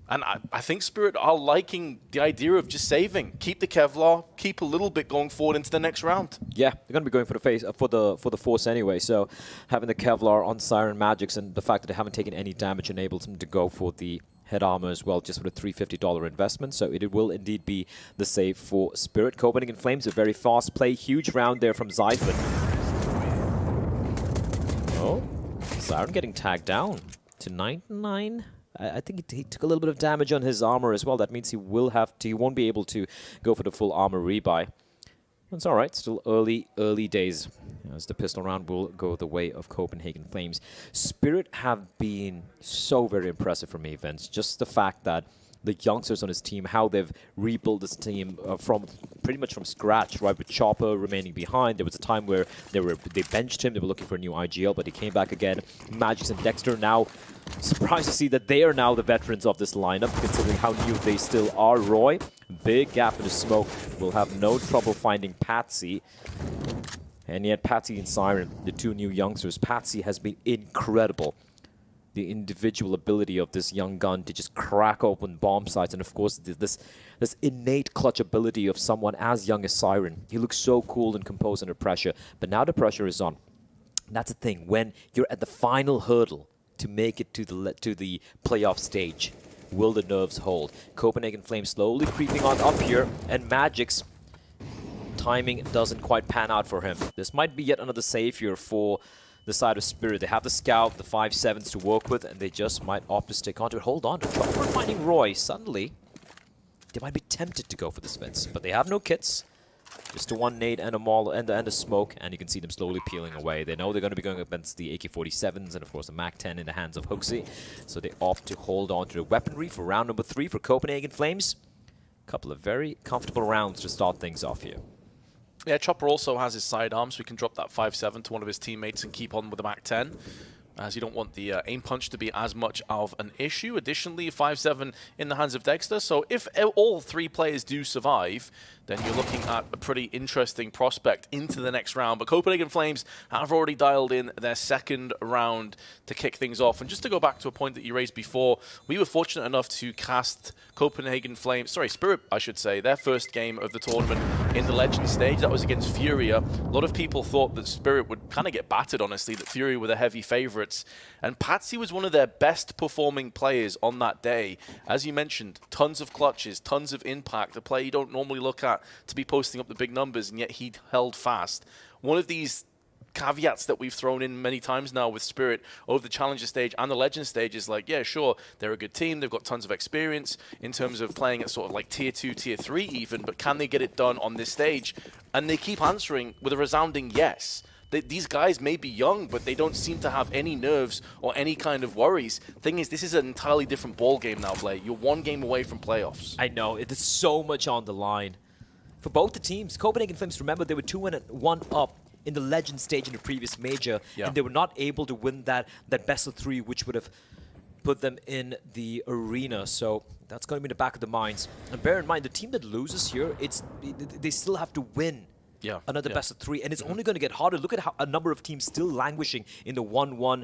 And I think Spirit are liking the idea of just saving. Keep the Kevlar, keep a little bit going forward into the next round. Yeah, they're going to be going for the face for the Force anyway. So having the Kevlar on Siren Magix and the fact that they haven't taken any damage enables them to go for the head armor as well, just with a $350 investment. So it will indeed be the save for Spirit. Copenhagen Flames, a very fast play. Huge round there from Zyphon. Oh. Siren getting tagged down to 99. I think he took a little bit of damage on his armor as well. That means he won't be able to go for the full armor rebuy. It's all right. Still early days, as the pistol round will go the way of Copenhagen Flames. Spirit have been so very impressive for me, Vince. Just the fact that the youngsters on his team, how they've rebuilt this team from pretty much from scratch, right? With Chopper remaining behind. There was a time where they benched him. They were looking for a new IGL, but he came back again. Magix and Dexter now, surprised to see that they are now the veterans of this lineup, considering how new they still are. Roy, big gap in the smoke, will have no trouble finding Patsy. And yet Patsy and Siren, the two new youngsters, Patsy has been incredible. The individual ability of this young gun to just crack open bomb sites, and of course this innate clutch ability of someone as young as Siren. He looks so cool and composed under pressure, but now the pressure is on. That's the thing, when you're at the final hurdle to make it to the playoff stage, will the nerves hold? Copenhagen Flames slowly creeping on up here, and Magix timing doesn't quite pan out for him. This might be yet another save here for the side of Spirit. They have the Scout, the 5.7s to work with, and they just might opt to stick onto it. Hold on to Chopper finding Roy. Suddenly, they might be tempted to go for this fence, but they have no kits. Just a one nade and a maul and a smoke, and you can see them slowly peeling away. They know they're going to be going against the AK-47s and, of course, the MAC-10 in the hands of Hoaxy. So they opt to hold on to the weaponry for round number 3 for Copenhagen Flames. A couple of very comfortable rounds to start things off here. Yeah, Chopper also has his sidearm, so he can drop that 5.7 to one of his teammates and keep on with the MAC-10, as you don't want the aim punch to be as much of an issue. Additionally, 5.7 in the hands of Dexter, so if all three players do survive, then you're looking at a pretty interesting prospect into the next round. But Copenhagen Flames have already dialed in their second round to kick things off. And just to go back to a point that you raised before, we were fortunate enough to cast Spirit, I should say, their first game of the tournament in the Legend stage. That was against Furia. A lot of people thought that Spirit would kind of get battered, honestly, that Furia were the heavy favorites. And Patsy was one of their best performing players on that day. As you mentioned, tons of clutches, tons of impact, a player you don't normally look at to be posting up the big numbers, and yet he held fast. One of these caveats that we've thrown in many times now with Spirit over the Challenger stage and the Legend stage is like, yeah, sure, they're a good team, they've got tons of experience in terms of playing at sort of like tier 2, tier 3 even, but can they get it done on this stage? And they keep answering with a resounding yes. These guys may be young, but they don't seem to have any nerves or any kind of worries. Thing is, this is an entirely different ball game now, Blay. You're one game away from playoffs. I know, it is so much on the line for both the teams. Copenhagen Flames, remember, they were 2-1 up in the Legend stage in the previous major, and they were not able to win that best of 3, which would have put them in the arena. So that's going to be in the back of the minds. And bear in mind, the team that loses here, they still have to win another best of 3, and it's only going to get harder. Look at how a number of teams still languishing in the 1-1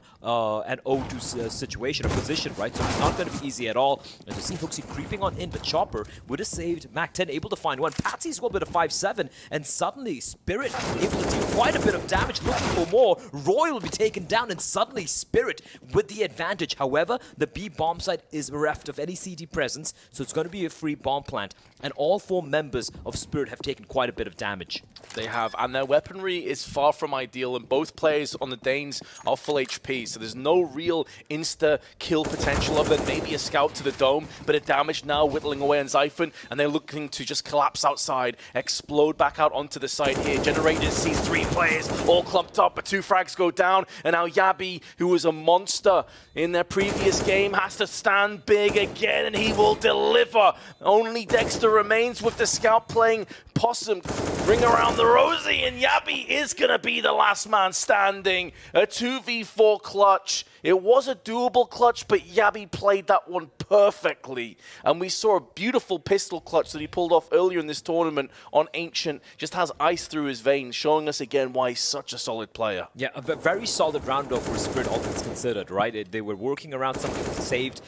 and 0-2 situation or position, right? So it's not going to be easy at all. And to see Hooksy creeping on in, but Chopper would have saved Mac-10, able to find one. Patsy's got a bit of 5-7, and suddenly Spirit able to deal quite a bit of damage, looking for more. Roy will be taken down, and suddenly Spirit with the advantage. However, the B bomb site is bereft of any CT presence, so it's going to be a free bomb plant. And all 4 members of Spirit have taken quite a bit of damage. They have, and their weaponry is far from ideal, and both players on the Danes are full HP, so there's no real insta-kill potential other than maybe a scout to the dome, but a damage now whittling away on Zyphon, and they're looking to just collapse outside, explode back out onto the side here. Generators sees 3 players all clumped up, but 2 frags go down, and now Yabi, who was a monster in their previous game, has to stand big again, and he will deliver. Only Dexter remains with the scout playing possum. Ring around the rosy, and Yabi is going to be the last man standing. A 2v4 clutch. It was a doable clutch, but Yabi played that one perfectly. And we saw a beautiful pistol clutch that he pulled off earlier in this tournament on Ancient. Just has ice through his veins, showing us again why he's such a solid player. Yeah, a very solid round though for Spirit, all things considered, right? They were working around some saved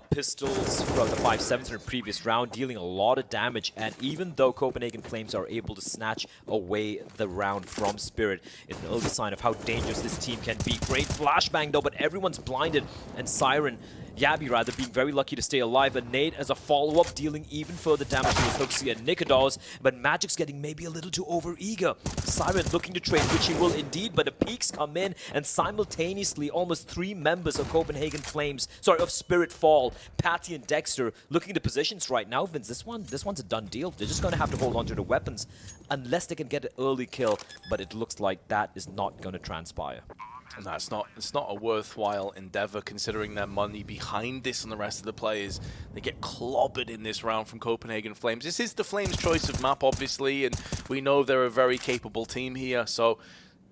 pistols from the 5.7s in the previous round, dealing a lot of damage. And even though Copenhagen Flames are able to snatch away the round from Spirit, it's an early sign of how dangerous this team can be. Great flashbang though, but everyone's blinded, and Siren, Yabi rather, being very lucky to stay alive. And Nate as a follow-up, dealing even further damage to his Hooksy and Nikodos, but Magic's getting maybe a little too over-eager. Siren looking to trade, which he will indeed, but the peaks come in, and simultaneously almost 3 members of Copenhagen Flames, of Spirit fall. Patty and Dexter looking at the positions right now. Vince, this one's a done deal. They're just going to have to hold on to the weapons unless they can get an early kill, but it looks like that is not going to transpire. And it's not a worthwhile endeavor considering their money behind this and the rest of the players. They get clobbered in this round from Copenhagen Flames. This is the Flames' choice of map, obviously, and we know they're a very capable team here, so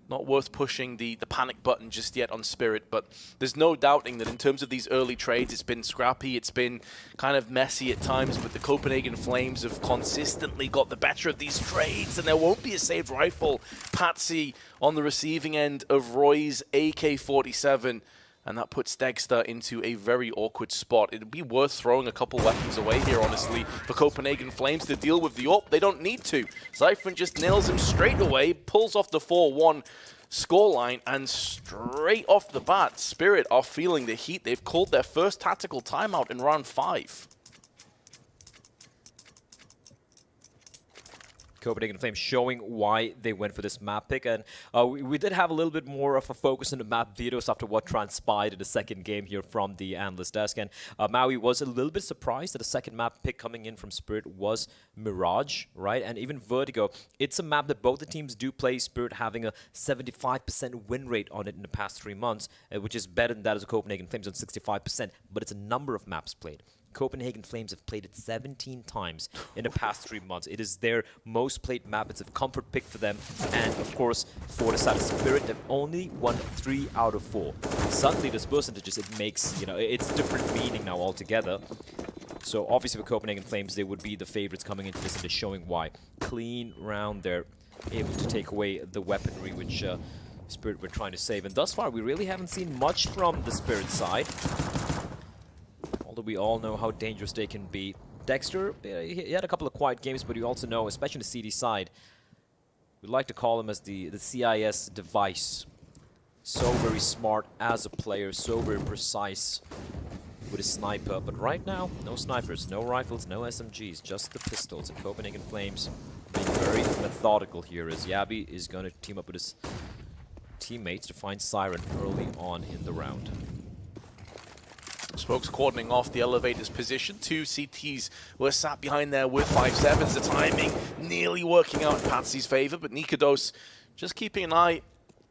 not worth pushing the panic button just yet on Spirit. But there's no doubting that in terms of these early trades, it's been scrappy, it's been kind of messy at times, but the Copenhagen Flames have consistently got the better of these trades, and there won't be a saved rifle. Patsy on the receiving end of Roy's AK-47, and that puts Dexter into a very awkward spot. It'd be worth throwing a couple weapons away here, honestly, for Copenhagen Flames to deal with the AWP. They don't need to. Zyphon just nails him straight away, pulls off the 4-1 scoreline, and straight off the bat, Spirit are feeling the heat. They've called their first tactical timeout in round 5. Copenhagen Flames showing why they went for this map pick, and we did have a little bit more of a focus on the map videos after what transpired in the second game here from the analyst desk, and Maui was a little bit surprised that the second map pick coming in from Spirit was Mirage, right? And even Vertigo. It's a map that both the teams do play, Spirit having a 75% win rate on it in the past 3 months, which is better than that as a Copenhagen Flames on 65%, but it's a number of maps played. Copenhagen Flames have played it 17 times in the past 3 months. It is their most played map. It's a comfort pick for them. And of course, for the side of Spirit, they've only won 3 out of 4. Suddenly, this percentages, it makes, it's different meaning now altogether. So obviously for Copenhagen Flames, they would be the favorites coming into this, and they're showing why. Clean round, they're able to take away the weaponry, which Spirit were trying to save. And thus far, we really haven't seen much from the Spirit side. Although we all know how dangerous they can be. Dexter, he had a couple of quiet games, but you also know, especially on the CD side, we like to call him as the CIS device. So very smart as a player, so very precise with a sniper. But right now, no snipers, no rifles, no SMGs, just the pistols. And Copenhagen Flames being very methodical here, as Yabi is going to team up with his teammates to find Siren early on in the round. Spokes cordoning off the elevator's position. 2 CTs were sat behind there with 5.7s. The timing nearly working out in Patsy's favor, but Nikodos just keeping an eye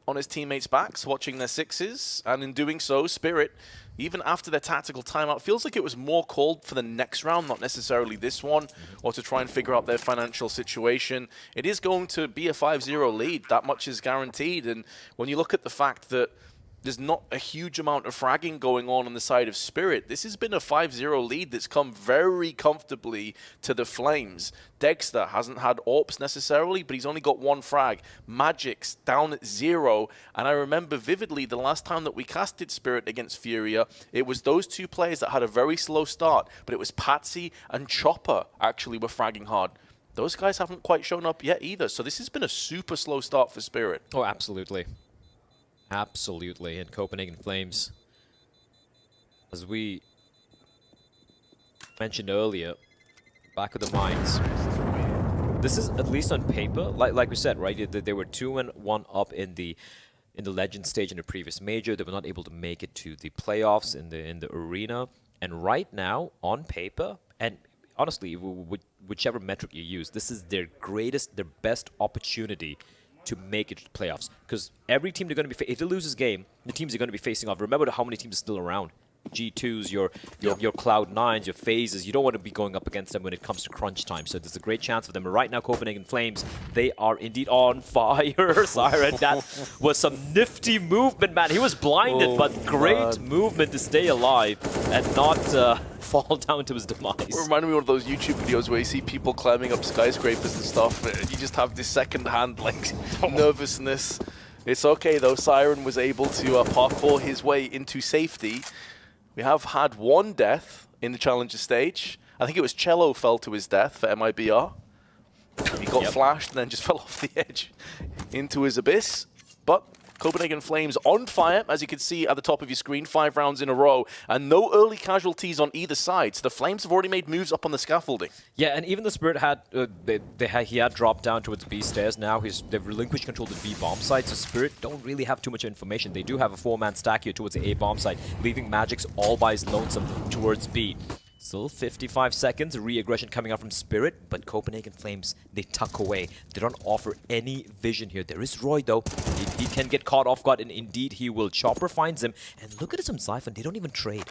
on his teammates' backs, watching their 6s, and in doing so, Spirit, even after their tactical timeout, feels like it was more called for the next round, not necessarily this one, or to try and figure out their financial situation. It is going to be a 5-0 lead. That much is guaranteed, and when you look at the fact that there's not a huge amount of fragging going on the side of Spirit. This has been a 5-0 lead that's come very comfortably to the Flames. Dexter hasn't had AWPs necessarily, but he's only got 1 frag. Magic's down at 0, and I remember vividly the last time that we casted Spirit against Furia, it was those 2 players that had a very slow start, but it was Patsy and Chopper actually were fragging hard. Those guys haven't quite shown up yet either, so this has been a super slow start for Spirit. Oh, absolutely. Absolutely. And Copenhagen Flames, as we mentioned earlier, back of the minds. This is, at least on paper, like we said, right? They were 2-1 up in the Legend stage in the previous major. They were not able to make it to the playoffs in the arena. And right now, on paper, and honestly, whichever metric you use, this is their best opportunity to make it to the playoffs. Because every team they're going to be, if they lose this game, the teams they're going to be facing off, remember how many teams are still around. G2s, your Cloud9s, your FaZes, you don't want to be going up against them when it comes to crunch time. So there's a great chance for them. And right now, Copenhagen Flames, they are indeed on fire. Siren, that was some nifty movement, man. He was blinded, but great movement to stay alive and not fall down to his demise. It reminded me of one of those YouTube videos where you see people climbing up skyscrapers and stuff. You just have this second-hand like nervousness. It's okay though. Siren was able to parkour his way into safety. We have had 1 death in the Challenger stage. I think it was Cello fell to his death for MIBR. He got flashed and then just fell off the edge into his abyss. But Copenhagen Flames on fire, as you can see at the top of your screen, 5 rounds in a row, and no early casualties on either side. So the Flames have already made moves up on the scaffolding. Yeah, and even the Spirit had, he had dropped down towards B stairs. Now they've relinquished control to B bomb site, so Spirit don't really have too much information. They do have a 4-man stack here towards the A bomb site, leaving Magic's all by his lonesome towards B. Still 55 seconds, re-aggression coming out from Spirit, but Copenhagen Flames, they tuck away. They don't offer any vision here. There is Roy, though. He can get caught off guard, and indeed he will. Chopper finds him, and look at him, Siphon. They don't even trade.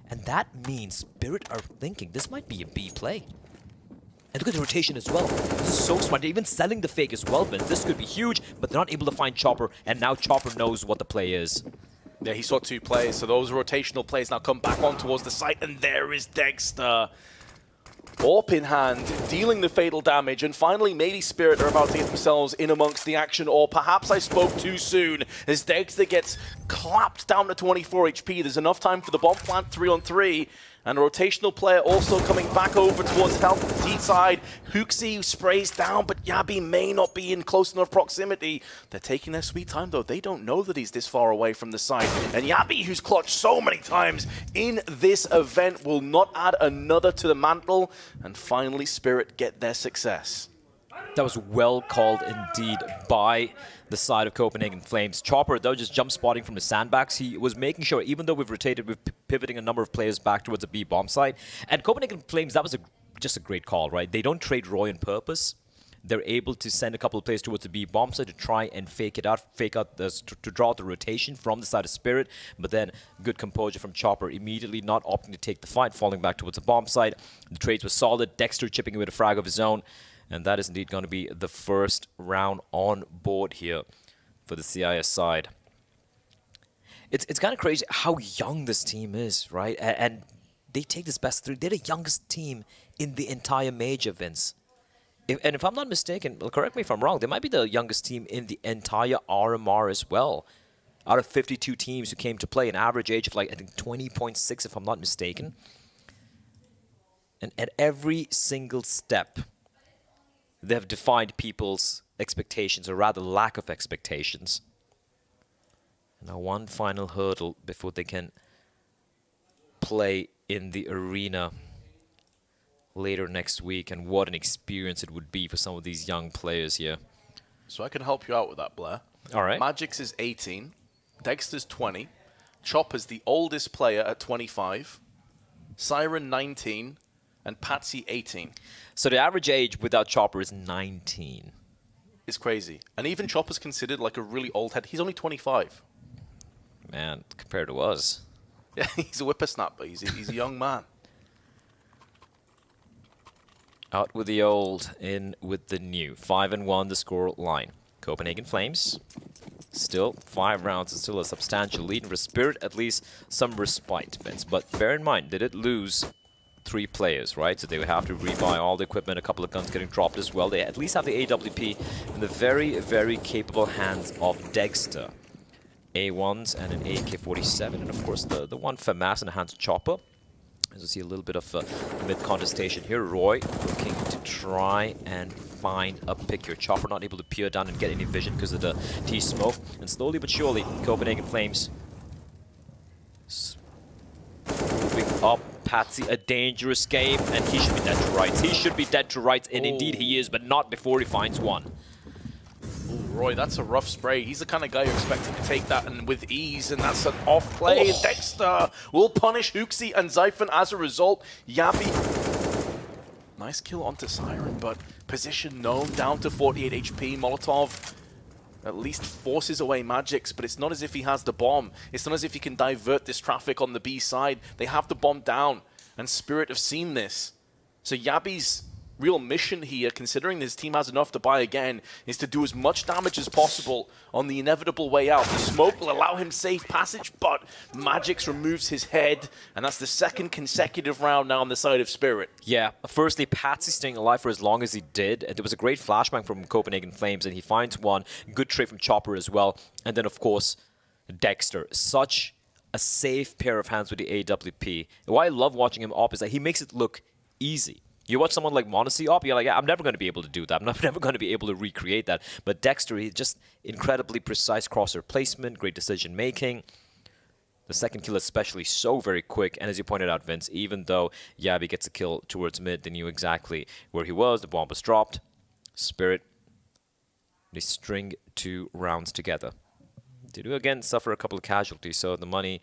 And that means Spirit are thinking this might be a B play. And look at the rotation as well. This is so smart. They're even selling the fake as well, but this could be huge, but they're not able to find Chopper, and now Chopper knows what the play is. Yeah, he saw 2 plays, so those rotational plays now come back on towards the site, and there is Dexter. AWP in hand, dealing the fatal damage, and finally maybe Spirit are about to get themselves in amongst the action, or perhaps I spoke too soon, as Dexter gets clapped down to 24 HP. There's enough time for the bomb plant 3-on-3, and a rotational player also coming back over towards help the D side. Hooksy sprays down, but Yabi may not be in close enough proximity. They're taking their sweet time, though. They don't know that he's this far away from the site. And Yabi, who's clutched so many times in this event, will not add another to the mantle. And finally, Spirit get their success. That was well called indeed by the side of Copenhagen Flames. Chopper, though, just jump spotting from the sandbags. He was making sure, even though we've rotated, we're pivoting a number of players back towards the B bomb site. And Copenhagen Flames, that was just a great call, right? They don't trade Roy on purpose. They're able to send a couple of players towards the B bomb site to try and fake out to draw out the rotation from the side of Spirit. But then good composure from Chopper, immediately not opting to take the fight, falling back towards the bomb site. The trades were solid. Dexter chipping away a frag of his own. And that is indeed going to be the first round on board here for the CIS side. It's kind of crazy how young this team is, right? And they take this best 3. They're the youngest team in the entire major, Vince. And if I'm not mistaken, correct me if I'm wrong, they might be the youngest team in the entire RMR as well. Out of 52 teams who came to play, an average age of like, I think 20.6 if I'm not mistaken. And at every single step, they have defined people's expectations, or rather lack of expectations. Now one final hurdle before they can play in the arena later next week, and what an experience it would be for some of these young players here. So I can help you out with that, Blair. All right. Magic's is 18, Dexter's 20, Chopper's the oldest player at 25, Siren 19, and Patsy 18. So the average age without Chopper is 19. It's crazy. And even Chopper's considered like a really old head. He's only 25. Man, compared to us. Yeah, he's a whippersnapper. He's a young man. Out with the old, in with the new. 5-1 the score line. Copenhagen Flames Still, 5 rounds is still a substantial lead. And for Spirit, at least some respite, Vince. But bear in mind, they did lose 3 players, right? So they would have to rebuy all the equipment, a couple of guns getting dropped as well. They at least have the AWP in the very, very capable hands of Dexter. A1s and an AK-47, and of course the one FAMAS in the hands of Chopper. As you see a little bit of mid-contestation here. Roy looking to try and find a pick here. Chopper not able to peer down and get any vision because of the T-smoke. And slowly but surely, Copenhagen Flames moving up. Patsy, a dangerous game, and he should be dead to rights. He should be dead to rights, and indeed he is, but not before he finds one. Ooh, Roy, that's a rough spray. He's the kind of guy you're expecting to take that and with ease, and that's an off play. Oh. Dexter will punish Huxi and Zyphon as a result. Yabi, nice kill onto Siren, but position known, down to 48 HP. Molotov at least forces away Magix, but it's not as if he has the bomb. It's not as if he can divert this traffic on the B side. They have the bomb down, and Spirit have seen this. So Yabi's real mission here, considering his team has enough to buy again, is to do as much damage as possible on the inevitable way out. The smoke will allow him safe passage, but Magix removes his head, and that's the 2nd consecutive round now on the side of Spirit. Yeah, firstly, Patsy staying alive for as long as he did. And there was a great flashbang from Copenhagen Flames, and he finds one. Good trade from Chopper as well. And then, of course, Dexter. Such a safe pair of hands with the AWP. Why I love watching him op is that he makes it look easy. You watch someone like Monacy op, you're like, yeah, I'm never going to be able to do that. I'm never going to be able to recreate that. But Dexter, he's just incredibly precise crosshair placement, great decision making. The second kill especially so very quick. And as you pointed out, Vince, even though Yabi gets a kill towards mid, they knew exactly where he was. The bomb was dropped. Spirit, they string 2 rounds together. They do again suffer a couple of casualties, so the money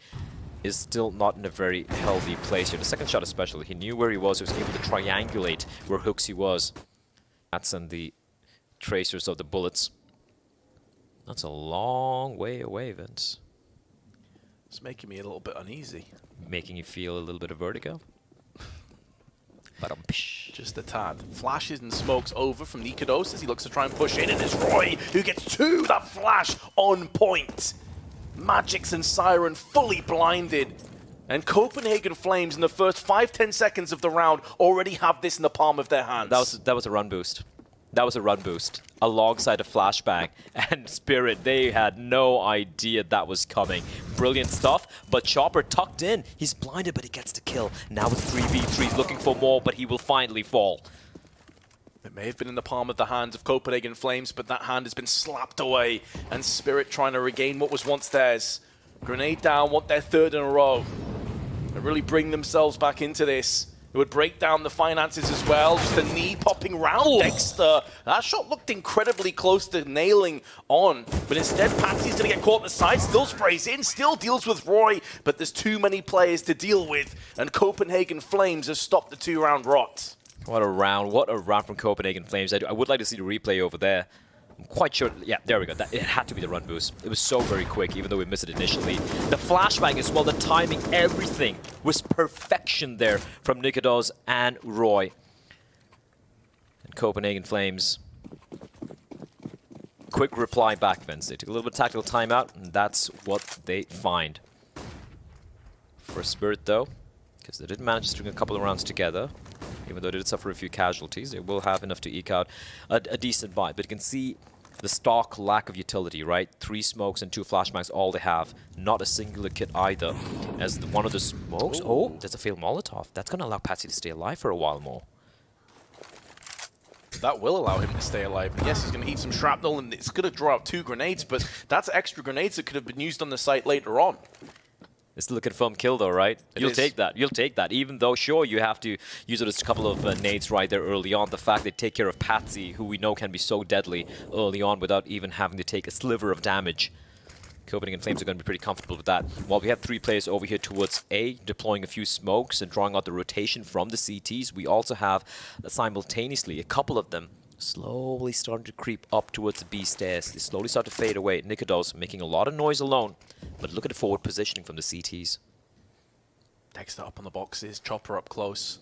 is still not in a very healthy place here. The second shot especially, he knew where he was able to triangulate where Huxi was. That's on the tracers of the bullets. That's a long way away, Vince. It's making me a little bit uneasy. Making you feel a little bit of vertigo? Just a tad. Flashes and smokes over from Nikodos as he looks to try and push in, and it's Roy who gets 2. That flash on point. Magix and Siren fully blinded. And Copenhagen Flames in the first 5-10 seconds of the round already have this in the palm of their hands. That was a run boost. That was a run boost alongside a flashbang. And Spirit, they had no idea that was coming. Brilliant stuff, but Chopper tucked in. He's blinded, but he gets the kill. Now with 3v3, he's looking for more, but he will finally fall. It may have been in the palm of the hands of Copenhagen Flames, but that hand has been slapped away. And Spirit trying to regain what was once theirs. Grenade down, want their 3rd in a row. And really bring themselves back into this. It would break down the finances as well. Just a knee popping round Dexter. That shot looked incredibly close to nailing on. But instead, Patsy's going to get caught at the side. Still sprays in, still deals with Roy. But there's too many players to deal with. And Copenhagen Flames have stopped the 2-round rot. What a round from Copenhagen Flames. I would like to see the replay over there. I'm quite sure, yeah, there we go. It had to be the run boost. It was so very quick, even though we missed it initially. The flashbang as well, the timing, everything was perfection there from Nikodos and Roy. And Copenhagen Flames, quick reply back, Vince. They took a little bit of tactical timeout, and that's what they find. For Spirit, though, because they did manage to string a couple of rounds together. Even though they did suffer a few casualties, they will have enough to eke out a decent buy. But you can see the stock lack of utility, right? 3 smokes and 2 flashbangs, all they have. Not a singular kit either. As one of the smokes... Oh, there's a failed Molotov. That's going to allow Patsy to stay alive for a while more. That will allow him to stay alive. And yes, he's going to heat some shrapnel, and it's going to draw out 2 grenades, but that's extra grenades that could have been used on the site later on. It's still a confirmed kill though, right? You'll take that. You'll take that. Even though, sure, you have to use it as a couple of nades right there early on. The fact they take care of Patsy, who we know can be so deadly early on without even having to take a sliver of damage. Copenhagen Flames are going to be pretty comfortable with that. While we have 3 players over here towards A, deploying a few smokes and drawing out the rotation from the CTs, we also have simultaneously a couple of them slowly starting to creep up towards the B stairs. They slowly start to fade away. Nikodos making a lot of noise alone, but look at the forward positioning from the CTs. Dexter up on the boxes, Chopper up close.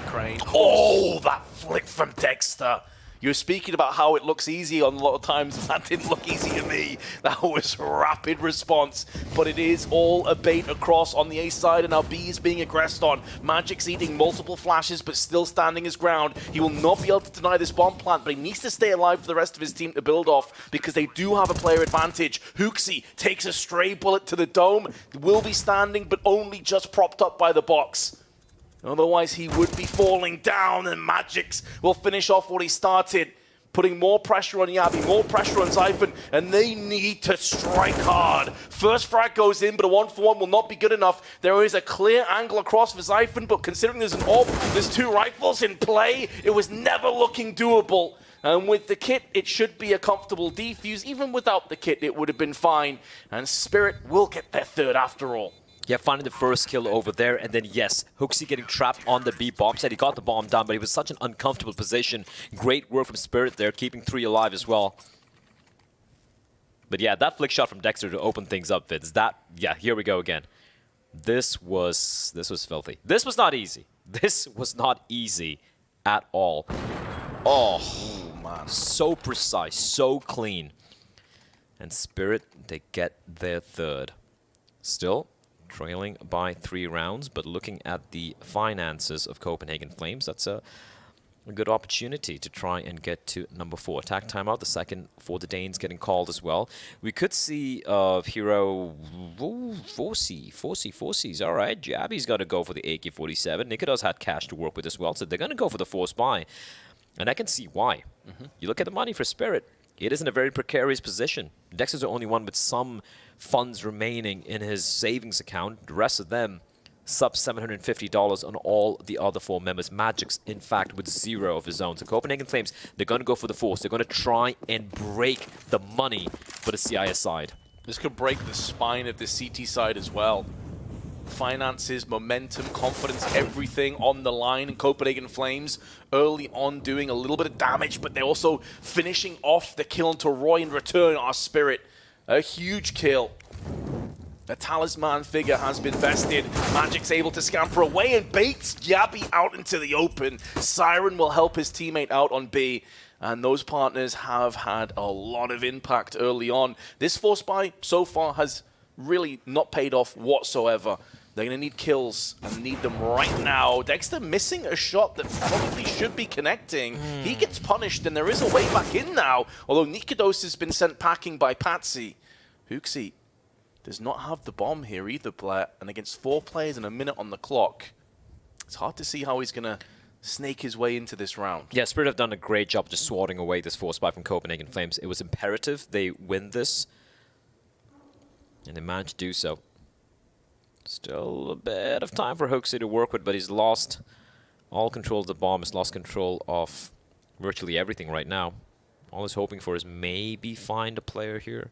Crane. Oh, that flick from Dexter. You're speaking about how it looks easy on a lot of times. That didn't look easy to me. That was rapid response. But it is all a bait across on the A side, and now B is being aggressed on. Magic's eating multiple flashes, but still standing his ground. He will not be able to deny this bomb plant, but he needs to stay alive for the rest of his team to build off, because they do have a player advantage. Hooksy takes a stray bullet to the dome. Will be standing, but only just propped up by the box. Otherwise, he would be falling down, and Magix will finish off what he started, putting more pressure on Yabi, more pressure on Zyphon, and they need to strike hard. First frag goes in, but a 1-for-1 will not be good enough. There is a clear angle across for Zyphon, but considering there's an AWP, there's 2 rifles in play, it was never looking doable. And with the kit, it should be a comfortable defuse. Even without the kit, it would have been fine. And Spirit will get their third after all. Yeah, finding the first kill over there, and then yes, Hooksy getting trapped on the B bomb site. He got the bomb down, but he was such an uncomfortable position. Great work from Spirit there, keeping 3 alive as well. But yeah, that flick shot from Dexter to open things up, Vince. Yeah, here we go again. This was filthy. This was not easy. This was not easy at all. Oh man, so precise, so clean. And Spirit, they get their third. Still trailing by 3 rounds, but looking at the finances of Copenhagen Flames, that's a good opportunity to try and get to number 4. Attack timeout, the second for the Danes getting called as well. We could see hero FaZe's all right. Jabby's got to go for the AK-47. Nikodos had cash to work with as well, so they're going to go for the force buy. And I can see why. You look at the money for Spirit, it is in a very precarious position. Dexter's the only one with some funds remaining in his savings account. The rest of them, sub $750 on all the other 4 members. Magic's, in fact, with 0 of his own. So Copenhagen Flames, they're going to go for the force. They're going to try and break the money for the CIS side. This could break the spine of the CT side as well. Finances, momentum, confidence, everything on the line. And Copenhagen Flames early on doing a little bit of damage, but they're also finishing off the kill into Roy in return. Our Spirit, a huge kill. The talisman figure has been vested. Magic's able to scamper away and baits Yabi out into the open. Siren will help his teammate out on B. And those partners have had a lot of impact early on. This force buy so far has really not paid off whatsoever. They're going to need kills and need them right now. Dexter missing a shot that probably should be connecting. He gets punished, and there is a way back in now. Although Nikodos has been sent packing by Patsy. Hooksy does not have the bomb here either, Blair. And against 4 players and a minute on the clock, it's hard to see how he's going to snake his way into this round. Yeah, Spirit have done a great job just swatting away this force buy from Copenhagen Flames. It was imperative they win this, and they managed to do so. Still a bit of time for Hooksy to work with, but he's lost all control of the bomb. He's lost control of virtually everything right now. All he's hoping for is maybe find a player here.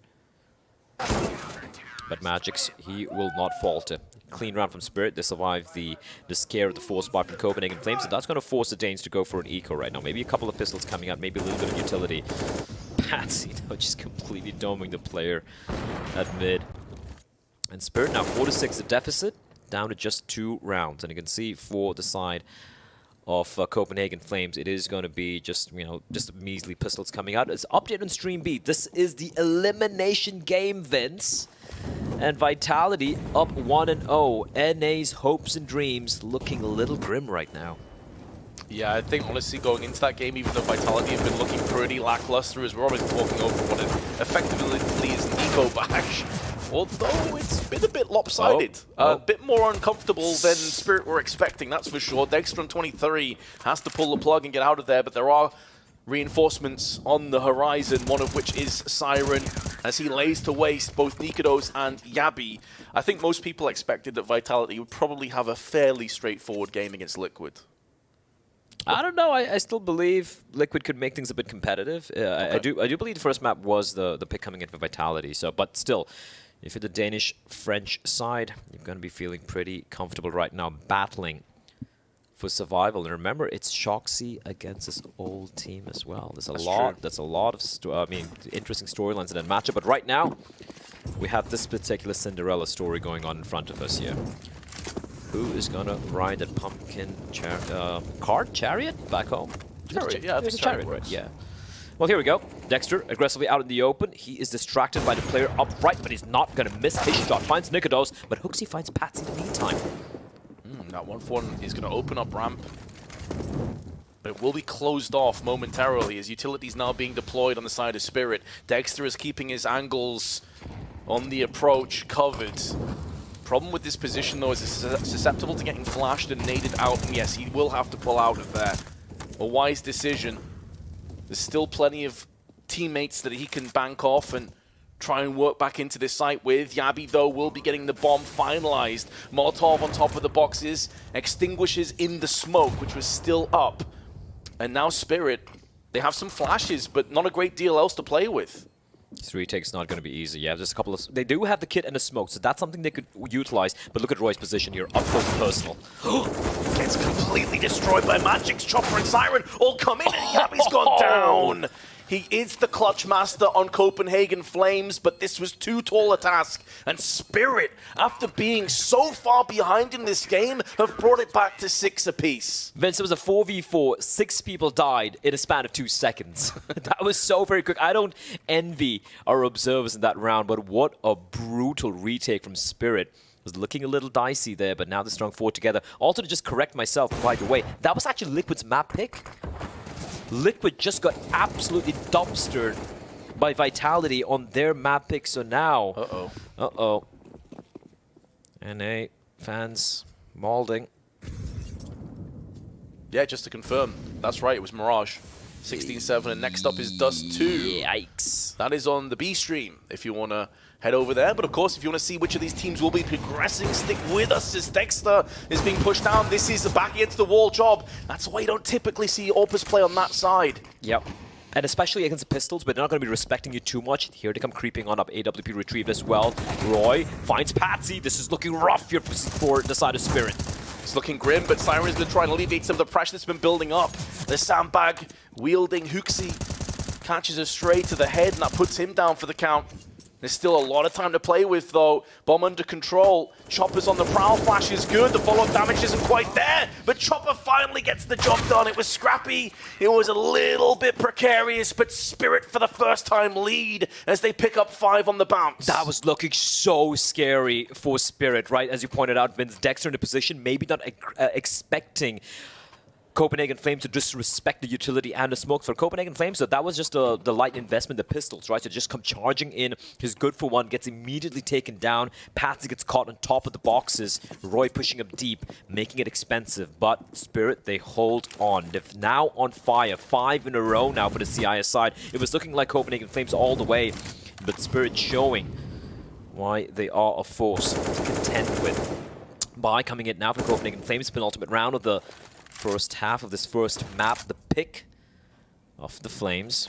But Magix, he will not falter. Clean round from Spirit. They survive the scare of the force buy from Copenhagen Flames, and that's going to force the Danes to go for an eco right now. Maybe a couple of pistols coming out, maybe a little bit of utility. Patsy, though, just completely doming the player at mid. And Spirit now 4-6 the deficit, down to just 2 rounds. And you can see for the side of Copenhagen Flames, it is going to be just, just measly pistols coming out. It's update on Stream B. This is the elimination game, Vince. And Vitality up 1-0. NA's hopes and dreams looking a little grim right now. Yeah, I think honestly going into that game, even though Vitality have been looking pretty lackluster, as we're always talking over what it effectively is an eco bash. Although it's been a bit lopsided. A bit more uncomfortable than Spirit were expecting, that's for sure. Dexter on 23 has to pull the plug and get out of there, but there are reinforcements on the horizon, one of which is Siren, as he lays to waste both Nikodos and Yabi. I think most people expected that Vitality would probably have a fairly straightforward game against Liquid. I don't know. I still believe Liquid could make things a bit competitive. Okay. I do believe the first map was the pick coming in for Vitality. So, but still, if you're the Danish-French side, you're going to be feeling pretty comfortable right now, battling for survival. And remember, it's Shoxy against his old team as well. There's a lot of interesting storylines in that matchup. But right now, we have this particular Cinderella story going on in front of us here. Who is going to ride that pumpkin cart chariot back home? Chariot, yeah, There's a Chariot chariot, right? works. Yeah. Well, here we go. Dexter aggressively out in the open. He is distracted by the player up right, but he's not going to miss his shot. Finds Nikodos, but Hooksy finds Patsy in the meantime. That 1-4 is going to open up ramp. But it will be closed off momentarily as utilities now being deployed on the side of Spirit. Dexter is keeping his angles on the approach covered. Problem with this position, though, is it's susceptible to getting flashed and naded out. And yes, he will have to pull out of there. A wise decision. There's still plenty of teammates that he can bank off and try and work back into this site with. Yabi, though, will be getting the bomb finalized. Molotov on top of the boxes, extinguishes in the smoke, which was still up. And now Spirit, they have some flashes, but not a great deal else to play with. This retake's not going to be easy. Yeah, just a couple of... They do have the kit and the smoke, so that's something they could utilize. But look at Roy's position here, up close and personal. Gets completely destroyed by Magic's Chopper and Siren all come in, and Yabi's gone down. He is the clutch master on Copenhagen Flames, but this was too tall a task. And Spirit, after being so far behind in this game, have brought it back to 6 apiece. Vince, it was a 4v4. 6 people died in a span of 2 seconds. That was so very quick. I don't envy our observers in that round, but what a brutal retake from Spirit. It was looking a little dicey there, but now the strong 4 together. Also, to just correct myself right away, that was actually Liquid's map pick. Liquid just got absolutely dumpstered by Vitality on their map pick, so now... Uh-oh. NA fans mauling. Yeah, just to confirm, that's right, it was Mirage. 16-7, and next up is Dust 2. Yikes. That is on the B stream, if you want to head over there. But of course, if you want to see which of these teams will be progressing, stick with us as Dexter is being pushed down. This is a back against the wall job. That's why you don't typically see Opus play on that side. Yep. And especially against the pistols, but they're not going to be respecting you too much. Here they come creeping on up. AWP retrieved as well. Roy finds Patsy. This is looking rough here for the side of Spirit. It's looking grim, but Siren is going to try and alleviate some of the pressure that's been building up. The sandbag wielding Hooksy catches a stray to the head, and that puts him down for the count. There's still a lot of time to play with, though. Bomb under control. Chopper's on the prowl. Flash is good. The follow-up damage isn't quite there, but Chopper finally gets the job done. It was scrappy. It was a little bit precarious, but Spirit for the first time lead as they pick up 5 on the bounce. That was looking so scary for Spirit, right? As you pointed out, Vince, Dexter in a position, maybe not expecting Copenhagen Flames to disrespect the utility and the smoke for Copenhagen Flames. So that was just the light investment, the pistols, right? So just come charging in. He's good for one, gets immediately taken down. Patsy gets caught on top of the boxes. Roy pushing up deep, making it expensive. But Spirit, they hold on. They're now on fire. 5 in a row now for the CIS side. It was looking like Copenhagen Flames all the way, but Spirit showing why they are a force to contend with. By coming in now for Copenhagen Flames, penultimate round of the first half of this first map, the pick of the Flames.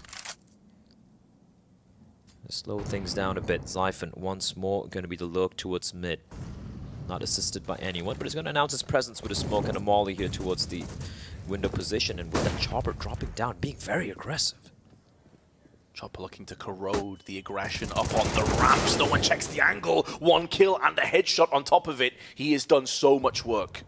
Slow things down a bit. Zyphon once more going to be the lurk towards mid. Not assisted by anyone, but he's going to announce his presence with a smoke and a molly here towards the window position. And with that Chopper dropping down, being very aggressive. Chopper looking to corrode the aggression up on the ramps. No one checks the angle. 1 kill and a headshot on top of it. He has done so much work.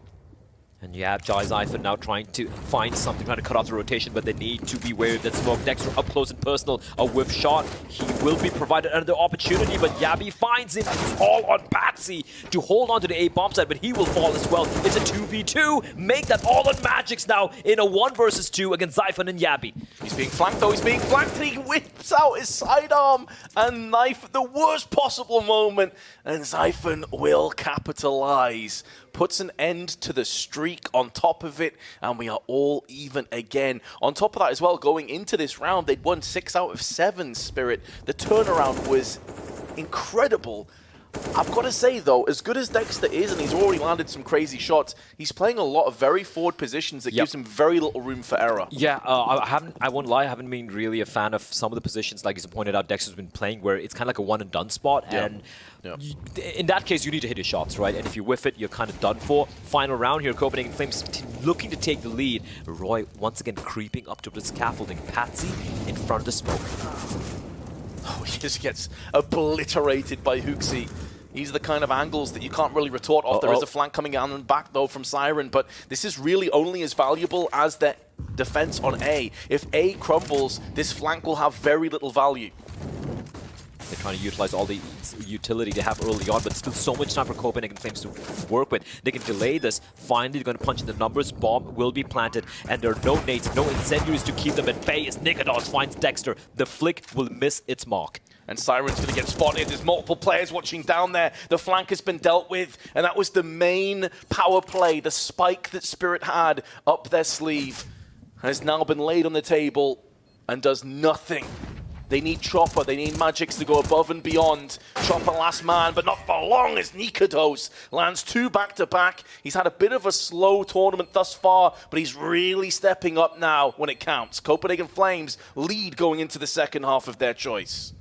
And you have Zyphon now trying to find something, trying to cut off the rotation, but they need to be wary of that smoke. Dexter up close and personal, a whiff shot. He will be provided another opportunity, but Yabi finds him. It's all on Patsy to hold on to the A bomb side, but he will fall as well. It's a 2v2. Make that all on Magic's now in a 1 versus 2 against Zyphon and Yabi. He's being flanked, though. He's being flanked, and he whips out his sidearm and knife at the worst possible moment. And Zyphon will capitalize. Puts an end to the streak on top of it, and we are all even again. On top of that as well, going into this round, they'd won 6 out of 7, Spirit. The turnaround was incredible. I've got to say, though, as good as Dexter is, and he's already landed some crazy shots, he's playing a lot of very forward positions that gives him very little room for error. Yeah, I won't lie, I haven't been really a fan of some of the positions, like as you pointed out, Dexter's been playing, where it's kind of like a one-and-done spot, and in that case, you need to hit your shots, right? And if you whiff it, you're kind of done for. Final round here, Copenhagen Flames looking to take the lead. Roy once again creeping up to the scaffolding. Patsy in front of the smoke. Oh, he just gets obliterated by Hooksy. These are the kind of angles that you can't really retort off. There is a flank coming down and back, though, from Siren, but this is really only as valuable as the defense on A. If A crumbles, this flank will have very little value. They're trying to utilize all the utility they have early on, but still so much time for Copenhagen Flames to work with. They can delay this. Finally, they're going to punch in the numbers. Bomb will be planted, and there are no nades, no incendiaries to keep them at bay as Nikodos finds Dexter. The flick will miss its mark. And Siren's going to get spotted. There's multiple players watching down there. The flank has been dealt with, and that was the main power play. The spike that Spirit had up their sleeve has now been laid on the table and does nothing. They need Chopper, they need Magics to go above and beyond. Chopper last man, but not for long as Nikodos lands 2 back-to-back. He's had a bit of a slow tournament thus far, but he's really stepping up now when it counts. Copenhagen Flames lead going into the second half of their choice.